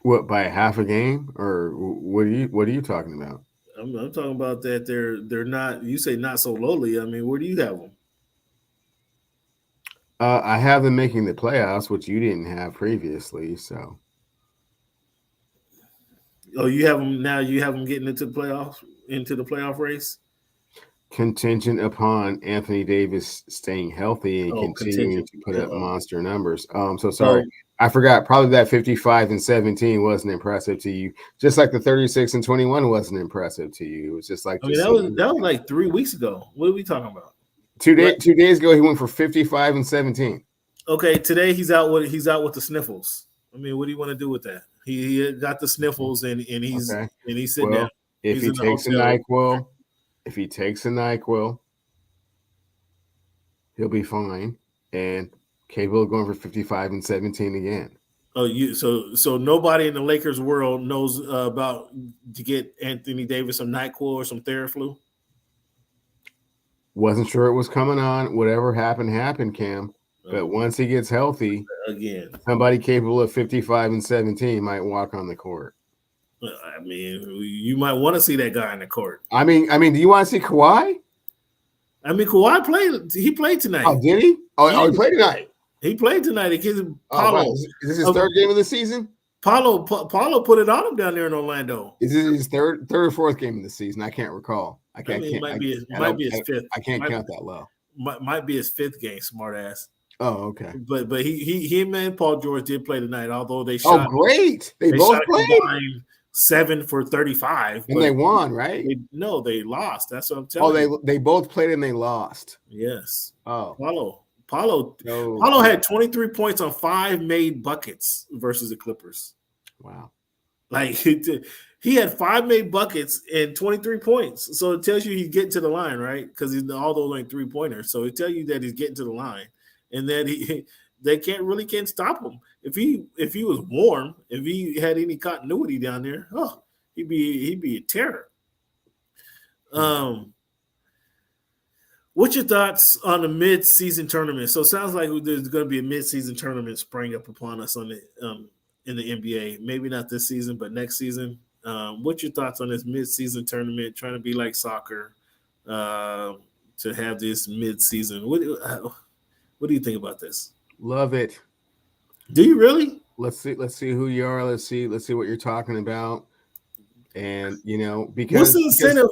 What, by half a game, or what are you talking about? I'm talking about that they're not. You say not so lowly. I mean, where do you have them? I have them making the playoffs, which you didn't have previously. So, you have them now. You have them getting into the playoff race. Contingent upon Anthony Davis staying healthy and continuing to put up monster numbers. So sorry, I forgot. Probably that 55-17 wasn't impressive to you, just like the 36-21 wasn't impressive to you. It was just like that was like 3 weeks ago. What are we talking about? 2 days ago, he went for 55-17. Okay, today he's out with the sniffles. I mean, what do you want to do with that? He got the sniffles and he's sitting down. If he takes a NyQuil. If he takes a NyQuil, he'll be fine and capable of going for 55-17 again. Oh, so nobody in the Lakers world knows about to get Anthony Davis some NyQuil or some Theraflu? Wasn't sure it was coming on. Whatever happened, Cam. But once he gets healthy, again, somebody capable of 55-17 might walk on the court. I mean, you might want to see that guy in the court. I mean, do you want to see Kawhi? I mean, Kawhi played. He played tonight. Oh, did he? Oh, he played tonight. He played tonight against Paulo. Wow. Is this his third game of the season? Paulo put it on him down there in Orlando. Is this his third or fourth game of the season? I can't recall. It might be his fifth. I can't count that low. Might be his fifth game. Smart ass. Oh, okay. But he and Paul George did play tonight. Although they shot. Oh, great! They both played. 7 for 35, and they won, right? They lost. That's what I'm telling you. Oh, they both played and they lost. Yes. Oh, Paulo had 23 points on 5 made buckets versus the Clippers. Wow. Like he had 5 made buckets and 23 points. So it tells you he's getting to the line, right? Because all those like 3-pointers. So it tells you that he's getting to the line and that they can't stop him. If he was warm, if he had any continuity down there, he'd be a terror. What's your thoughts on the mid-season tournament? So it sounds like there's going to be a mid-season tournament spring up upon us on the in the NBA. Maybe not this season, but next season. What's your thoughts on this mid-season tournament? Trying to be like soccer, to have this mid-season. What do you think about this? Love it. Do you really? Let's see who you are. Let's see what you're talking about. And because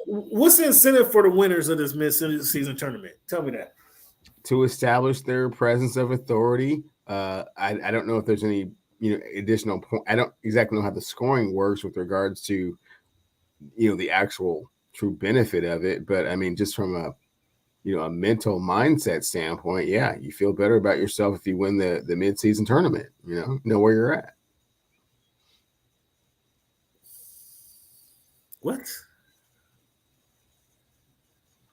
what's the incentive for the winners of this mid-season tournament? Tell me that. To establish their presence of authority. I don't know if there's any additional point. I don't exactly know how the scoring works with regards to the actual true benefit of it. But I mean, just from a mental mindset standpoint, yeah, you feel better about yourself if you win the mid-season tournament. Know where you're at. What?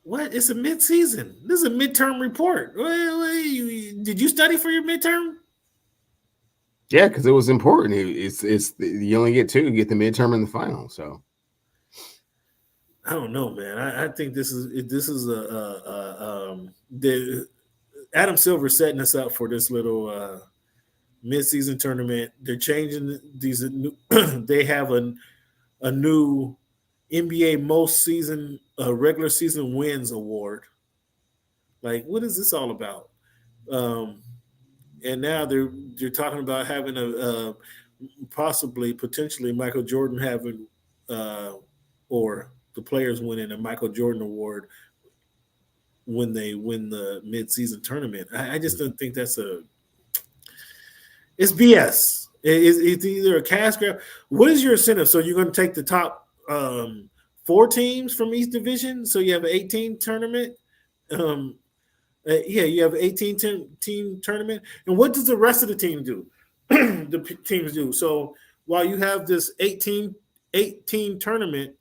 It's a mid-season. This is a midterm report. Did you study for your midterm? Yeah, because it was important. It's you only get 2. You get the midterm and the final. So I don't know, man. I think this is Adam Silver setting us up for this little mid-season tournament. They're changing these. They have a new NBA most season regular season wins award. Like, what is this all about? And now they're talking about having a potentially Michael Jordan having or the players winning a Michael Jordan award when they win the mid-season tournament. I just don't think it's BS. It's either a cash grab. What is your incentive? So you're going to take the top 4 teams from each division. So you have an 18 tournament. Yeah, you have an 18 team tournament. And what does the rest of the team do? The teams do. So while you have this 18 tournament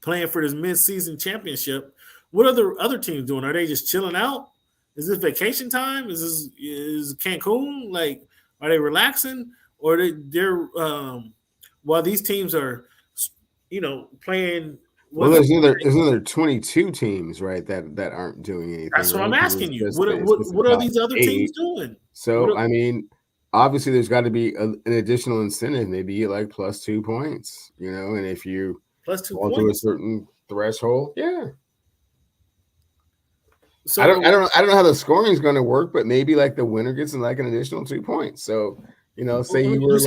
playing for this mid-season championship, what are other teams doing? Are they just chilling out? Is this vacation time? Is Cancun? Like, are they relaxing? Or they're while these teams are, playing. Well, there's another 22 teams, right? That aren't doing anything. That's what right? I'm asking you. What are these other teams doing? So I mean, obviously, there's got to be an additional incentive. Maybe you like plus 2 points, and if you plus 2 fall points to a certain threshold, yeah. So I don't know how the scoring is going to work, but maybe like the winner gets like an additional 2 points. So say you were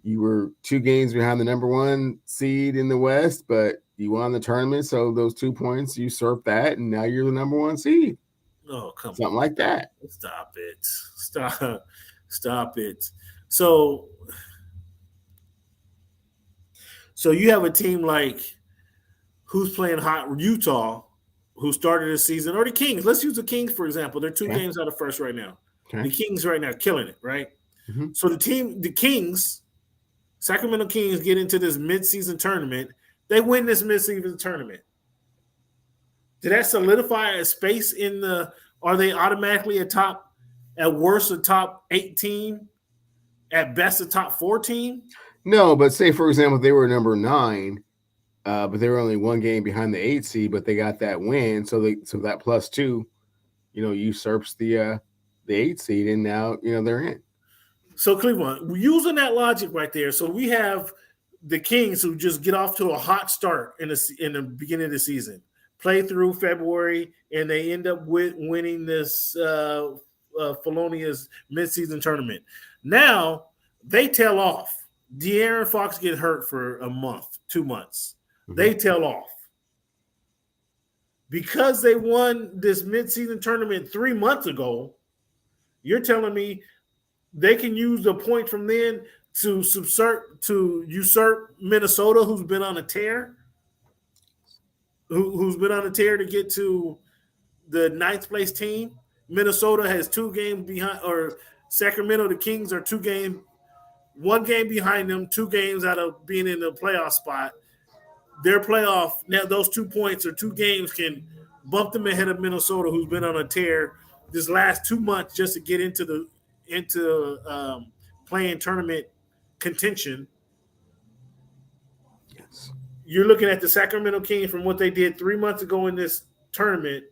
you were 2 games behind the number 1 seed in the West, but you won the tournament, so those 2 points usurp that, and now you're the number 1 seed. Oh, come on. Something like that. Stop it. So you have a team like who's playing hot Utah, who started the season, or the Kings. Let's use the Kings, for example. They're 2 games out of first right now. Okay. The Kings right now killing it, right? Mm-hmm. So the Kings, Sacramento Kings get into this midseason tournament. They win this midseason tournament. Did that solidify a space in are they automatically at worst a top 8 team, at best a top 4 team? No, but say, for example, they were number 9, but they were only 1 game behind the 8 seed, but they got that win. So that plus 2, usurps the 8 seed, and now, they're in. So Cleveland, using that logic right there, so we have the Kings who just get off to a hot start in the beginning of the season, play through February, and they end up winning this felonious midseason tournament. Now they tail off. De'Aaron Fox get hurt for a month, 2 months. Mm-hmm. They tail off. Because they won this midseason tournament 3 months ago, you're telling me they can use the point from then to usurp Minnesota, who's been on a tear, who's been on a tear to get to the 9th place team. Minnesota has 2 games behind, or Sacramento, the Kings are 1 game behind them, 2 games out of being in the playoff spot. Their playoff, now those 2 points or 2 games can bump them ahead of Minnesota, who's been on a tear this last 2 months just to get into playing tournament contention. Yes. You're looking at the Sacramento Kings from what they did 3 months ago in this tournament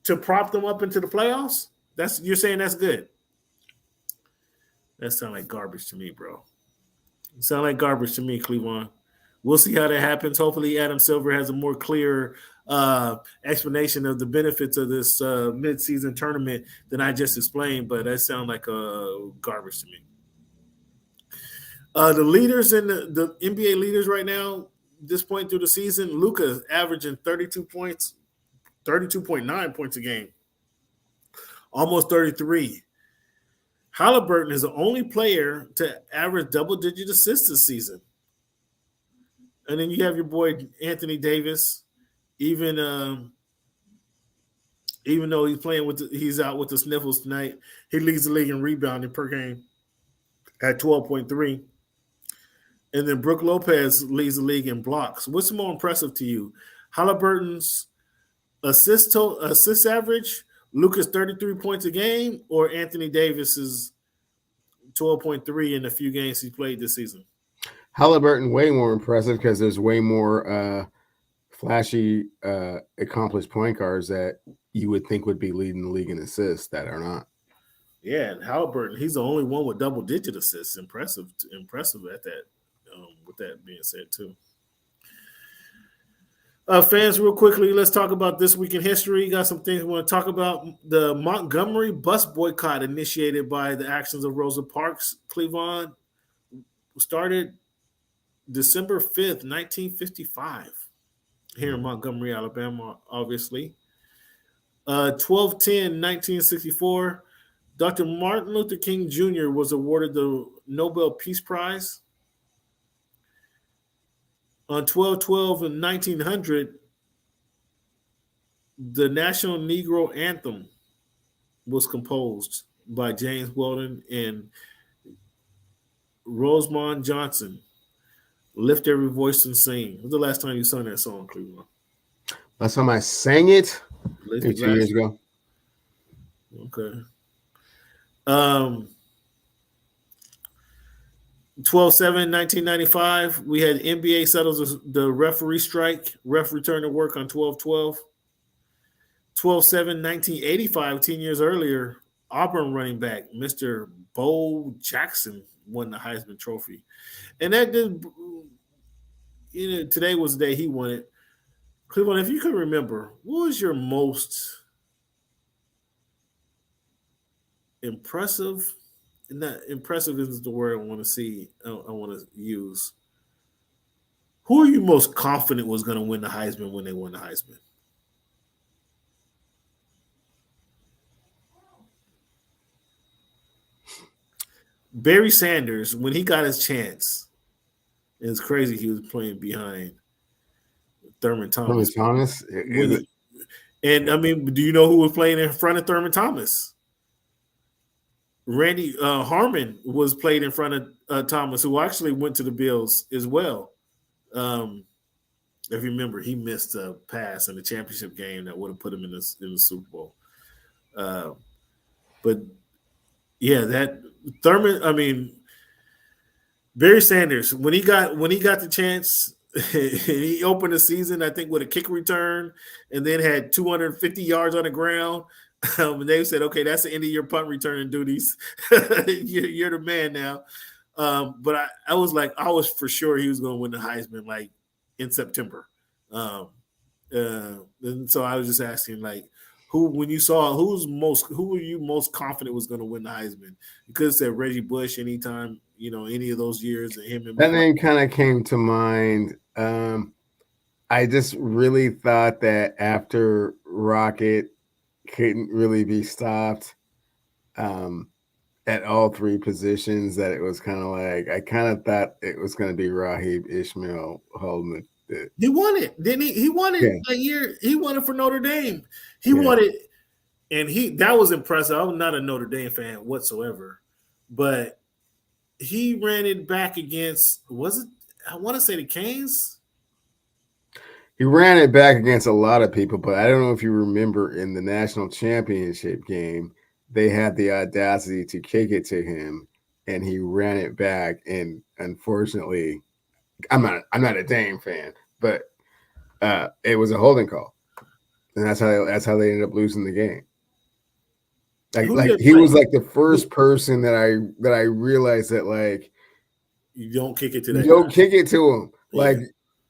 to prop them up into the playoffs. You're saying that's good. That sounds like garbage to me, bro. It sounds like garbage to me, Cleveland. We'll see how that happens. Hopefully, Adam Silver has a more clear explanation of the benefits of this midseason tournament than I just explained, but that sounds like garbage to me. The leaders in the NBA leaders right now, this point through the season, Luka averaging 32 points, 32.9 points a game, almost 33. Halliburton is the only player to average double-digit assists this season. And then you have your boy Anthony Davis, even though he's out with the sniffles tonight, he leads the league in rebounding per game at 12.3. And then Brook Lopez leads the league in blocks. What's more impressive to you? Halliburton's assist average, Luka's 33 points a game, or Anthony Davis's 12.3 in the few games he played this season? Halliburton way more impressive because there's way more flashy, accomplished point guards that you would think would be leading the league in assists that are not. Yeah, and Halliburton, he's the only one with double-digit assists. Impressive at that. With that being said, too. Fans, real quickly, let's talk about this week in history. Got some things we want to talk about. The Montgomery bus boycott initiated by the actions of Rosa Parks, Cleveland, started December 5th, 1955, here in Montgomery, Alabama, obviously. 12/10/1964, Dr. Martin Luther King Jr. was awarded the Nobel Peace Prize. On 12/12 in 1900, the National Negro Anthem was composed by James Weldon and Rosamond Johnson. Lift every voice and sing. When's the last time you sung that song, Cleveland? Last time I sang it, Last- 2 years ago. Okay. 12/7/1995, we had NBA settles the referee strike. Ref returned to work on 12/12. 12/7/1985, 10 years earlier, Auburn running back Mr. Bo Jackson won the Heisman Trophy. And that did, today was the day he won it. Cleveland, if you can remember, what was your most impressive? Not impressive isn't the word I want to see. I want to use. Who are you most confident was going to win the Heisman when they won the Heisman? Barry Sanders, when he got his chance, it's crazy he was playing behind Thurman Thomas. And I mean, do you know who was playing in front of Thurman Thomas? Randy Harmon was played in front of Thomas, who actually went to the Bills as well. If you remember, he missed a pass in the championship game that would have put him in the Super Bowl. But yeah, that Thurman. I mean, Barry Sanders when he got the chance, he opened the season I think with a kick return, and then had 250 yards on the ground. And they said, "Okay, that's the end of your punt returning duties. you're the man now." But I was for sure he was going to win the Heisman like in September. And so I was just asking, like, who were you most confident was going to win the Heisman? You could have said Reggie Bush anytime, any of those years. That name kind of came to mind. I just really thought that after Rocket couldn't really be stopped at all three positions, that it was kind of like, I kind of thought it was going to be Raheem Ismail holding it. He won it, didn't he? He won it that year. He won it for Notre Dame. He won it, and that was impressive. I'm not a Notre Dame fan whatsoever, but he ran it back against, I want to say the Canes? He ran it back against a lot of people, but I don't know if you remember in the national championship game, they had the audacity to kick it to him, and he ran it back. And unfortunately, I'm not a Dame fan, but it was a holding call, and that's how they ended up losing the game. Like he was like the first person that I realized that, like, you don't kick it to that. You don't kick it to him. Like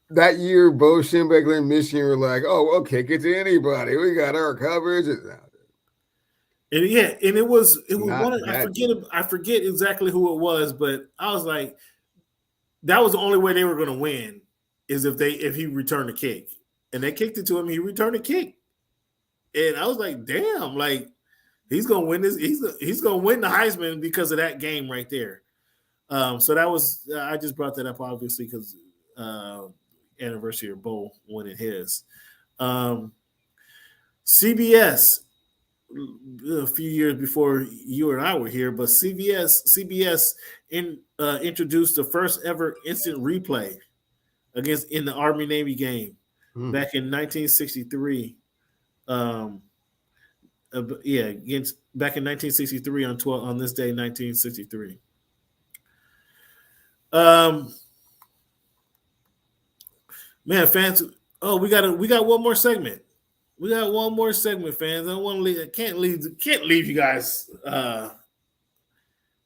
that year, Bo Schembechler and Michigan were like, "Oh, we'll kick it to anybody. We got our coverage." And it was one. I forget exactly who it was, but I was like, that was the only way they were going to win is if he returned the kick, and they kicked it to him. He returned the kick, and I was like, damn, like he's going to win this. He's going to win the Heisman because of that game right there. So that was I just brought that up obviously because anniversary of Bo winning his. CBS. A few years before you and I were here, but CBS introduced the first ever instant replay in the Army Navy game back in 1963. Back in 1963 on this day, 1963. Man, fans. Oh, we got one more segment. We got one more segment, fans. I don't want to leave. Can't leave you guys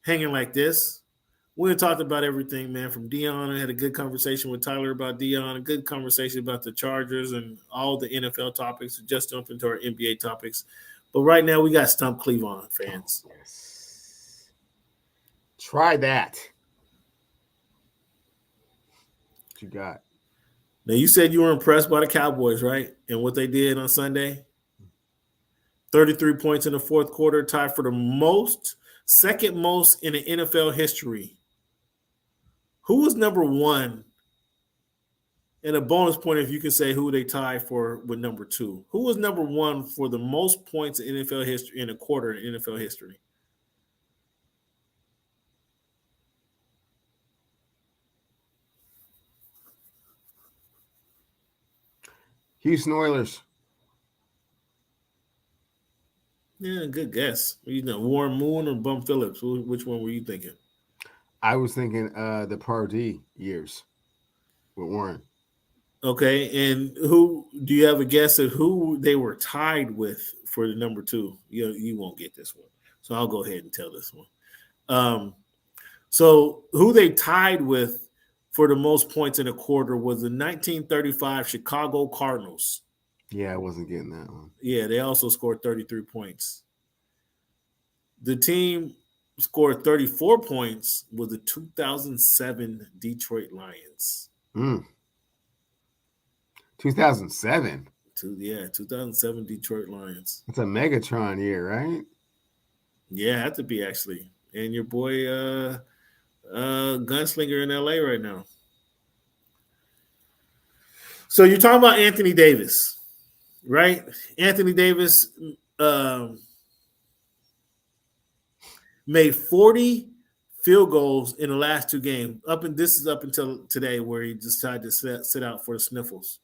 hanging like this. We talked about everything, man. From Dion, I had a good conversation with Tyler about Dion, a good conversation about the Chargers and all the NFL topics. Just jump into our NBA topics. But right now, we got Stump Cleveland, fans. Yes. Try that. What you got? Now, you said you were impressed by the Cowboys, right? And what they did on Sunday. 33 points in the fourth quarter, tied for the second most in the NFL history. Who was number one? And a bonus point if you can say who they tied for with number two. Who was number one for the most points in NFL history in a quarter in NFL history? Houston Oilers. Yeah, good guess. Warren Moon or Bum Phillips? Which one were you thinking? I was thinking the Pardee years with Warren. Okay, and who do you have a guess at who they were tied with for the number two? You won't get this one, so I'll go ahead and tell this one. So who they tied with for the most points in a quarter was the 1935 Chicago Cardinals. Yeah, I wasn't getting that one. Yeah, they also scored 33 points. The team scored 34 points was the 2007 Detroit Lions. 2007. 2007 Detroit Lions. It's a Megatron year, right? Yeah, had to be actually. And your boy Gunslinger in LA right now. So you're talking about Anthony Davis, right? Anthony Davis made 40 field goals in the last two games. This is up until today where he decided to sit out for the sniffles.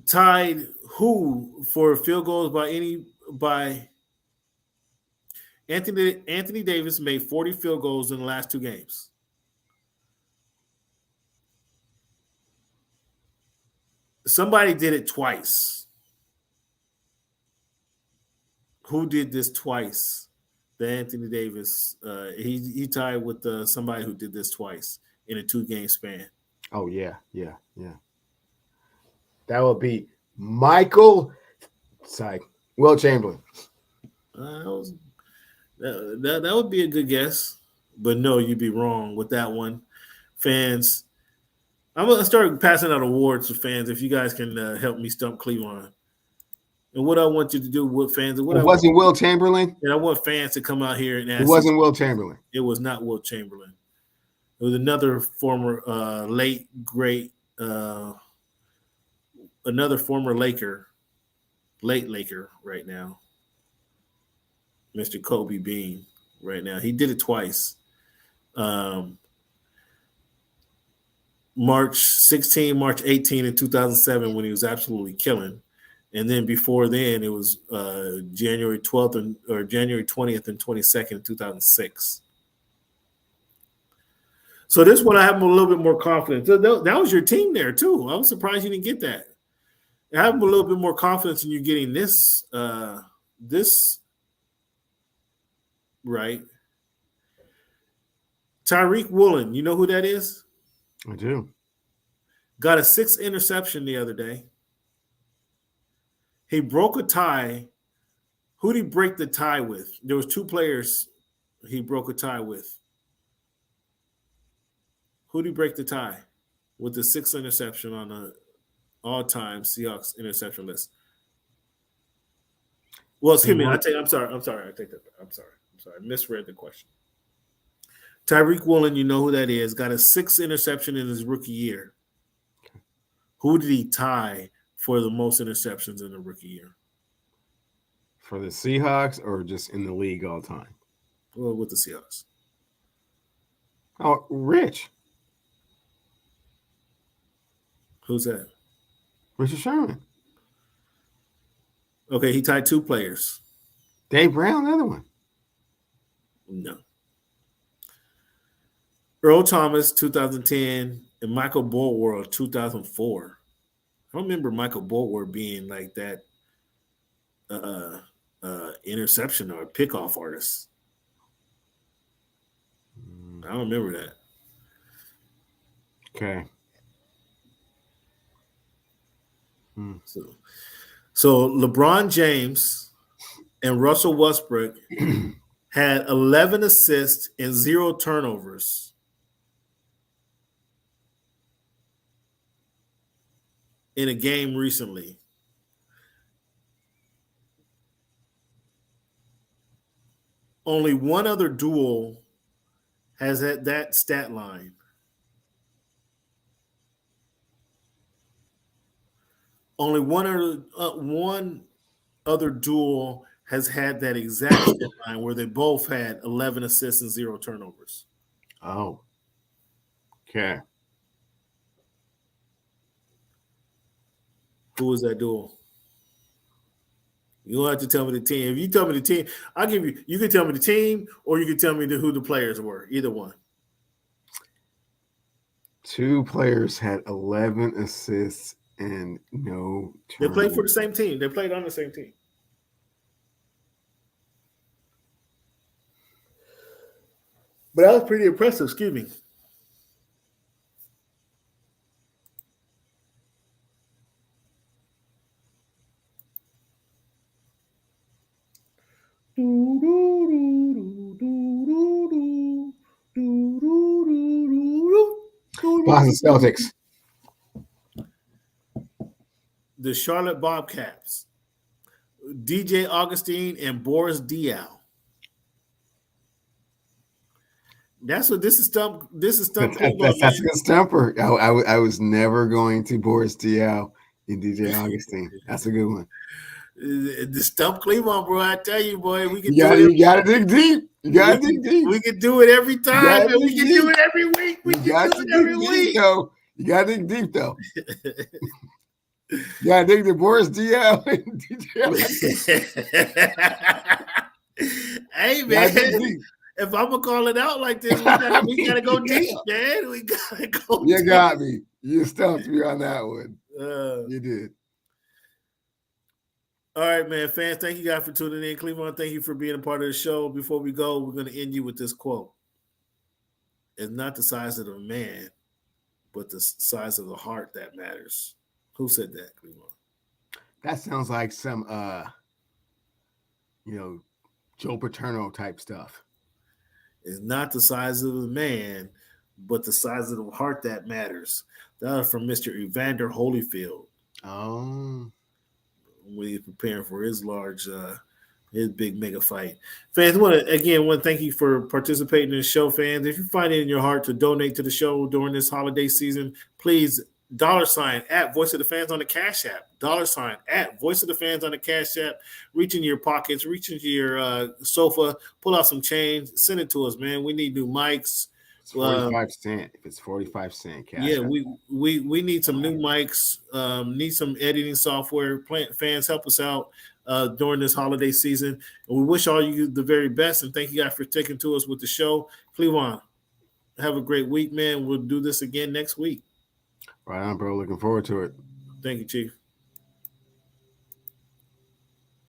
Tied who for field goals by Anthony Davis made 40 field goals in the last two games. Somebody did it twice. Who did this twice? The Anthony Davis. He tied with somebody who did this twice in a 2-game span. Oh, yeah. That would be Wilt Chamberlain. That would be a good guess, but no, you'd be wrong with that one. Fans, I'm gonna start passing out awards to fans if you guys can help me stump Cleveland. And what I want you to do with fans, it wasn't Wilt Chamberlain. And I want fans to come out here and ask. It wasn't Wilt Chamberlain. It was not Wilt Chamberlain. It was another former late great. Another former late Laker right now, Mr. Kobe Bean right now. He did it twice. March 16, March 18 in 2007 when he was absolutely killing. And then before then, it was January 12th or January 20th and 22nd in 2006. So this one I have a little bit more confidence. That was your team there too. I was surprised you didn't get that. I have a little bit more confidence in you getting this right. Tariq Woolen, you know who that is? I do. Got a 6th interception the other day. He broke a tie. Who did he break the tie with? There was 2 players he broke a tie with. Who did he break the tie with the 6th interception on the all-time Seahawks interception list? Well, excuse me. I'm sorry. I take that back. I'm sorry. I misread the question. Tariq Woolen, you know who that is, got a 6th interception in his rookie year. Who did he tie for the most interceptions in the rookie year? For the Seahawks or just in the league all time? Well, with the Seahawks. Oh, Rich. Who's that? Richard Sherman. Okay, he tied 2 players. Dave Brown, the other one. No. Earl Thomas, 2010, and Michael Bulwer, 2004. I don't remember Michael Bulwer being like that interception or pickoff artist. I don't remember that. Okay. So LeBron James and Russell Westbrook had 11 assists and 0 turnovers. in a game recently. Only one other duel has had that stat line. Only one other duel has had that exact stat line where they both had 11 assists and 0 turnovers. Oh, okay. Who was that duel? You don't have to tell me the team. If you tell me the team, I'll give you. You can tell me the team, or you can tell me who the players were. Either one. 2 players had 11 assists and no They turnovers. played for the same team. They played on the same team. But that was pretty impressive. Excuse me. Boston Celtics. The Charlotte Bobcats. DJ Augustine and Boris Diaw. That's what this is. Stump. This is Stump. That's a good stumper. I was never going to Boris Diaw and DJ Augustine. That's a good one. The Stump Cleveland, bro. I tell you, boy, we can You gotta dig deep. You gotta dig deep. We can do it every time. And we can do it every week. We can do it every week. Though. You gotta dig deep, though. You gotta dig the Boris Diaw and DJ Augustine. Hey, man. If I'm gonna call it out like this, we gotta go deep, man. We gotta go. You deep. got me. You stumped me on that one. You did. All right, man. Fans, thank you guys for tuning in. Cleveland, thank you for being a part of the show. Before we go, we're gonna end you with this quote. It's not the size of the man, but the size of the heart that matters. Who said that, Cleveland? That sounds like some Joe Paterno type stuff. It's not the size of the man, but the size of the heart that matters. That was from Mr. Evander Holyfield. Oh. When he's preparing for his his big mega fight. Fans, want to thank you for participating in the show, fans. If you find it in your heart to donate to the show during this holiday season, please $ at Voice of the Fans on the Cash App. $ at Voice of the Fans on the Cash App. Reach into your pockets, reach into your sofa, pull out some change, send it to us, man. We need new mics. It's 45 cents. If it's 45 cents, cash. Yeah, we need some new mics. Need some editing software. Fans, help us out during this holiday season. And we wish all you the very best. And thank you guys for sticking to us with the show. Cleveland, have a great week, man. We'll do this again next week. Right on, bro. Looking forward to it. Thank you, Chief.